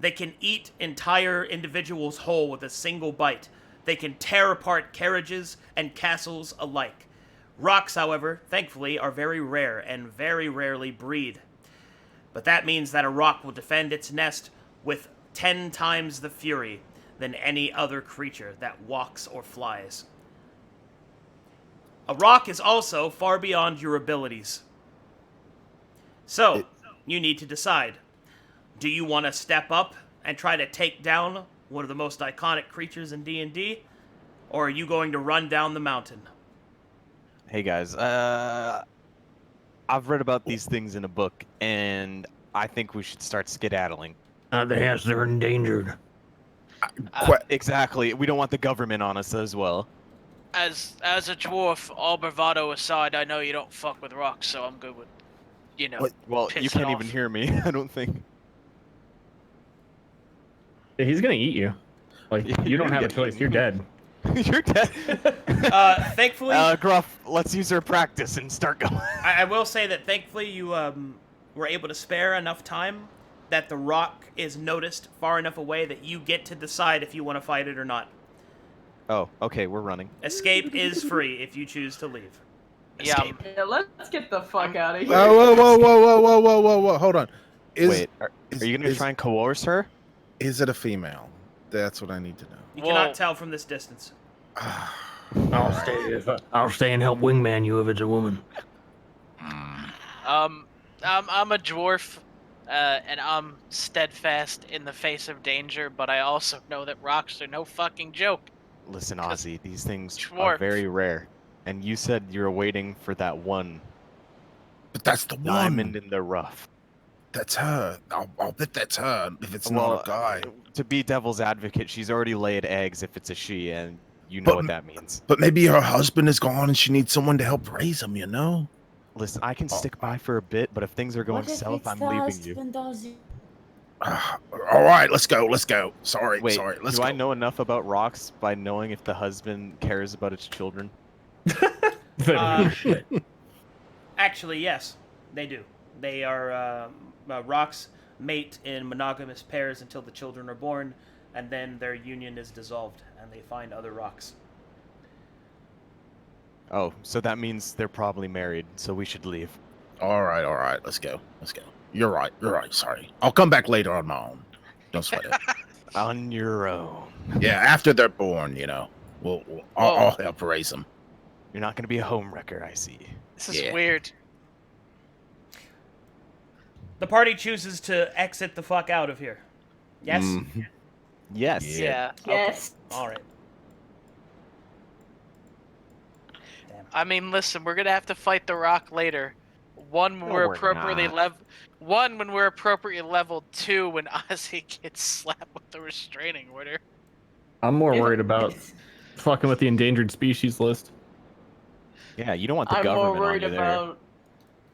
They can eat entire individuals whole with a single bite. They can tear apart carriages and castles alike. Rocks, however, thankfully, are very rare and very rarely breed. But that means that a rock will defend its nest with 10 times the fury than any other creature that walks or flies. A rock is also far beyond your abilities. So, you need to decide. Do you want to step up and try to take down one of the most iconic creatures in D&D? Or are you going to run down the mountain? Hey guys, I've read about these things in a book, and I think we should start skedaddling. They're endangered. Exactly. We don't want the government on us as well. As a dwarf, all bravado aside, I know you don't fuck with rocks, so I'm good with, Well, you pissing can't even off. hear me. I don't think. Yeah, he's gonna eat you. Like, you don't have a get choice. eaten. You're dead. You're dead. Thankfully, Gruff, let's use our practice and start going. I will say that thankfully you were able to spare enough time that the rock is noticed far enough away that you get to decide if you want to fight it or not. Oh, okay, we're running. Escape is free if you choose to leave. Yeah, Yeah, let's get the fuck out of here. Whoa! Hold on. Wait, are you gonna try and coerce her? Is it a female? That's what I need to know. You Whoa. cannot tell from this distance. I'll stay and help wingman you if it's a woman. I'm a dwarf, and I'm steadfast in the face of danger, but I also know that rocks are no fucking joke. Listen, Ozzy, these things Dwarf. are very rare. And you said you're waiting for that one But that's the one. diamond in the rough. That's her. I'll bet that's her if it's Well, not a guy. To be devil's advocate, she's already laid eggs if it's a she, and you know But- what that means. But maybe her husband is gone and she needs someone to help raise him, you know? Listen, I can stick by for a bit, but if things are going What if south, it's I'm the leaving you. husband, Ozzy? All right, let's go. Sorry, Wait, let's do go. I know enough about rocks by knowing if the husband cares about its children? Shit. Actually, yes, they do. They are rocks mate in monogamous pairs until the children are born, and then their union is dissolved, and they find other rocks. Oh, so that means they're probably married, so we should leave. All right, let's go. You're right, sorry. I'll come back later on my own. Don't sweat it. On your own. Yeah, after they're born, you know. I'll help raise them. You're not going to be a homewrecker, I see. This is Yeah. weird. The party chooses to exit the fuck out of here. Yes? Mhm. Yes. Yeah. Yes. All right. I mean, listen, we're gonna have to fight the rock later. One when No, we're we're appropriately not. One when we're appropriately leveled. Two when Ozzy gets slapped with the restraining order. I'm more worried about fucking with the endangered species list. Yeah, you don't want the I'm more government worried on you there. about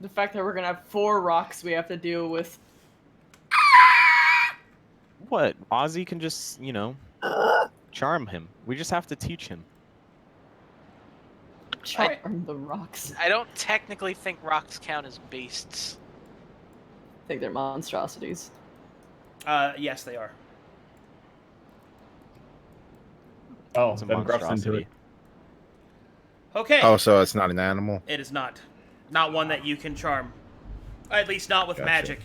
the fact that we're gonna have 4 rocks we have to deal with. What? Ozzy can just, charm him. We just have to teach him. Charm the rocks. I don't technically think rocks count as beasts. I think they're monstrosities. Yes, they are. Oh, It's a then Gruff's into monstrosity. it. Okay. Oh, so it's not an animal? It is not. Not one that you can charm. At least not with Gotcha. magic.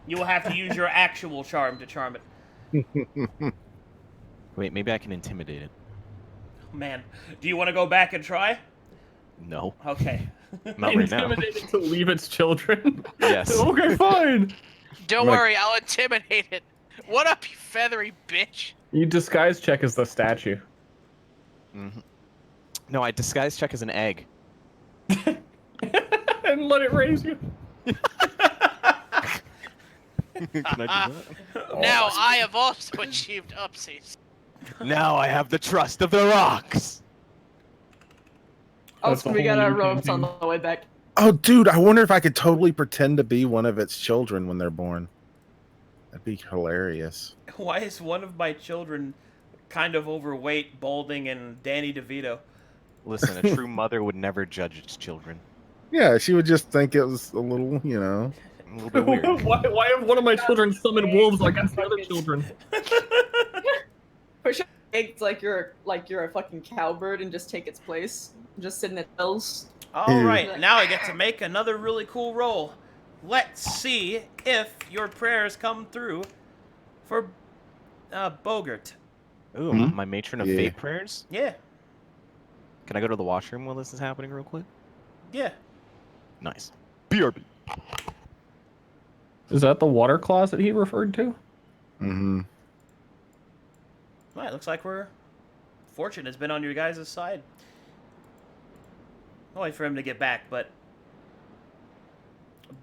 You will have to use your actual charm to charm it. Wait, maybe I can intimidate it. Man, do you want to go back and try? No, Okay. not right now. Intimidated to leave its children. Yes. Okay, fine. Don't I'm gonna- worry, I'll intimidate it. What up, you feathery bitch? You disguise check as the statue. hmm No, I disguise check as an egg. And let it raise you. Can I do that? Now I have also achieved upsies. Now I have the trust of the rocks. That's Also, a we got whole our new ropes on campaign. the way back. Oh, dude, I wonder if I could totally pretend to be one of its children when they're born. That'd be hilarious. Why is one of my children kind of overweight, balding, and Danny DeVito? Listen, a true mother would never judge its children. Yeah, she would just think it was a little, you know. A little bit weird. Why have one of my children summon wolves against the other children? For sure, it's like you're a fucking cowbird and just take its place. Just sit in its hills. All right, now I get to make another really cool roll. Let's see if your prayers come through for Bogart. Ooh, Hmm? my matron of Yeah. fate prayers. Yeah, Can I go to the washroom while this is happening real quick? yeah. Nice. BRB. Is that the water closet he referred to? Mm-hmm. Well, it looks like fortune has been on your guys' side. I'll wait for him to get back, but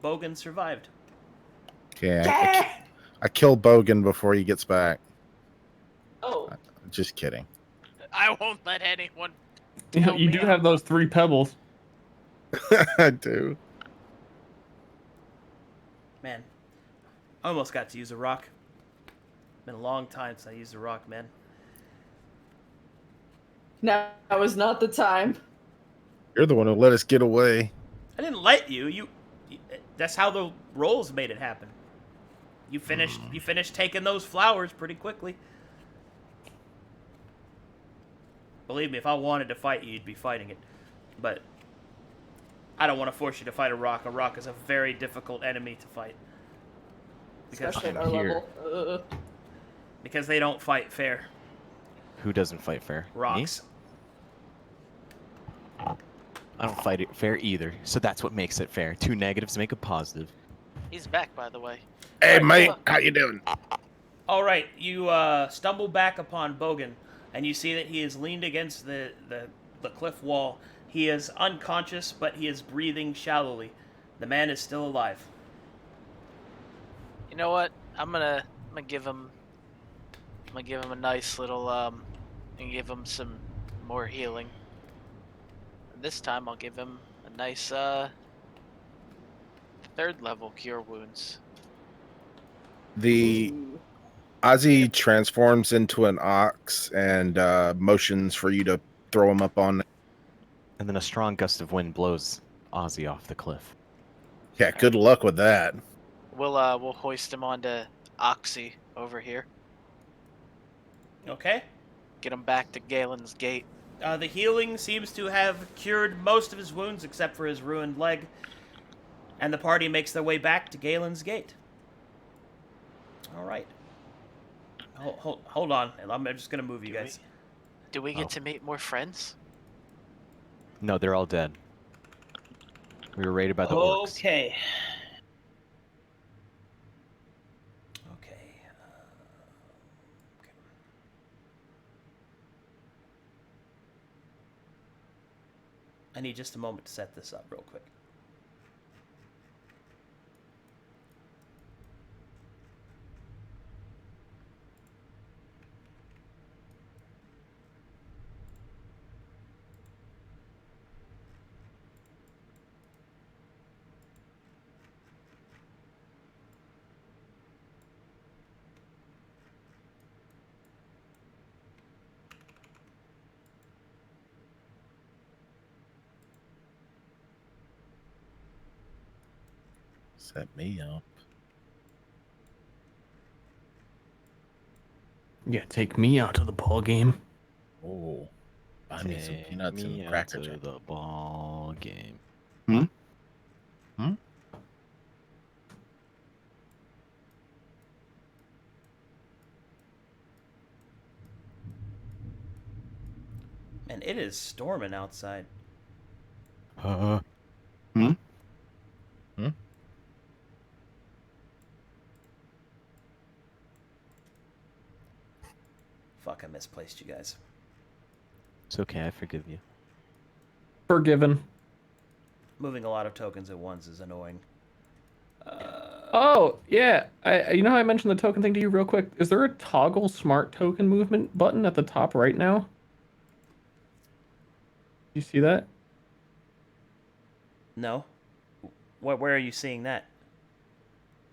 Bogan survived. Yeah. I kill Bogan before he gets back. Oh, Just kidding. I won't let anyone. You, Tell you me do I'm- have those 3 pebbles. I do. Man, I almost got to use a rock. Been a long time since I used a rock, man. now was not the time. You're the one who let us get away. I didn't let you. That's how the rolls made it happen. You finished taking those flowers pretty quickly. Believe me, if I wanted to fight you, you'd be fighting it. But I don't want to force you to fight a rock. A rock is a very difficult enemy to fight. Because, Especially at our I'm here. level. because they don't fight fair. Who doesn't fight fair? Me? Rocks. I don't fight it fair either, so that's what makes it fair. 2 negatives make a positive. He's back, by the way. Hey, Right, mate, hold how you doing? All right, you stumble back upon Bogan, and you see that he is leaned against the cliff wall. He is unconscious, but he is breathing shallowly. The man is still alive. You know what? I'm gonna give him. I'm gonna give him a nice little and give him some more healing. This time I'll give him a nice 3rd level cure wounds. The Ozzy transforms into an ox and motions for you to throw him up on. And then a strong gust of wind blows Ozzy off the cliff. Yeah, good luck with that. We'll hoist him onto Oxy over here. Okay? Get him back to Galen's gate. The healing seems to have cured most of his wounds except for his ruined leg. And the party makes their way back to Galen's gate. All right. Hold on. I'm just going to move you guys. Do we get Oh. to meet more friends? No, they're all dead. We were raided by the orcs. Okay. Okay. I need just a moment to set this up real quick. Set me up. Yeah, take me out to the ball game. Oh, buy me some Take peanuts me and out cracker to jack. the ball game. And it is storming outside. Hmm? Fuck, I misplaced you guys. It's okay, I forgive you. Forgiven. Moving a lot of tokens at once is annoying. Oh, yeah. You know how I mentioned the token thing to you real quick? Is there a toggle smart token movement button at the top right now? You see that? No. Where are you seeing that?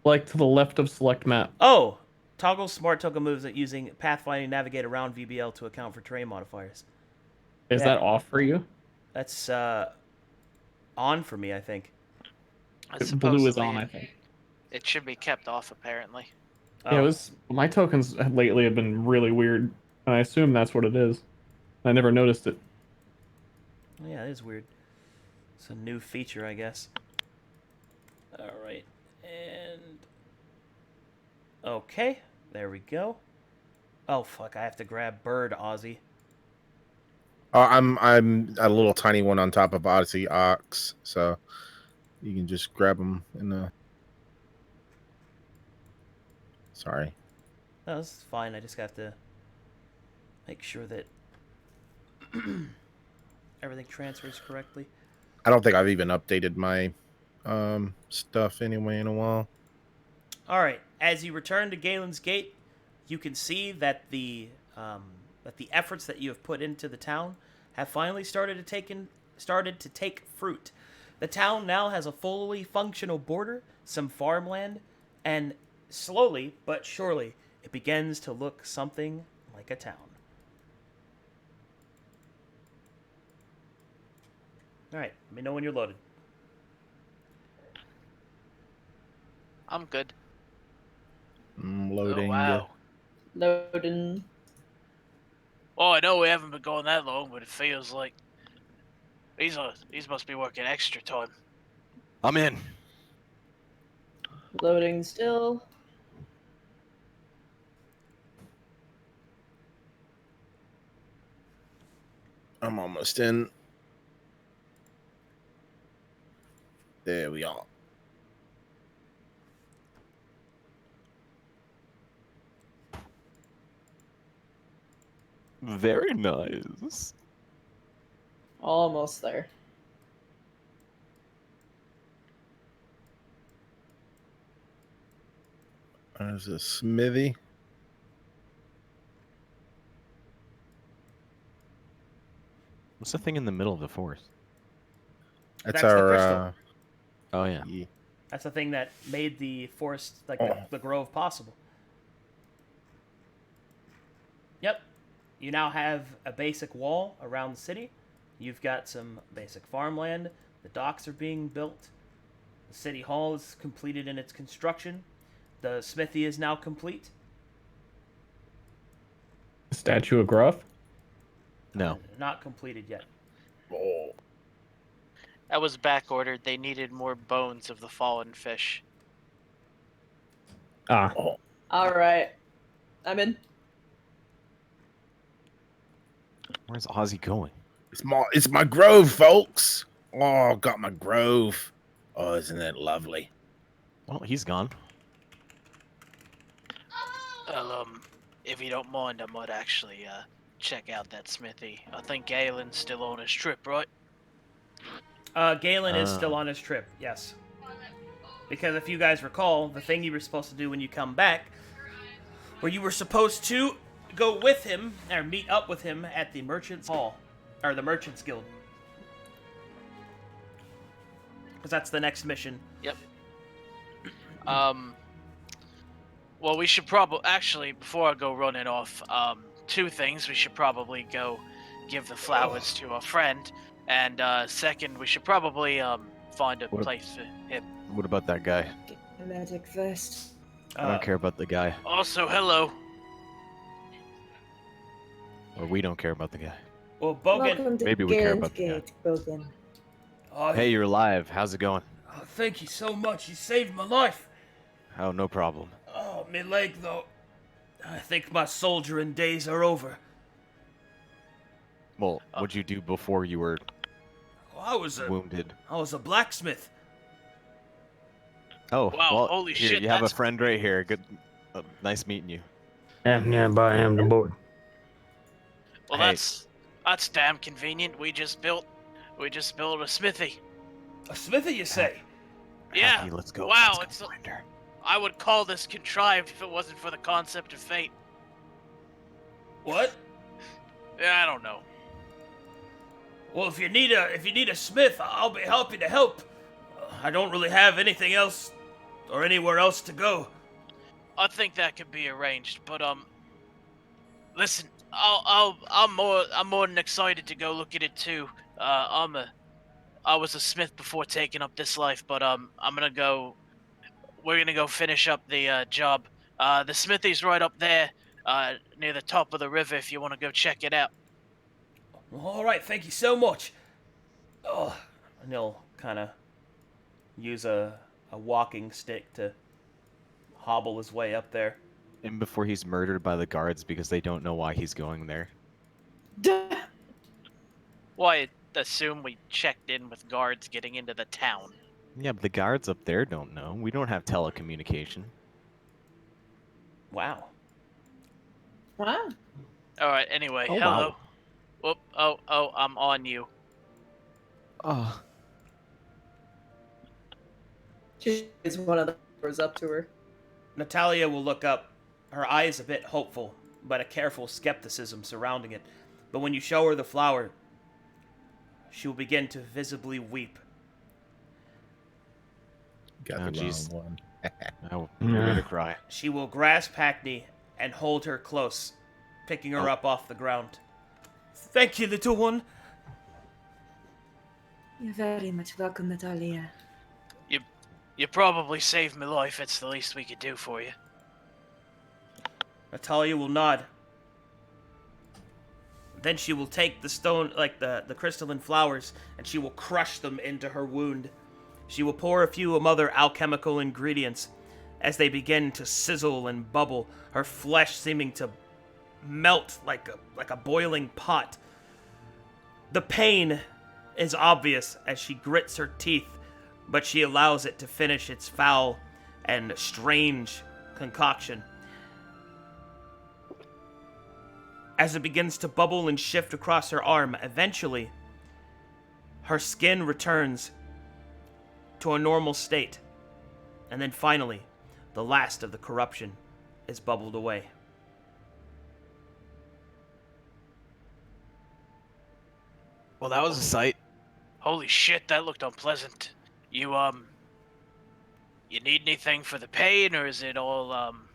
Like to the left of select map. Oh! Toggle smart token moves that using pathfinding navigate around VBL to account for terrain modifiers. Is Yeah. that off for you? That's on for me, I think. Blue is on, I think. It should be kept off, apparently. Oh. Yeah, it was my tokens lately have been really weird, and I assume that's what it is. I never noticed it. Yeah, it is weird. It's a new feature, I guess. Alright. And... Okay. There we go. Oh, fuck. I have to grab bird, Ozzy. I'm a little tiny one on top of Odyssey Ox, so you can just grab them in the. Sorry. No, this is fine. I just have to make sure that everything transfers correctly. I don't think I've even updated my stuff anyway in a while. All right. As you return to Galen's Gate, you can see that the efforts that you have put into the town have finally started to take fruit. The town now has a fully functional border, some farmland, and slowly but surely it begins to look something like a town. All right. Let me know when you're loaded. I'm good. I'm loading. Oh, wow. Loading. Well, I know we haven't been going that long, but it feels like these must be working extra time. I'm in. Loading still. I'm almost in. There we are. Very nice. Almost there. There's a smithy. What's the thing in the middle of the forest? That's the our. crystal. Oh yeah. That's the thing that made the forest, like Oh. the grove, possible. Yep. You now have a basic wall around the city. You've got some basic farmland. The docks are being built. The city hall is completed in its construction. The smithy is now complete. Statue of Gruff? No. Not completed yet. Oh. That was back ordered. They needed more bones of the fallen fish. Ah. All right. I'm in. Where's Ozzy going? It's my grove, folks. Oh, got my grove. Oh, isn't that lovely? Well, he's gone. Well, if you don't mind, I might actually check out that smithy. I think Galen's still on his trip, right? Galen is still on his trip, yes. Because if you guys recall, the thing you were supposed to do when you come back, where you were supposed to go with him, or meet up with him at the Merchant's Hall, or the Merchant's Guild. Because that's the next mission. Yep. Well, we should probably actually, before I go running off, two things. We should probably go give the flowers to a friend, and second, we should probably find a place for him. What about that guy? Get my magic first. I don't care about the guy. Also, hello. Or we don't care about the guy. Well, Bogan. Welcome to Maybe we care Galen's about the guy. Gate, Bogan. Oh, Hey, you're alive. How's it going? oh, thank you so much. You saved my life. Oh, no problem. Oh, me leg though. I think my soldiering days are over. Well, what'd you do before you were... I was wounded. a blacksmith. Oh, Wow, well, holy here, shit, you have a that's- friend right here. Good, nice meeting you. Yeah, but I am the boy. Well, Hey. that's damn convenient. We just built a smithy. A smithy, you say? Yeah. Happy, let's go. Wow, Let's go find her. I would call this contrived if it wasn't for the concept of fate. What? Yeah, I don't know. Well, if you need a smith, I'll be happy to help. I don't really have anything else or anywhere else to go. I think that could be arranged, but listen, I'm more than excited to go look at it too. I was a smith before taking up this life, but we're gonna go finish up the job. The smithy's right up there, near the top of the river. If you want to go check it out. All right, thank you so much. Oh, and he'll kind of use a walking stick to hobble his way up there. And before he's murdered by the guards because they don't know why he's going there. Well, I assume we checked in with guards getting into the town. Yeah, but the guards up there don't know. We don't have telecommunication. Wow. Wow. All right. Anyway, Oh, hello. wow. Whoop. Oh, I'm on you. Oh, She is one of the doors up to her. Natalia will look up, her eyes a bit hopeful, but a careful skepticism surrounding it. But when you show her the flower, she will begin to visibly weep. Got Oh, the jeez. wrong one. I'm gonna cry. She will grasp Hackney and hold her close, picking her up off the ground. Thank you, little one. You're very much welcome, Natalia. You probably saved my life. It's the least we could do for you. Natalia will nod. Then she will take the stone, like the crystalline flowers, and she will crush them into her wound. She will pour a few other alchemical ingredients as they begin to sizzle and bubble, her flesh seeming to melt like a boiling pot. The pain is obvious as she grits her teeth, but she allows it to finish its foul and strange concoction. As it begins to bubble and shift across her arm, eventually, her skin returns to a normal state. And then finally, the last of the corruption is bubbled away. Well, that was a sight. Holy shit, that looked unpleasant. You need anything for the pain, or is it all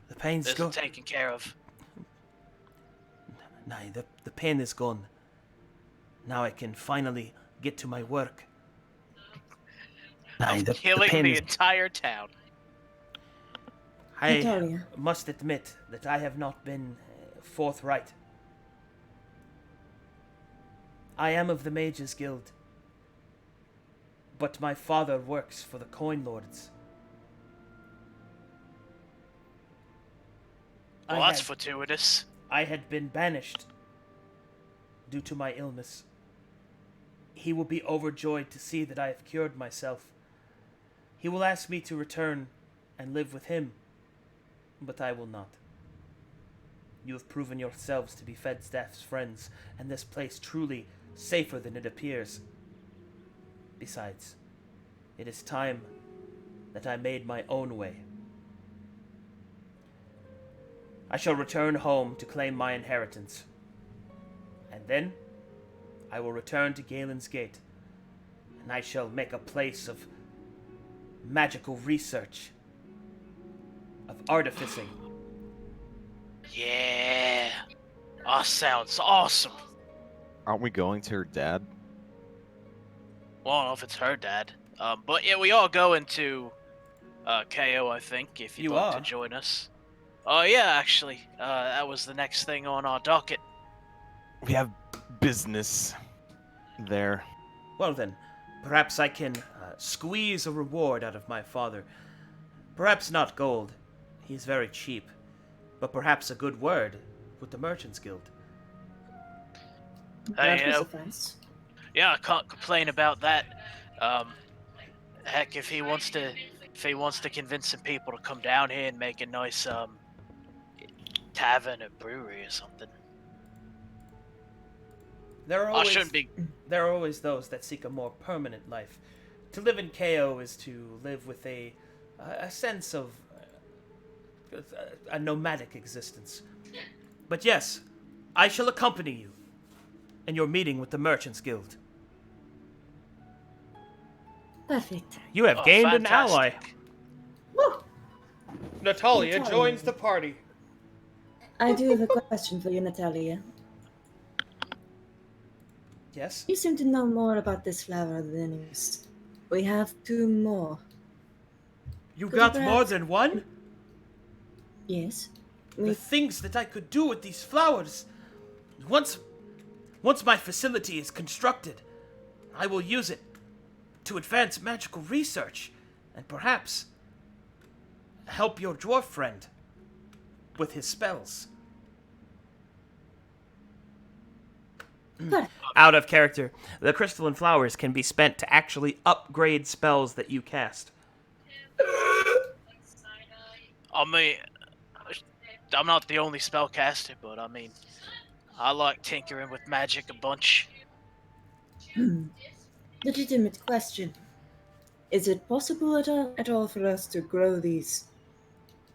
The pain's is gone. it taken care of? No, the pain is gone. Now I can finally get to my work. I'm killing the entire town. I Natalia. must admit that I have not been forthright. I am of the Mages Guild, but my father works for the Coin Lords. Well, that's fortuitous. I had been banished due to my illness. He will be overjoyed to see that I have cured myself. He will ask me to return and live with him, but I will not. You have proven yourselves to be Fedstaff's friends, and this place truly safer than it appears. Besides, it is time that I made my own way. I shall return home to claim my inheritance. And then, I will return to Galen's Gate, and I shall make a place of magical research, of artificing. Yeah. Oh, sounds awesome. Aren't we going to her dad? Well, I don't know if it's her dad. But yeah, we all go into KO, I think, if you'd You like are? to join us. Oh, yeah, actually. That was the next thing on our docket. We have business there. Well then, perhaps I can squeeze a reward out of my father. Perhaps not gold, he's very cheap, but perhaps a good word with the Merchants Guild. Hey, That was a first. Yeah, I can't complain about that. Heck, if he wants to convince some people to come down here and make a nice tavern or brewery or something. There are I always shouldn't be. there are always those that seek a more permanent life. To live in KO is to live with a sense of a nomadic existence. But yes, I shall accompany you in your meeting with the Merchants Guild. Perfect. You have gained an ally. Fantastic. Woo! Natalia Natalia. joins the party. I do have a question for you, Natalia. Yes? You seem to know more about this flower than us. We have 2 more. You Could you got more perhaps- than one? Yes. The We things that I could do with these flowers. Once my facility is constructed, I will use it to advance magical research and perhaps help your dwarf friend with his spells. Out of character. The crystalline flowers can be spent to actually upgrade spells that you cast. I mean, I'm not the only spellcaster, but I mean, I like tinkering with magic a bunch. legitimate question. Is it possible at all for us to grow these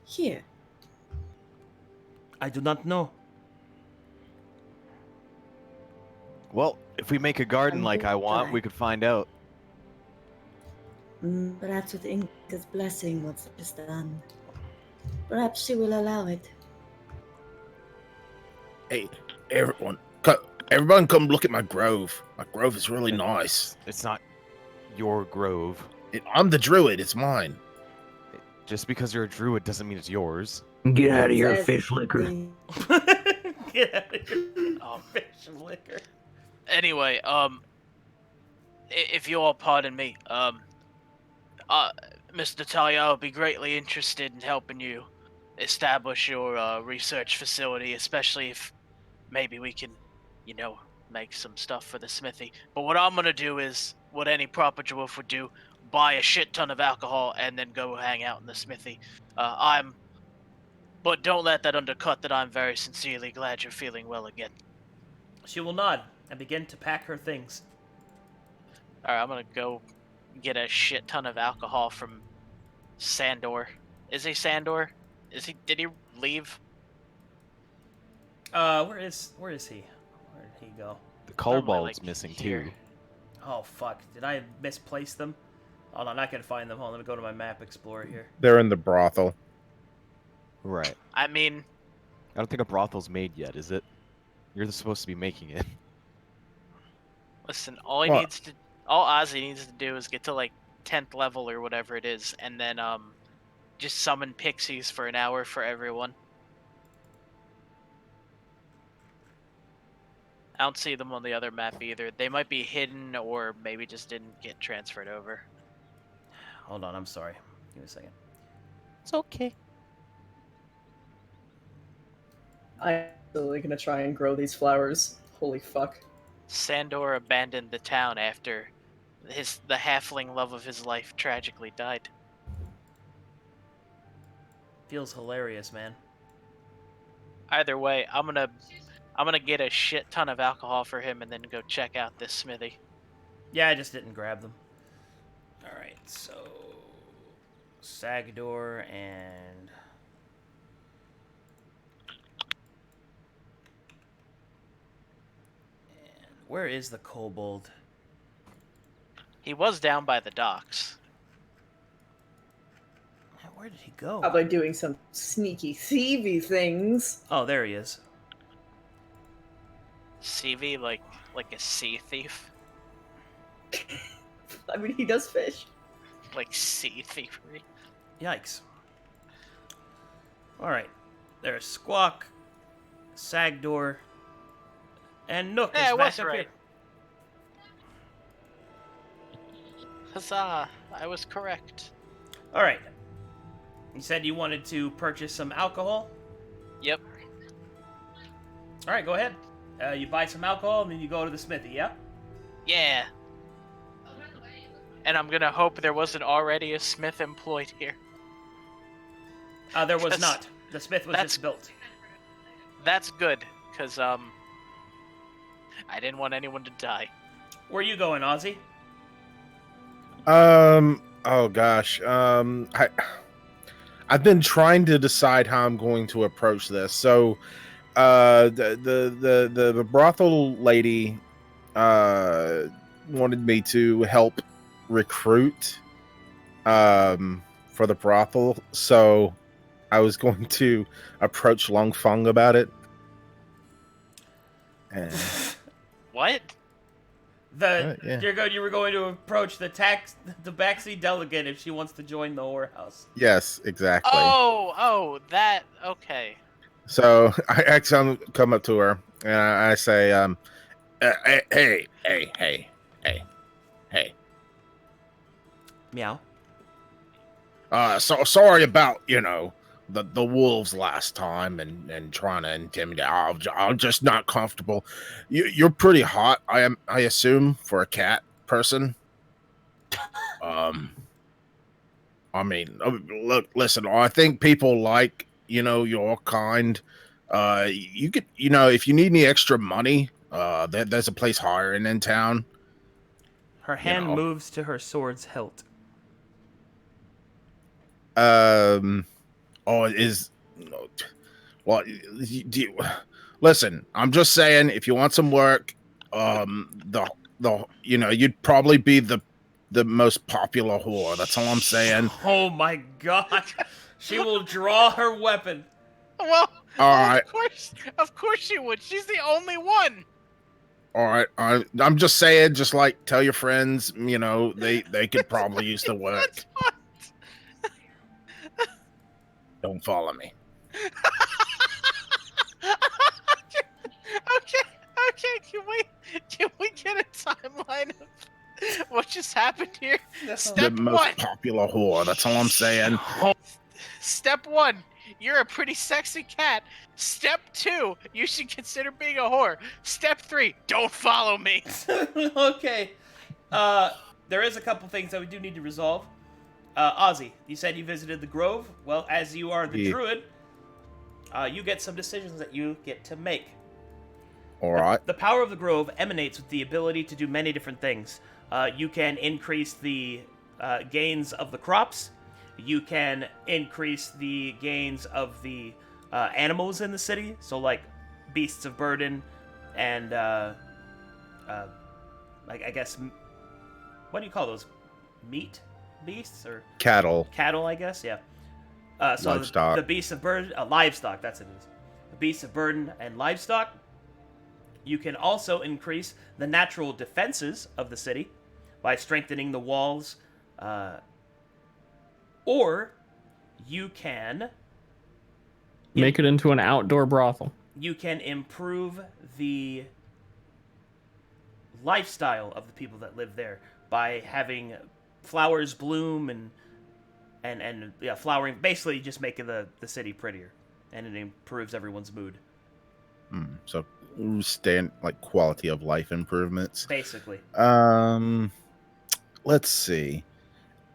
here? I do not know. Well, if we make a garden I'm like I want, glad. we could find out. Perhaps with Inca's blessing once it is done. Perhaps she will allow it. Hey, everyone come look at my grove. My grove is really nice. It's not your grove. I'm the druid. It's mine. Just because you're a druid doesn't mean it's yours. Get out of here, Says fish liquor. the- Get out of here. Fish and liquor. Anyway, if you all pardon me, Miss Natalia, I'll be greatly interested in helping you establish your research facility, especially if maybe we can, make some stuff for the smithy. But what I'm gonna do is what any proper dwarf would do: buy a shit ton of alcohol and then go hang out in the smithy. But don't let that undercut that I'm very sincerely glad you're feeling well again. She will nod and begin to pack her things. Alright, I'm gonna go get a shit ton of alcohol from Sandor. Is he Sandor? Did he leave? Where is he? Where did he go? The Normally, kobold's like, missing here. too. Oh fuck! Did I misplace them? Hold on, I can find them. Hold on, let me go to my map explorer here. They're in the brothel. Right. I mean, I don't think a brothel's made yet, is it? You're supposed to be making it. listen, What? all Ozzy needs to do is get to like 10th level or whatever it is, and then just summon pixies for an hour for everyone. I don't see them on the other map either. They might be hidden or maybe just didn't get transferred over. Hold on, I'm sorry. Give me a second. It's okay. I'm totally gonna try and grow these flowers. Holy fuck. Sandor abandoned the town after the halfling love of his life tragically died. Feels hilarious, man. Either way, I'm gonna get a shit ton of alcohol for him and then go check out this smithy. Yeah, I just didn't grab them. All right, so Sagdor and where is the kobold? He was down by the docks. Where did he go? Probably doing some sneaky thievy things. Oh, there he is. CV, like a sea thief, I mean, he does fish. like sea thievery. Yikes. All right, there's Squawk, Sagdor, and Nook Yeah, is I back was up right. here. Huzzah! I was correct. All right. You said you wanted to purchase some alcohol? Yep. All right, go ahead. You buy some alcohol and then you go to the smithy, yeah? Yeah. And I'm gonna hope there wasn't already a smith employed here. There was 'Cause not. The smith was that's- just built. That's good, because, I didn't want anyone to die. Where are you going, Ozzy? Oh gosh. I've been trying to decide how I'm going to approach this. So, the brothel lady, wanted me to help recruit, for the brothel. So, I was going to approach Long Feng about it. And What? yeah. You were going to approach the backseat delegate if she wants to join the whorehouse. Yes, exactly. Oh, that, okay. So I actually come up to her and I say, hey. Meow. So sorry about, the wolves last time and trying to intimidate. I'm just not comfortable. You're pretty hot, I assume, for a cat person. I mean, look, listen, I think people like, your kind. You could, if you need any extra money, there's a place hiring in town. Her hand moves to her sword's hilt. Listen, I'm just saying, if you want some work, you'd probably be the most popular whore. That's all I'm saying. Oh my god. She will draw her weapon. Well, All right. Of course she would. She's the only one. All right, I'm just saying, just like tell your friends, they could probably use the work. That's what? Don't follow me. Okay. Can we get a timeline of what just happened here? Step The most one. popular whore. That's all I'm saying. Step one. You're a pretty sexy cat. Step 2, you should consider being a whore. Step 3, don't follow me. Okay. There is a couple things that we do need to resolve. Ozzy, you said you visited the Grove. Well, as you are the druid, you get some decisions that you get to make. All right. The power of the Grove emanates with the ability to do many different things. You can increase the gains of the crops. You can increase the gains of the animals in the city, so like beasts of burden and like I guess what do you call those? Meat beasts or Cattle. Cattle, I guess. Yeah. So Livestock. the beasts of burden, livestock. That's it. The beasts of burden and livestock. You can also increase the natural defenses of the city by strengthening the walls. Or you can Make it into an outdoor brothel. You can improve the lifestyle of the people that live there by having flowers bloom and flowering. Basically, just making the city prettier, and it improves everyone's mood. So stand like quality of life improvements. Basically. Let's see.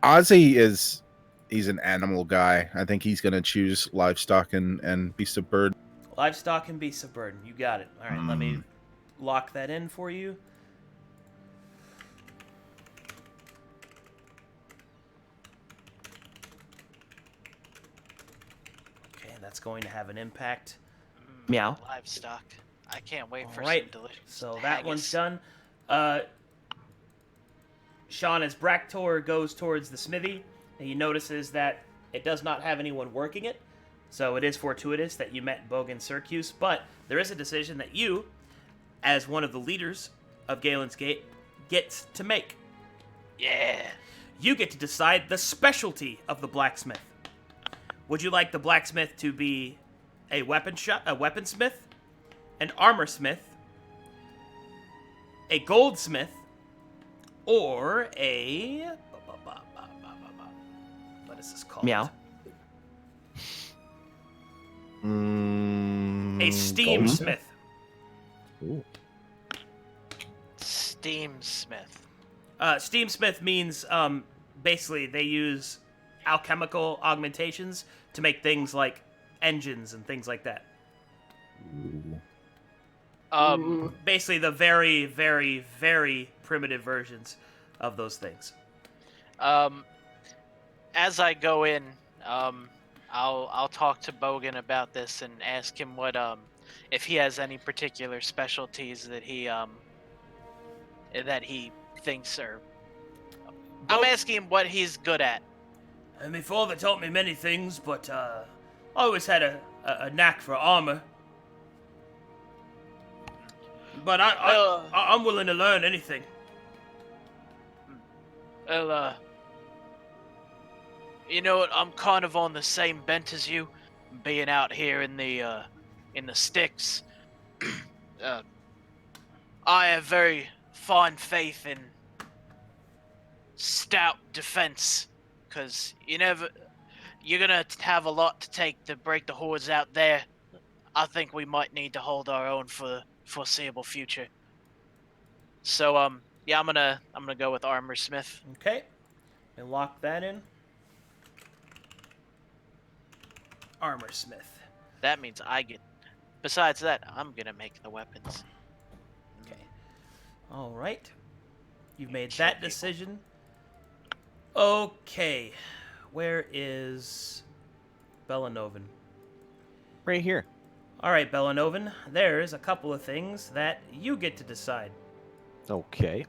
Ozzy he's an animal guy. I think he's gonna choose livestock and beast of burden. Livestock and beasts of burden. You got it. All right, let me lock that in for you. Okay, that's going to have an impact. Meow. Livestock. I can't wait for Alright, some delicious so that haggis. one's done. Sean, as Braktor goes towards the smithy, and he notices that it does not have anyone working it, so it is fortuitous that you met Bogan Circus, but there is a decision that you, as one of the leaders of Galen's Gate, get to make. Yeah. You get to decide the specialty of the blacksmith. Would you like the blacksmith to be a weaponsmith, an armorsmith, a goldsmith, or a... What is this called? Meow. A steamsmith. Ooh. Steamsmith. Steamsmith means basically they use alchemical augmentations to make things like engines and things like that. Basically the very, very, very primitive versions of those things. As I go in, I'll talk to Bogan about this and ask him what if he has any particular specialties that he thinks are. I'm asking him what he's good at. And my father taught me many things, but I always had a knack for armor. But I'm willing to learn anything. Well, you know what? I'm kind of on the same bent as you, being out here in the sticks. I have very fond faith in stout defense, because you're gonna have a lot to take to break the hordes out there. I think we might need to hold our own for the foreseeable future. So, yeah, I'm gonna go with Armor Smith. Okay, and lock that in. Armor Smith. That means I get. Besides that, I'm gonna make the weapons. Okay. All right. You've made that decision. Okay. Where is Bellanovan? Right here. All right, Bellanovan. There's a couple of things that you get to decide. Okay.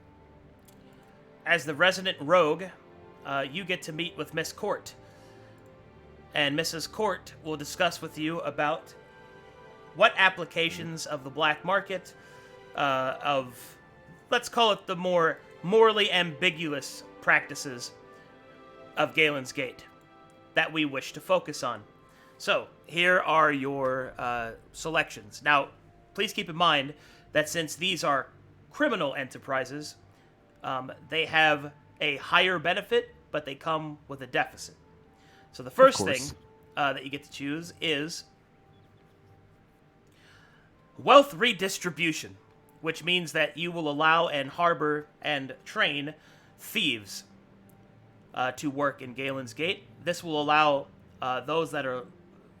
As the resident rogue, you get to meet with Miss Court. And Mrs. Court will discuss with you about what applications of the black market, let's call it the more morally ambiguous practices of Galen's Gate that we wish to focus on. So, here are your selections. Now, please keep in mind that since these are criminal enterprises, they have a higher benefit, but they come with a deficit. So the first thing that you get to choose is wealth redistribution, which means that you will allow and harbor and train thieves to work in Galen's Gate. This will allow those that are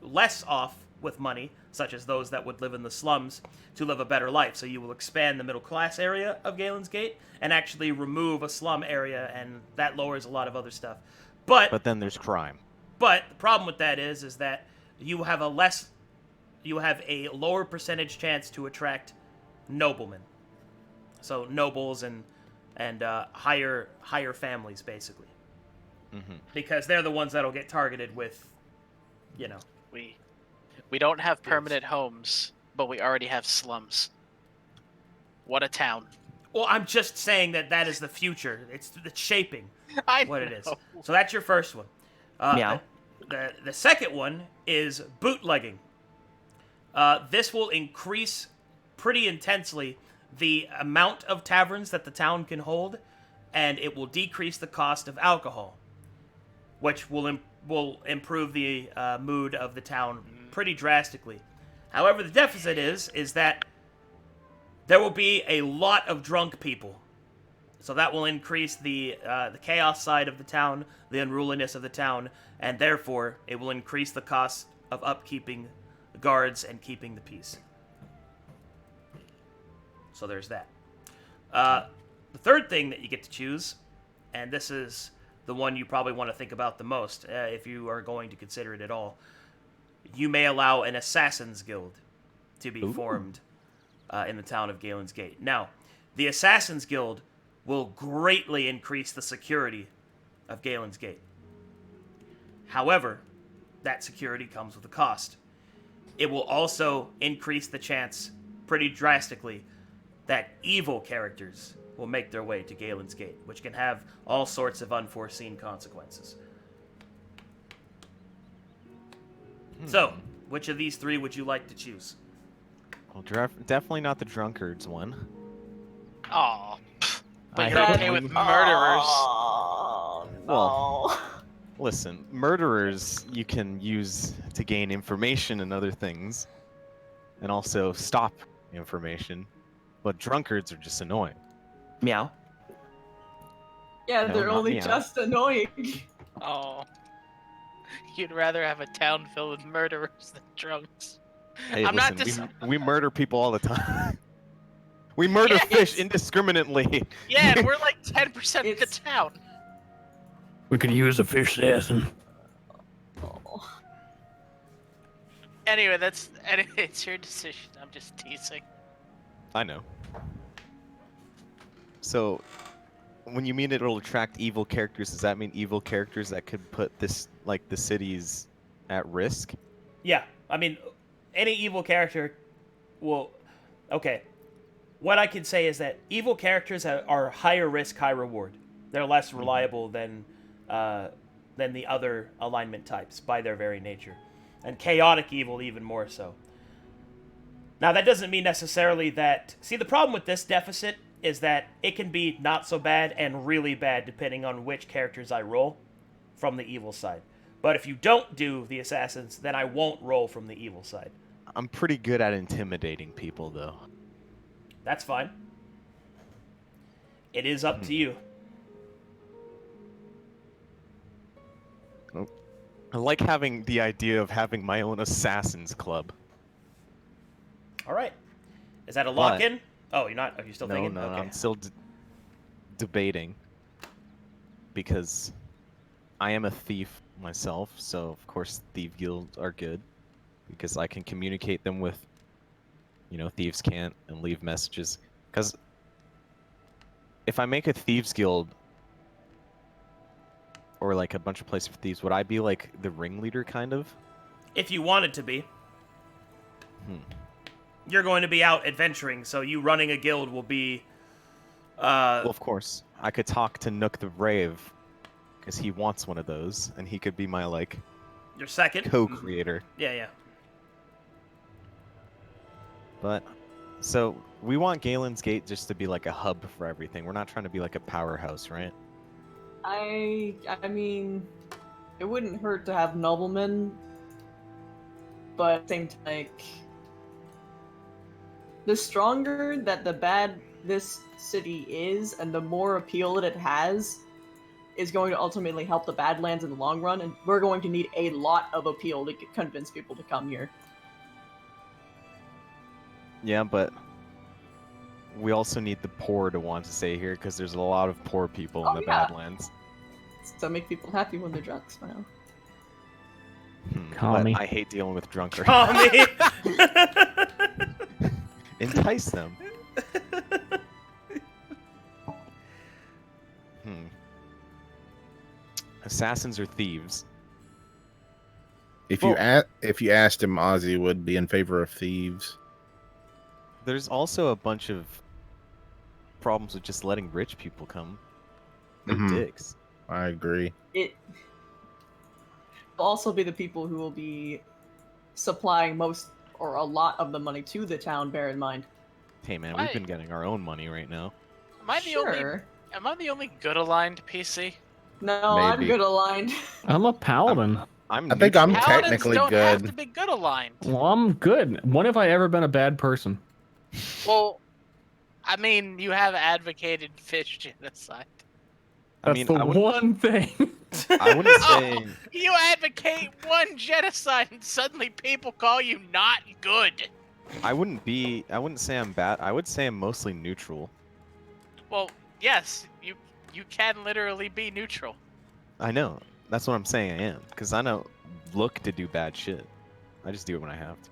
less off with money, such as those that would live in the slums, to live a better life. So you will expand the middle class area of Galen's Gate and actually remove a slum area, and that lowers a lot of other stuff. But then there's crime. But the problem with that is that you have a lower percentage chance to attract noblemen. So nobles and higher families, basically. Mm-hmm. Because they're the ones that'll get targeted with, We don't have permanent homes, but we already have slums. What a town. Well, I'm just saying that is the future. It's shaping what it is. know. So that's your first one. Meow. The second one is bootlegging. This will increase pretty intensely the amount of taverns that the town can hold, and it will decrease the cost of alcohol, which will improve the mood of the town pretty drastically. However, the deficit is that there will be a lot of drunk people. So that will increase the chaos side of the town, the unruliness of the town, and therefore it will increase the cost of upkeeping the guards and keeping the peace. So there's that. The third thing that you get to choose, and this is the one you probably want to think about the most, if you are going to consider it at all, you may allow an Assassin's Guild to be formed in the town of Galen's Gate. Now, the Assassin's Guild will greatly increase the security of Galen's Gate. However, that security comes with a cost. It will also increase the chance pretty drastically that evil characters will make their way to Galen's Gate, which can have all sorts of unforeseen consequences. So, which of these three would you like to choose? Well, definitely not the drunkards one. Aw. But I you're hope okay with you- murderers. Oh, no. Well, listen, murderers you can use to gain information and other things, and also stop information, but drunkards are just annoying. Meow. Yeah, No, they're not only meow. just annoying. Oh. You'd rather have a town filled with murderers than drunks. Hey, I'm not listen, we murder people all the time. We murder Yes. fish indiscriminately. Yeah, and we're like 10% of the It's- town. We could use a fish assassin. Oh. Anyway, it's your decision. I'm just teasing. I know. So, when you mean it'll attract evil characters, does that mean evil characters that could put this, like, the cities at risk? Yeah, I mean, any evil character will. Okay, what I can say is that evil characters are higher risk, high reward. They're less reliable than the other alignment types by their very nature, and chaotic evil even more so. Now, that doesn't mean necessarily that. See, the problem with this deficit is that it can be not so bad and really bad depending on which characters I roll from the evil side. But if you don't do the assassins, then I won't roll from the evil side. I'm pretty good at intimidating people, though. That's fine. It is up to you. I like having the idea of having my own assassins club. All right. Is that a lock-in? Oh, you're not? Are you still No, thinking? no, Okay. I'm still debating. Because I am a thief myself, so of course thief guilds are good. Because I can communicate them with, thieves can't, and leave messages. Because if I make a thieves guild, or like a bunch of places for thieves, would I be like the ringleader kind of? If you wanted to be. You're going to be out adventuring, so you running a guild will be... Well, of course. I could talk to Nook the Brave, because he wants one of those, and he could be my, like, your second. co-creator. Yeah. But, so, we want Galen's Gate just to be like a hub for everything. We're not trying to be like a powerhouse, right? I mean, it wouldn't hurt to have noblemen, but I think like the stronger that the bad this city is, and the more appeal that it has, is going to ultimately help the Badlands in the long run, and we're going to need a lot of appeal to convince people to come here. Yeah, but we also need the poor to want to stay here, because there's a lot of poor people in the Badlands. So make people happy when they're drunk, smile. But me. I hate dealing with drunkard. Call me. Entice them. Assassins or thieves? If you asked him, Ozzy would be in favor of thieves. There's also a bunch of problems with just letting rich people come. They're dicks. I agree. It will also be the people who will be supplying most or a lot of the money to the town, bear in mind. Hey man, we've been getting our own money right now. Am I the only good aligned PC? No, I'm Maybe. good aligned. I'm a paladin. I think I'm Paladins technically don't good. have to be good aligned. Well, I'm good. When have I ever been a bad person? Well, I mean, you have advocated fish genocide. That's the one thing. I wouldn't say. You advocate one genocide and suddenly people call you not good. I wouldn't say I'm bad. I would say I'm mostly neutral. Well, yes, you can literally be neutral. I know. That's what I'm saying I am. Because I don't look to do bad shit. I just do it when I have to.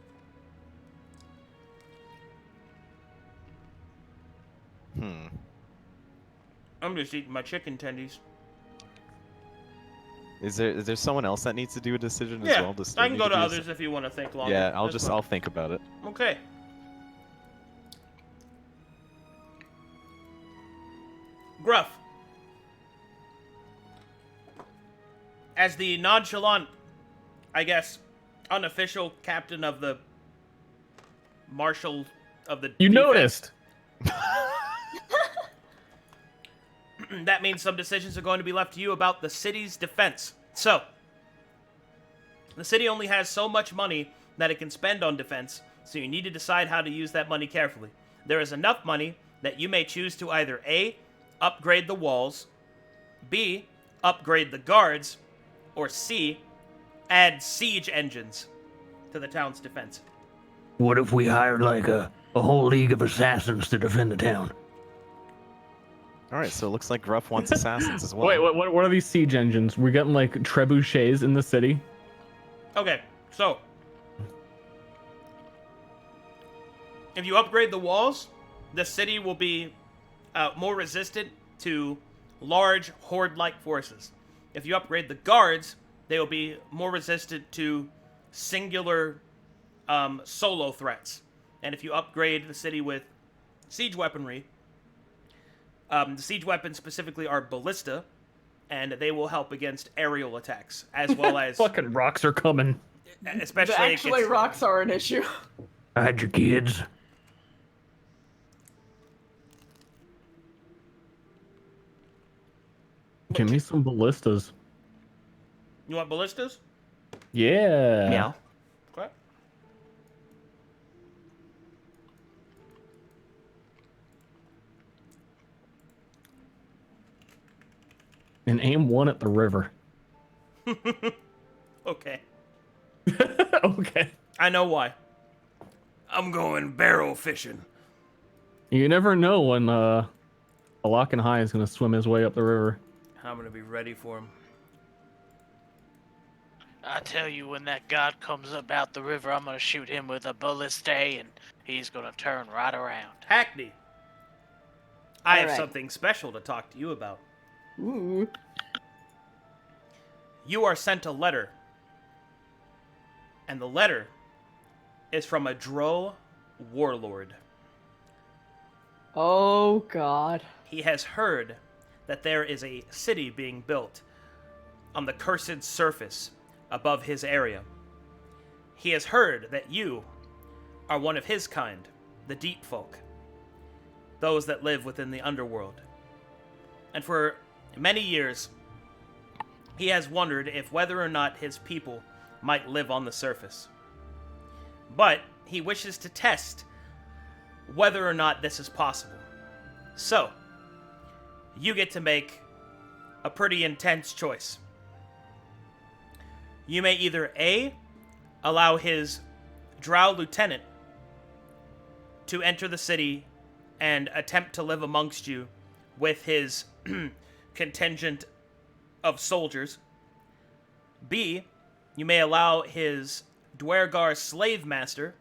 I'm just eating my chicken tendies. Is there someone else that needs to do a decision as Yeah, well? Does I Stu can need go to do a others if you want to think longer. Yeah, That's fine. I'll think about it. Okay. Gruff. As the nonchalant, I guess, unofficial captain of the marshal of the You defense, noticed. that means some decisions are going to be left to you about the city's defense. So, the city only has so much money that it can spend on defense, so you need to decide how to use that money carefully. There is enough money that you may choose to either A, upgrade the walls, B, upgrade the guards, or C, add siege engines to the town's defense. What if we hired like a whole league of assassins to defend the town? All right, so it looks like Gruff wants assassins as well. Wait, what are these siege engines? We're getting like trebuchets in the city. Okay, so if you upgrade the walls, the city will be more resistant to large horde-like forces. If you upgrade the guards, they will be more resistant to singular solo threats. And if you upgrade the city with siege weaponry, the siege weapons specifically are ballista, and they will help against aerial attacks, as well as... Fucking rocks are coming. Especially Actually, rocks are an issue. I had your kids. Give me some ballistas. You want ballistas? Yeah. Meow. Okay. And aim one at the river. Okay. Okay. I know why. I'm going barrel fishing. You never know when Alakan High is gonna swim his way up the river. I'm gonna be ready for him. I tell you, when that god comes up out the river, I'm gonna shoot him with a ballista, and he's gonna turn right around. Hackney, I have Alright. something special to talk to you about. Ooh. You are sent a letter, and the letter is from a drow warlord. Oh god. He has heard that there is a city being built on the cursed surface above his area. He has heard that you are one of his kind, the deep folk, those that live within the underworld. And for many years, he has wondered if whether or not his people might live on the surface. But he wishes to test whether or not this is possible. So, you get to make a pretty intense choice. You may either A, allow his drow lieutenant to enter the city and attempt to live amongst you with his contingent of soldiers. B, you may allow his Dwergar slave master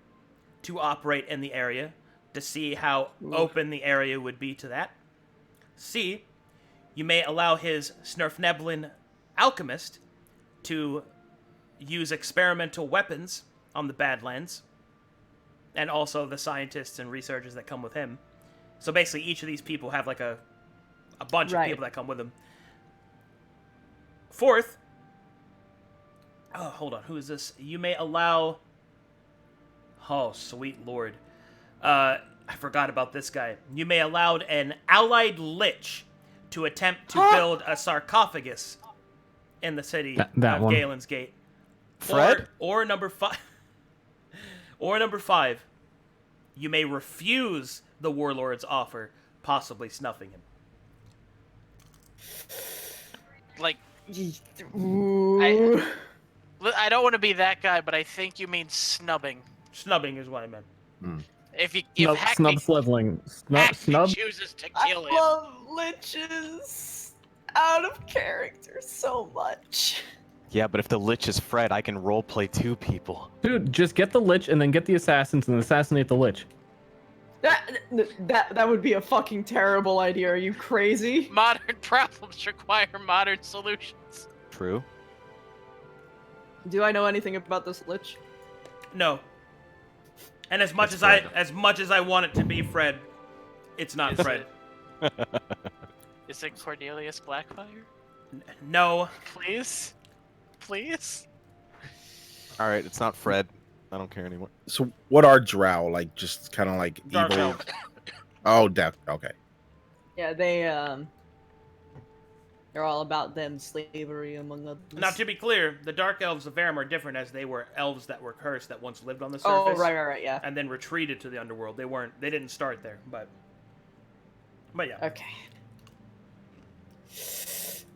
to operate in the area to see how open the area would be to that. C, you may allow his Snurfneblin alchemist to use experimental weapons on the Badlands, and also the scientists and researchers that come with him. So basically, each of these people have like a bunch of people that come with them. Fourth, oh, hold on, who is this? You may allow... Oh, sweet lord. I forgot about this guy. You may allow an allied lich to attempt to build a sarcophagus in the city That of one. Galen's Gate. Fred? Or number 5. Or number 5, you may refuse the warlord's offer, possibly snuffing him. Like, Ooh. I don't want to be that guy, but I think you mean snubbing. Snubbing is what I meant. If Snub Hackney sliveling. Hackney Snub. chooses to I kill him, love liches out of character so much. Yeah, but if the Lich is Fred, I can roleplay 2 people. Dude, just get the lich and then get the assassins and assassinate the lich. That would be a fucking terrible idea. Are you crazy? modern problems require modern solutions. True. Do I know anything about this lich? No. And as much It's as I want it to be Fred, it's not Is Fred. Is it Cornelius Blackfire? No. Please? Please? All right, it's not Fred. I don't care anymore. So what are drow? Like just kind of like Dark evil. elves. Oh, death. Okay. Yeah, they're all about them slavery among others. Now, to be clear, the Dark Elves of Varam are different, as they were elves that were cursed that once lived on the surface. Oh, right, yeah. And then retreated to the underworld. They didn't start there, but But yeah. Okay.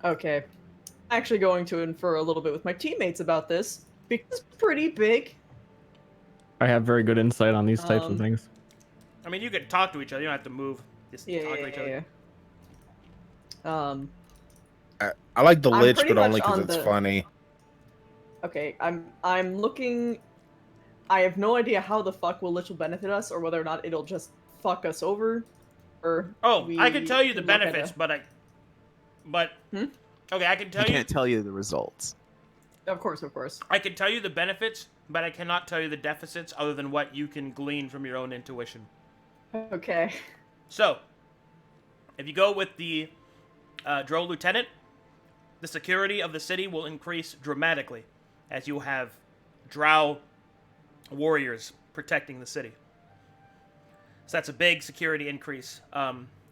Okay. Actually going to infer a little bit with my teammates about this because it's pretty big. I have very good insight on these types of things. I mean, you can talk to each other. You don't have to move. Just talk to each other. I like the I'm lich, pretty but only much because on it's the- funny. Okay, I'm looking. I have no idea how the fuck Lich will benefit us, or whether or not it'll just fuck us over. Or I can tell you the can look at benefits, a- but okay, I can I tell you. can't tell you the results. Of course. I can tell you the benefits, but I cannot tell you the deficits other than what you can glean from your own intuition. Okay. So, if you go with the drow lieutenant, the security of the city will increase dramatically, as you have drow warriors protecting the city. So that's a big security increase,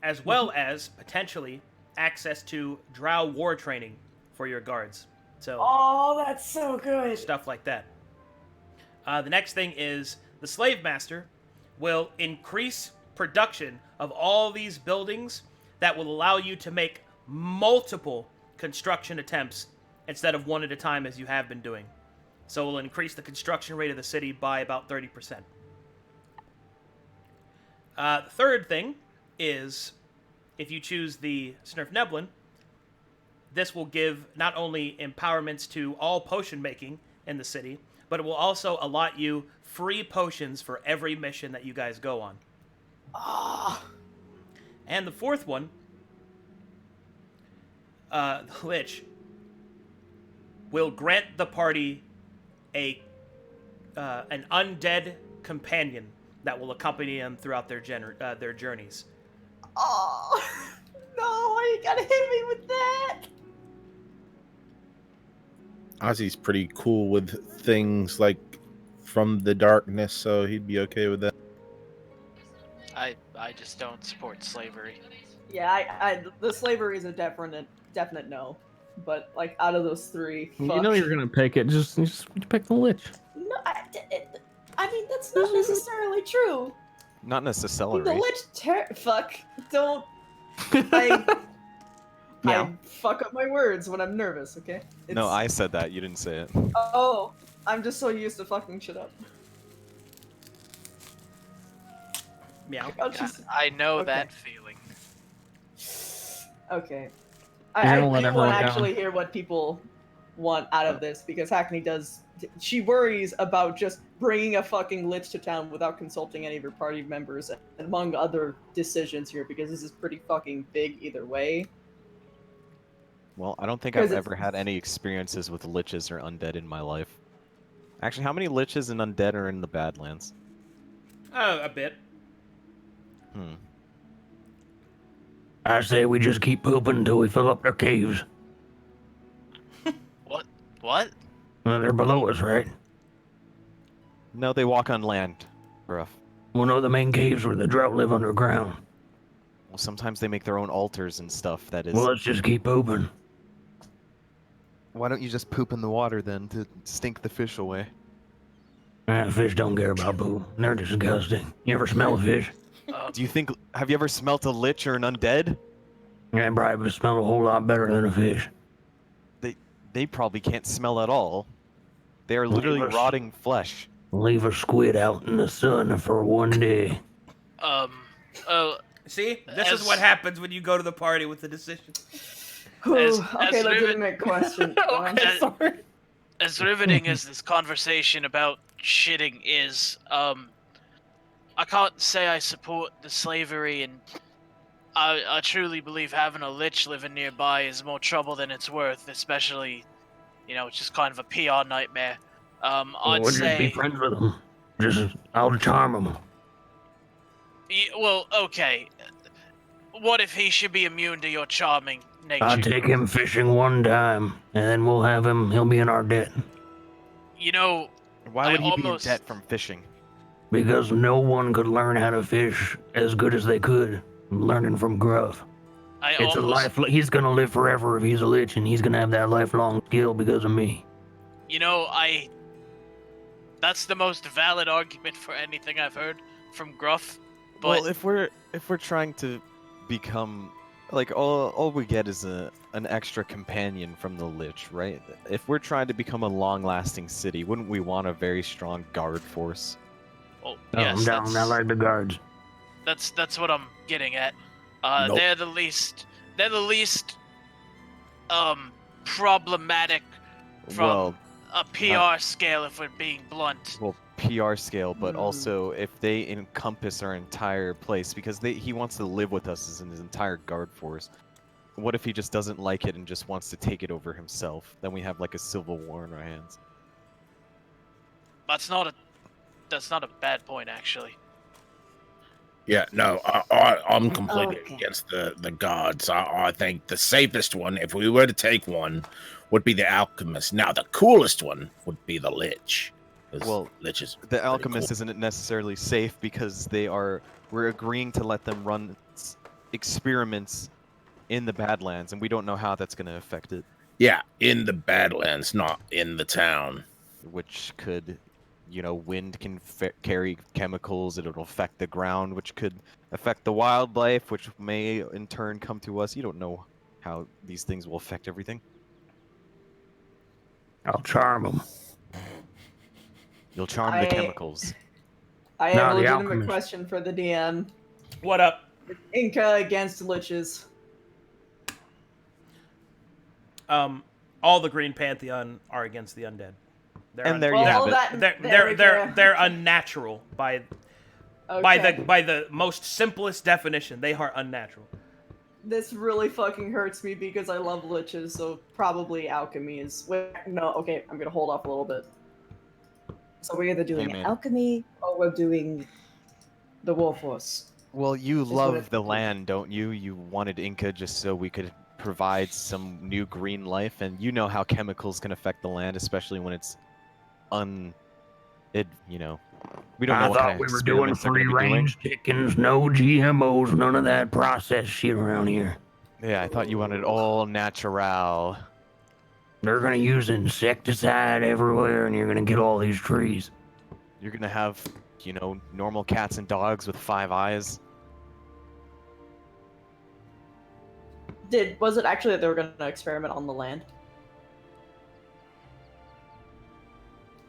as well as potentially access to drow war training for your guards. So, Oh, that's so good. stuff like that. The next thing is the slave master will increase production of all these buildings that will allow you to make multiple construction attempts instead of one at a time as you have been doing. So it will increase the construction rate of the city by about 30%. The third thing is if you choose the Snurf Neblin, this will give not only empowerments to all potion making in the city, but it will also allot you free potions for every mission that you guys go on. And the fourth one, the Lich, will grant the party an undead companion that will accompany them throughout their journeys. Oh, no, why you gotta hit me with that? Ozzy's pretty cool with things like from the darkness, so he'd be okay with that. I just don't support slavery. Yeah, the slavery is a definite no. But like out of those three, You know you're gonna pick it. Just pick the Lich. No, I mean that's not necessarily true. Not necessarily. The Lich fuck. Don't. I fuck up my words when I'm nervous. Okay. No, I said that. You didn't say it. Oh, I'm just so used to fucking shit up. Meow. I know Okay. that feeling. Okay. You're I gonna let do everyone want to down. actually hear what people want out of this because Hackney does. She worries about just bringing a fucking Lich to town without consulting any of her party members, among other decisions here, because this is pretty fucking big either way. Well, I don't think 'Cause I've it's- ever had any experiences with liches or undead in my life. Actually, how many liches and undead are in the Badlands? A bit. I say we just keep pooping until we fill up their caves. What? Well, they're below us, right? No, they walk on land, bruh. Well, no, the main caves where the drow live underground. Well, sometimes they make their own altars and stuff. That is. Well, let's just keep pooping. Why don't you just poop in the water then to stink the fish away? Fish don't care about poop. They're disgusting. You ever smell a fish? Do you think? Have you ever smelt a lich or an undead? Yeah, probably smell a whole lot better than a fish. They probably can't smell at all. They are literally Leave us- rotting flesh. Leave a squid out in the sun for one day. See, this is what happens when you go to the party with the decision. Okay, as legitimate question. Okay, sorry. As riveting as this conversation about shitting is, I can't say I support the slavery, and I truly believe having a lich living nearby is more trouble than it's worth, especially, it's just kind of a PR nightmare. I'd We'll just be say, friends with them. I'll charm them. well, okay. What if he should be immune to your charming nature? I'll take him fishing one time, and then we'll have him. He'll be in our debt. Why would I he be in almost- debt from fishing? Because no one could learn how to fish as good as they could learning from Gruff. It's a life. He's gonna live forever if he's a lich, and he's gonna have that lifelong skill because of me. That's the most valid argument for anything I've heard from Gruff. But Well, if we're trying to become like all we get is an extra companion from the Lich, right? If we're trying to become a long-lasting city, wouldn't we want a very strong guard force? Oh, Oh, yes, I'm down. I like the guards. that's what I'm getting at. Nope. They're the least problematic from Well, a PR scale, if we're being blunt. well, PR scale, but Hmm. also if they encompass our entire place, because he wants to live with us as in his entire guard force. What if he just doesn't like it and just wants to take it over himself? Then we have like a civil war in our hands. That's not a bad point, actually. Yeah, no, I'm completely Okay. against the gods. I think the safest one, if we were to take one, would be the alchemist. Now, the coolest one would be the lich. 'Cause Well, lich is the pretty alchemist cool. isn't necessarily safe because we're agreeing to let them run experiments in the Badlands, and we don't know how that's going to affect it, Yeah, in the Badlands, not in the town. which could, wind can carry chemicals, it'll affect the ground, which could affect the wildlife, which may in turn come to us. You don't know how these things will affect everything. I'll charm them. You'll charm the chemicals. I have No, a the legitimate alchemist. question for the DM. What up? Inca against liches. All the Green Pantheon are against the undead. They're And there Well, you have all it. that. they're unnatural by the most simplest definition. They are unnatural. This really fucking hurts me because I love liches, so probably alchemy is. Wait, no, okay, I'm gonna hold off a little bit. So we're either doing man. alchemy or we're doing the Warforce. Well, you what love it- the land, don't you? You wanted Inca just so we could provide some new green life, and you know how chemicals can affect the land, especially when it's we don't know I what kind thought of we were doing experiments they're going free to be doing. range chickens, no GMOs, none of that processed shit around here. Yeah, I thought you wanted all natural. They're gonna use insecticide everywhere, and you're gonna get all these trees. You're going to have, normal cats and dogs with 5 eyes. Was it actually that they were gonna experiment on the land?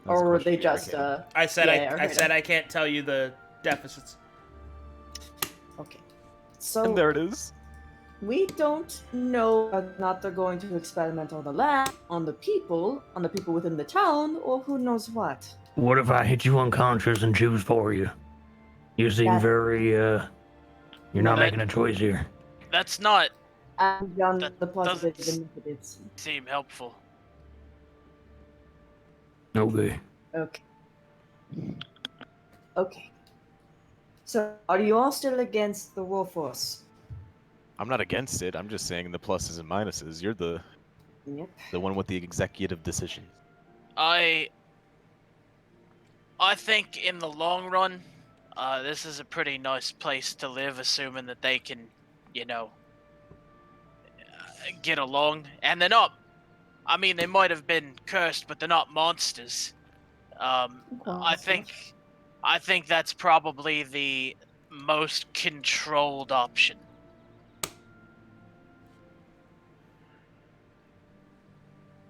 That was a Or were question they for just Arcadum. I said yeah, I said I can't tell you the deficits. Okay. So And there it is. we don't know whether or not they're going to experiment on the land, on the people within the town, or who knows what. What if I hit you unconscious and choose for you? You seem That- very, you're not That- making a choice here. That's not And beyond That the positive doesn't- initiatives. seem helpful. Okay. Okay. Okay. So, are you all still against the Warforce? I'm not against it. I'm just saying the pluses and minuses. You're the Yep. one with the executive decision. I think in the long run, this is a pretty nice place to live, assuming that they can, get along. And they're not. I mean, they might have been cursed, but they're not monsters. I think that's probably the most controlled option.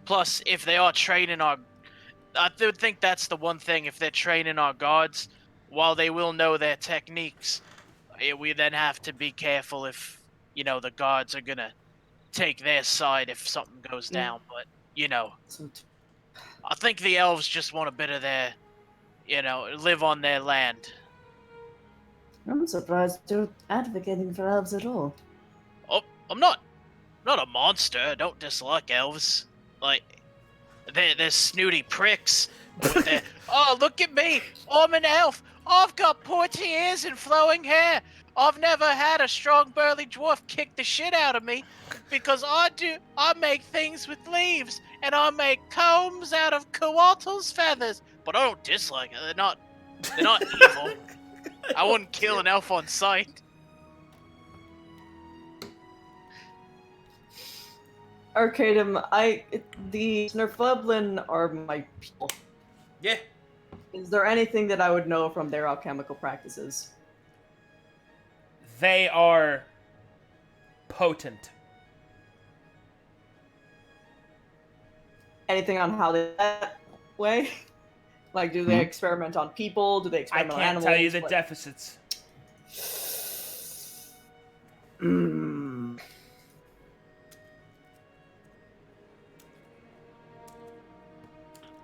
Plus, if they are training I would think that's the one thing. If they're training our guards, while they will know their techniques, we then have to be careful if, the guards are gonna take their side if something goes down. But, I think the elves just want a bit of their, live on their land. I'm surprised you're advocating for elves at all. Oh, I'm not a monster. I don't dislike elves. Like, they're snooty pricks. With their, oh, look at me! I'm an elf! I've got pointy ears and flowing hair! I've never had a strong burly dwarf kick the shit out of me because I make things with leaves and I make combs out of coatls feathers. But I don't dislike it. They're not evil. I wouldn't kill an elf on sight. Arcadum, the Snurfublin are my people. Yeah. Is there anything that I would know from their alchemical practices? They are potent. Anything on how they that way? Like, do they experiment on people? Do they I experiment on can't animals? tell you the What- deficits.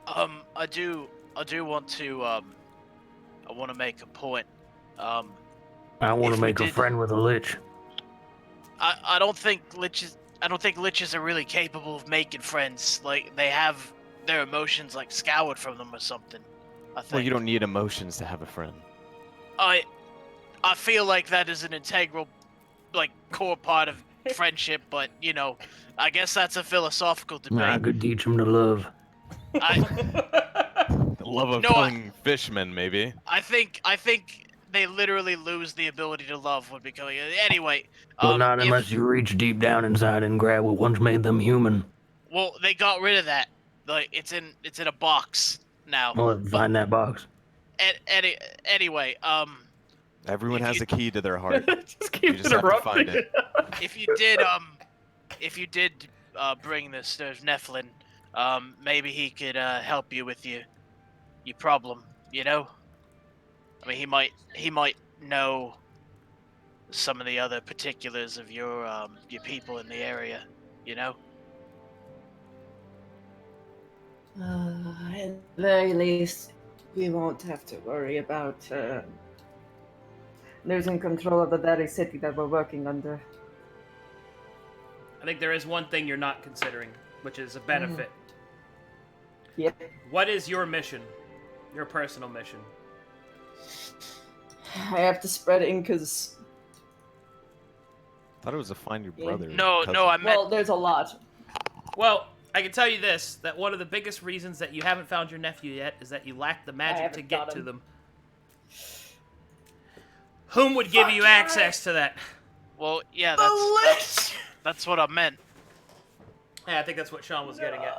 I do want to I want to make a point. I want if to we make a did- friend with a lich. I don't think liches are really capable of making friends. Like, they have their emotions like scoured from them or something. I think. Well, you don't need emotions to have a friend. I feel like that is an integral, like, core part of friendship, but you know, I guess that's a philosophical debate. I could teach him to love. The love of No, killing fishmen, maybe. I think they literally lose the ability to love when becoming. Anyway, Well, not if- unless you reach deep down inside and grab what once made them human. Well, they got rid of that. Like, it's in a box now. Well, find that box. Anyway, Everyone If has you- a key to their heart. Just keep You just have to find it. if you did bring this Nephilim, maybe he could help you with your problem. You know, I mean, he might know some of the other particulars of your people in the area. You know. At the very least, we won't have to worry about losing control of the very city that we're working under. I think there is one thing you're not considering, which is a benefit. Yep. What is your mission? Your personal mission? I have to spread Inca's. Thought it was to find your brother. No, I meant. Well, there's a lot. Well, I can tell you this, that one of the biggest reasons that you haven't found your nephew yet is that you lack the magic to haven't get got to him. them. Whom would give you access to that? Well, yeah, The Lich! that's what I meant. Yeah, I think that's what Sean was getting at.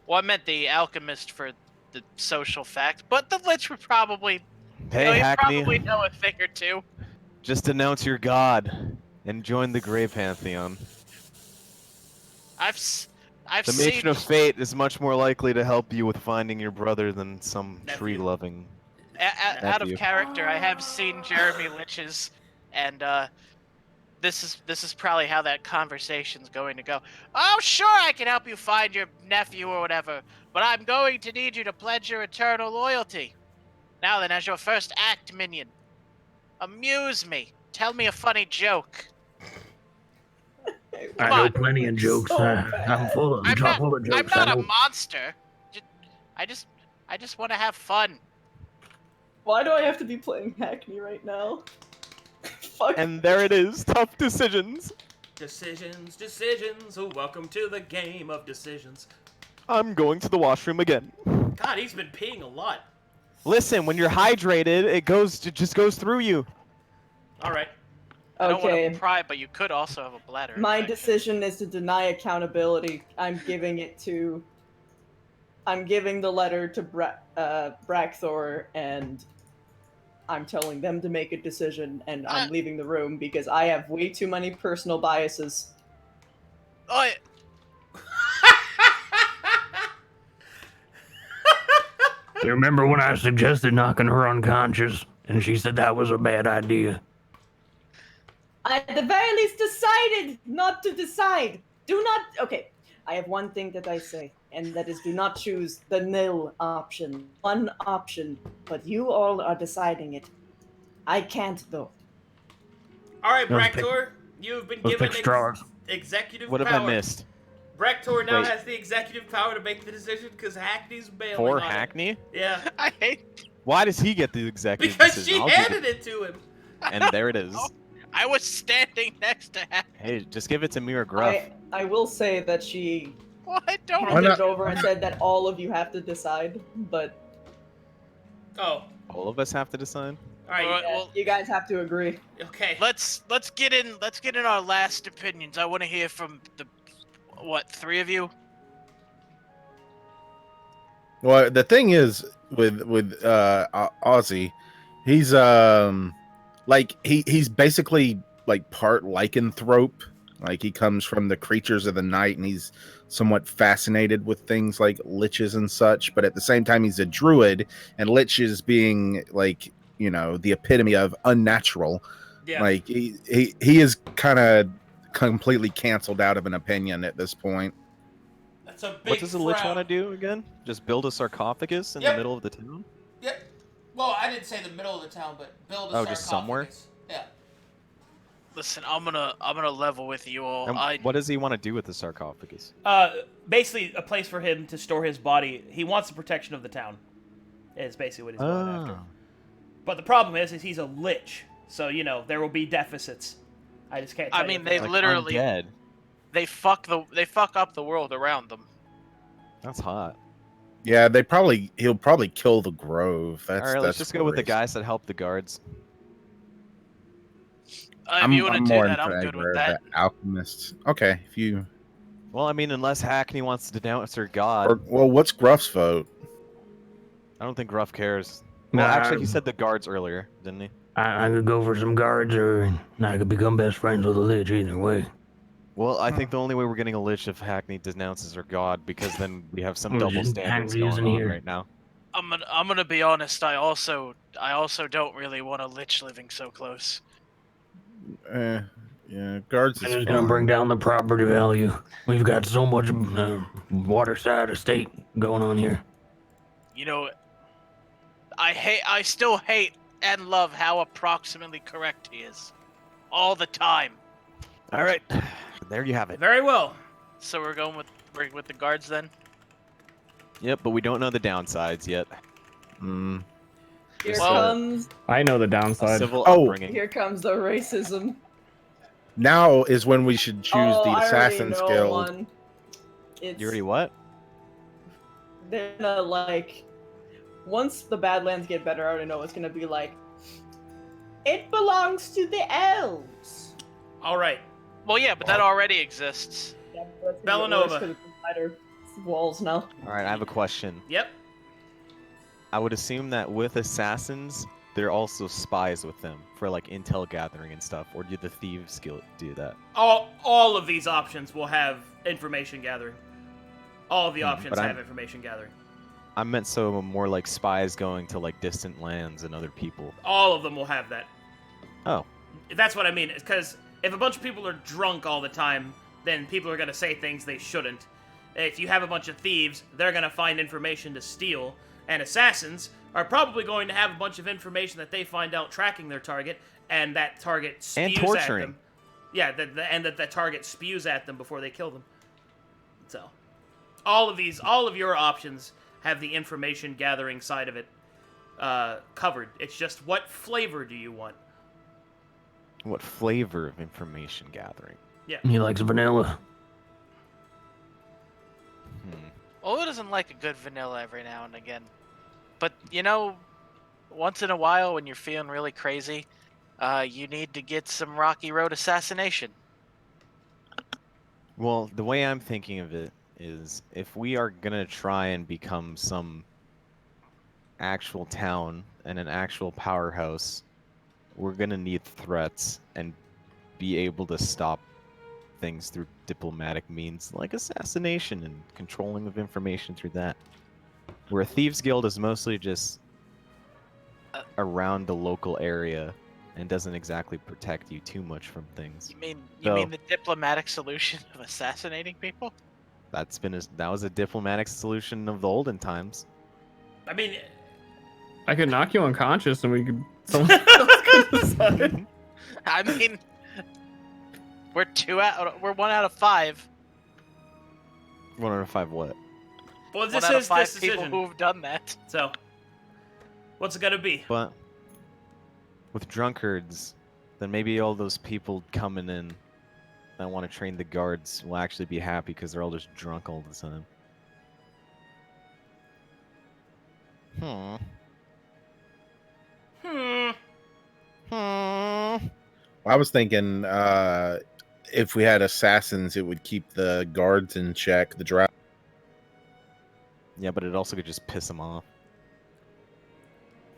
Well, I meant the alchemist for the social fact, but the lich would probably. Hey, he'd Hackney. probably know a thing or two. Just announce your god and join the Grey Pantheon. I've The seen. Matron of Fate is much more likely to help you with finding your brother than some Nephew. tree-loving. Out of nephew. character, I have seen Jeremy Liches, and this is probably how that conversation's going to go. Oh, sure, I can help you find your nephew or whatever, but I'm going to need you to pledge your eternal loyalty. Now then, as your first act, minion, amuse me. Tell me a funny joke. I Come know on. plenty of jokes. So I'm full of, I'm not, full of I'm jokes. not I a know. monster. I just want to have fun. Why do I have to be playing Hackney right now? Fuck. And there it is. Tough decisions. Decisions. Oh, welcome to the game of decisions. I'm going to the washroom again. God, he's been peeing a lot. Listen, when you're hydrated, it just goes through you. All right. I don't want Okay. to pry, but you could also have a bladder My infection. decision is to deny accountability. I'm giving the letter to Braxor, and I'm telling them to make a decision, and I'm leaving the room because I have way too many personal biases. Oh, You remember when I suggested knocking her unconscious, and she said that was a bad idea? I at the very least decided not to decide. Do not. Okay, I have one thing that I say, and that is do not choose the nil option. One option, but you all are deciding it. I can't, though. All right, Let's pick- Bractor, you've been Let's given pick straws. executive What power. have I missed? Bractor now Wait. has the executive power to make the decision because Hackney's bailing For on it. Hackney? Yeah, I hate. Why does he get the executive because decision? she I'll do handed it to him. And there it is. I was standing next to him. Hey, just give it to me or Gruff. I will say that she Well, I don't. Why handed not? it over and said that all of you have to decide, but Oh, All of us have to decide. all right. Alright. Well- you guys have to agree. Okay. Let's get in our last opinions. I want to hear from the three of you. Well, the thing is with Ozzy, he's like he's basically like part lycanthrope. Like he comes from the creatures of the night, and he's somewhat fascinated with things like liches and such. But at the same time, he's a druid, and liches being like the epitome of unnatural. Yeah. Like he is kind of completely canceled out of an opinion at this point. That's a big What does the lich frown. want to do again? Just build a sarcophagus in Yep. the middle of the town? Yep. Well, I didn't say the middle of the town, but build a Oh, just somewhere? sarcophagus. Yeah. Listen, I'm gonna level with you all. And what does he want to do with the sarcophagus? Basically a place for him to store his body. He wants the protection of the town. Is basically what he's going after. But the problem is he's a lich, so there will be deficits. I just can't. I mean, they Like literally undead. they fuck up the world around them. That's hot. Yeah, he'll probably kill the grove. All right, let's just go with the guys that help the guards. If you want to do more that, in I'm good favor with of that. the alchemists. Okay, if you. Well, I mean, unless Hackney wants to denounce her god. Well, what's Gruff's vote? I don't think Gruff cares. Well, actually, he said the guards earlier, didn't he? I could go for some guards, or I could become best friends with a lich. Either way. Well, I think the only way we're getting a lich if Hackney denounces her god, because then we have some Well, double just standards Hackney's going in on here. right now. I'm gonna be honest. I also don't really want a lich living so close. Yeah, guards It's is gonna fine. bring down the property value. We've got so much waterside estate going on here. I still hate and love how approximately correct he is, all the time. All right, there you have it. Very well. So we're going with the guards then. Yep, but we don't know the downsides yet. Here Well- comes I know the A downside. civil Oh. upbringing. here comes the racism. Now is when we should choose Oh, the I already Assassin's know Guild. one. It's, You already what? They're gonna once the Badlands get better, I already know it's gonna be like, it belongs to the elves. All right. Well, yeah, but that already exists. Yeah, but that's gonna get worse Bellanova. 'cause it's wider walls now. All right, I have a question. Yep. I would assume that with assassins, there are also spies with them for like intel gathering and stuff. Or do the thieves guild do that? All of these options will have information gathering. All of the options but I'm- have information gathering. I meant so more like spies going to like distant lands and other people. All of them will have that. Oh. That's what I mean. Because if a bunch of people are drunk all the time, then people are going to say things they shouldn't. If you have a bunch of thieves, they're going to find information to steal. And assassins are probably going to have a bunch of information that they find out tracking their target, and that target spews And at torturing. them. Yeah, and that the target spews at them before they kill them. So, all of your options have the information gathering side of it covered. It's just what flavor do you want? What flavor of information gathering? He likes vanilla. Olo doesn't like a good vanilla every now and again. But, once in a while when you're feeling really crazy, you need to get some Rocky Road assassination. Well, the way I'm thinking of it is if we are gonna try and become some actual town and an actual powerhouse, we're gonna need threats and be able to stop things through diplomatic means like assassination and controlling of information through that. Where a thieves guild is mostly just around the local area and doesn't exactly protect you too much from things. You mean the diplomatic solution of assassinating people? That was a diplomatic solution of the olden times. I mean, I could knock you unconscious and we could. Someone else could decide. I mean, we're 1 out of 5. 1 out of 5 what? well, 1 this out of is 5 this people decision. who've done that. So, what's it gonna be? But with drunkards, then maybe all those people coming in that want to train the guards will actually be happy because they're all just drunk all the time. I was thinking if we had assassins, it would keep the guards in check. The drow. Yeah, but it also could just piss them off.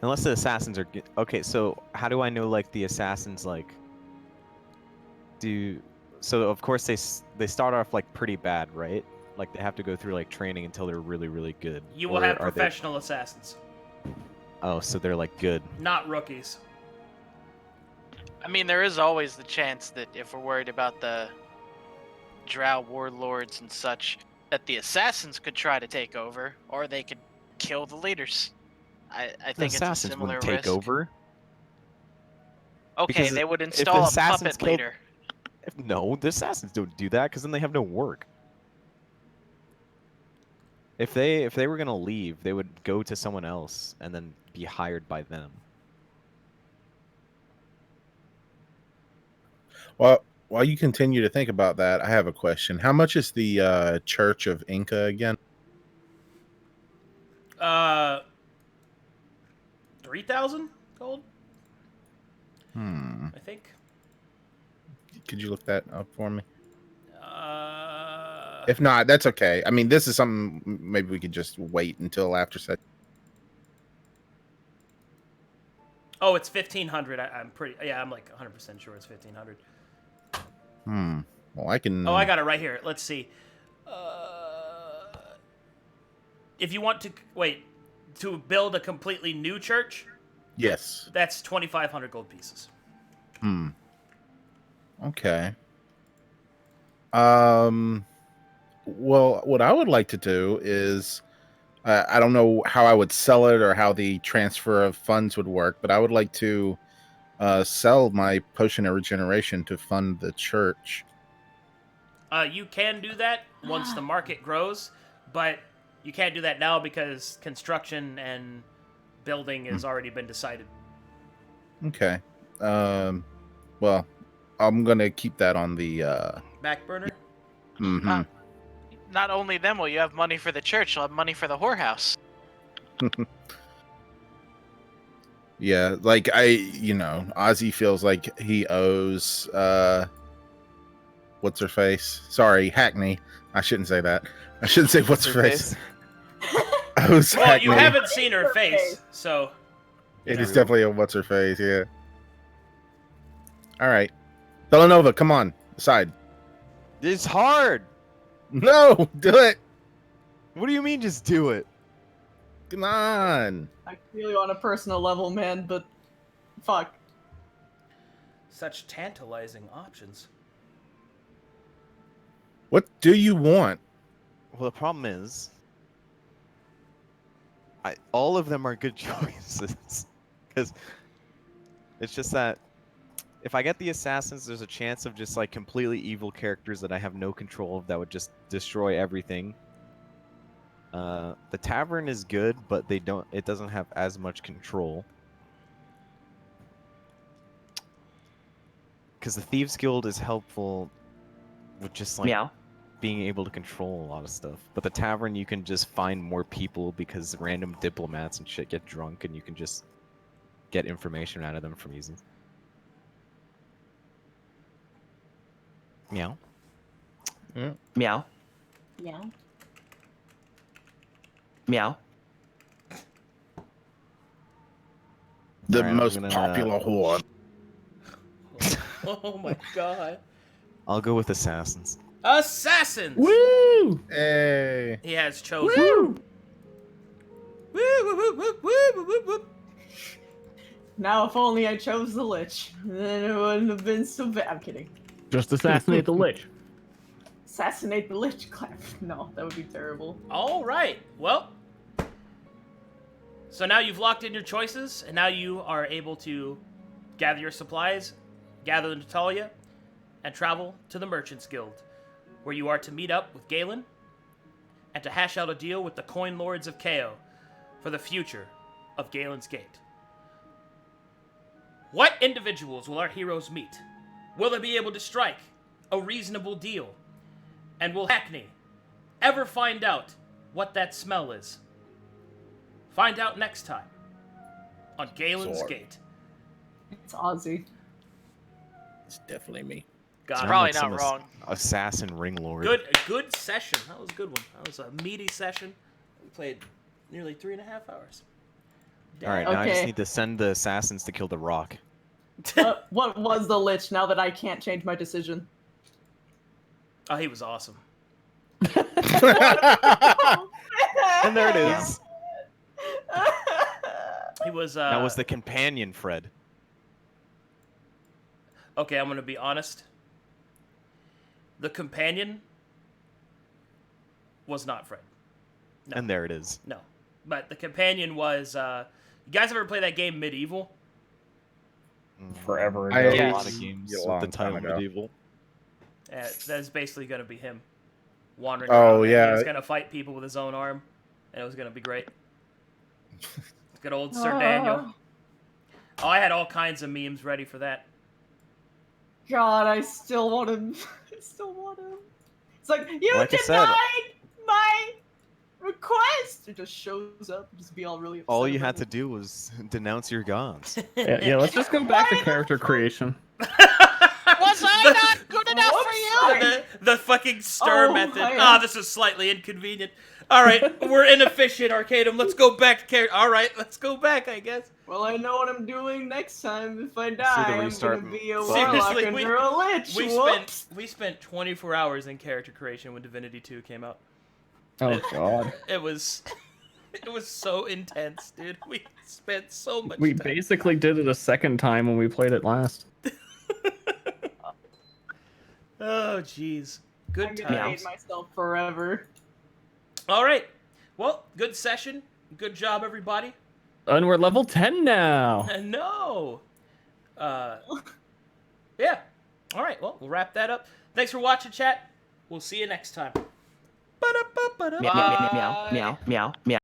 Unless the assassins are okay. So how do I know like the assassins like So of course they start off like pretty bad, right? Like they have to go through like training until they're really, really good. You will Or have are they- professional assassins, Oh, so they're like good. not rookies. I mean, there is always the chance that if we're worried about the drow warlords and such, that the assassins could try to take over, or they could kill the leaders. I The think it's a assassins similar wouldn't take risk. over. Okay, because they would if install a assassins puppet killed- leader. No, the assassins don't do that because then they have no work. If they were gonna leave, they would go to someone else and then be hired by them. Well, while you continue to think about that, I have a question. How much is the Church of Inca again? 3,000 gold, Hmm. I think. Could you look that up for me? Uh, If not, that's okay. I mean, this is something maybe we could just wait until after set. oh, it's 1,500. I'm pretty. Yeah, I'm like 100% sure it's 1,500. Well, I can. Oh, I got it right here. Let's see. If you want to wait to build a completely new church, Yes. that's 2,500 gold pieces. Okay. Well, what I would like to do is, I don't know how I would sell it or how the transfer of funds would work, but I would like to sell my potion of regeneration to fund the church. You can do that once the market grows, but you can't do that now because construction and building has already been decided. Okay. Well, I'm gonna keep that on the. Back burner? Mhm. Not only then will you have money for the church, you'll have money for the whorehouse. Yeah, like Ozzy feels like he owes what's her face? Sorry, Hackney. I shouldn't say that. I shouldn't say what's her face. Owes Well, Hackney. you haven't seen her face, so It is definitely a what's her face, yeah. All right. Villanova, come on. Side. It's hard. No, do it. What do you mean just do it? Come on. I feel you on a personal level, man, but fuck. such tantalizing options. What do you want? Well, the problem is, all of them are good choices. Because it's just that if I get the assassins, there's a chance of just like completely evil characters that I have no control of that would just destroy everything. The tavern is good, but it doesn't have as much control. Because the Thieves Guild is helpful with just like being able to control a lot of stuff. But the tavern, you can just find more people because random diplomats and shit get drunk and you can just get information out of them from using. Meow. Yeah. Meow. Yeah. Meow. The Alright, I'm most gonna- popular whore. Oh my god. I'll go with assassins. Assassins! Woo! Hey. He has chosen. Woo! Woo, woo, woo, woo, woo, woo, woo. Now, if only I chose the Lich, then it wouldn't have been so bad. I'm kidding. Just assassinate the Lich. Assassinate the Lich Clap. No, that would be terrible. All right. Well, so now you've locked in your choices, and now you are able to gather your supplies, gather Natalia, and travel to the Merchants Guild, where you are to meet up with Galen and to hash out a deal with the Coin Lords of Kao for the future of Galen's Gate. What individuals will our heroes meet? Will they be able to strike a reasonable deal? And will Hackney ever find out what that smell is? Find out next time on Galen's Sword. Gate. It's Ozzy. It's definitely me. Got It's it. probably some not wrong. Assassin ring lord. Good session. That was a good one. That was a meaty session. We played nearly 3.5 hours. All right, now I just Okay. need to send the assassins to kill the rock. What was the Lich now that I can't change my decision? Oh, he was awesome. And there it is. He was. That was the companion, Fred. Okay, I'm gonna be honest. The companion was not Fred. No. And there it is. No, but the companion was. You guys ever play that game Medieval? Forever I- ago. A Yes. lot of games A with long the time title ago. medieval. That's basically gonna be him, wandering Oh, around. And yeah. he was gonna fight people with his own arm, and it was gonna be great. Good old Sir Daniel. Oh, I had all kinds of memes ready for that. God, I still want him. I still want him. It's like, you Like I said- denied my request! It just shows up, just be all really upset. All you about had to it. do was denounce your gods. Yeah, let's just go back to character creation. Was I not good enough for you? The fucking stir Oh, method. I am- Ah, this is slightly inconvenient. All right, we're inefficient, Arcadum. Let's go back to character. All right, let's go back, I guess. Well, I know what I'm doing next time. If I the die, I'm restart gonna be a button. warlock Seriously, under a lich. Whoops. We spent 24 hours in character creation when Divinity 2 came out. Oh god. It was so intense, dude. We spent so much We time. basically did it a second time when we played it last. Oh, jeez. Good I'm gonna times. hate myself forever. All right. Well, good session. Good job, everybody. And we're level 10 now. No. Yeah. All right. Well, we'll wrap that up. Thanks for watching, chat. We'll see you next time. Ba-da-ba-ba-da. Meow, meow, meow, meow, meow, meow.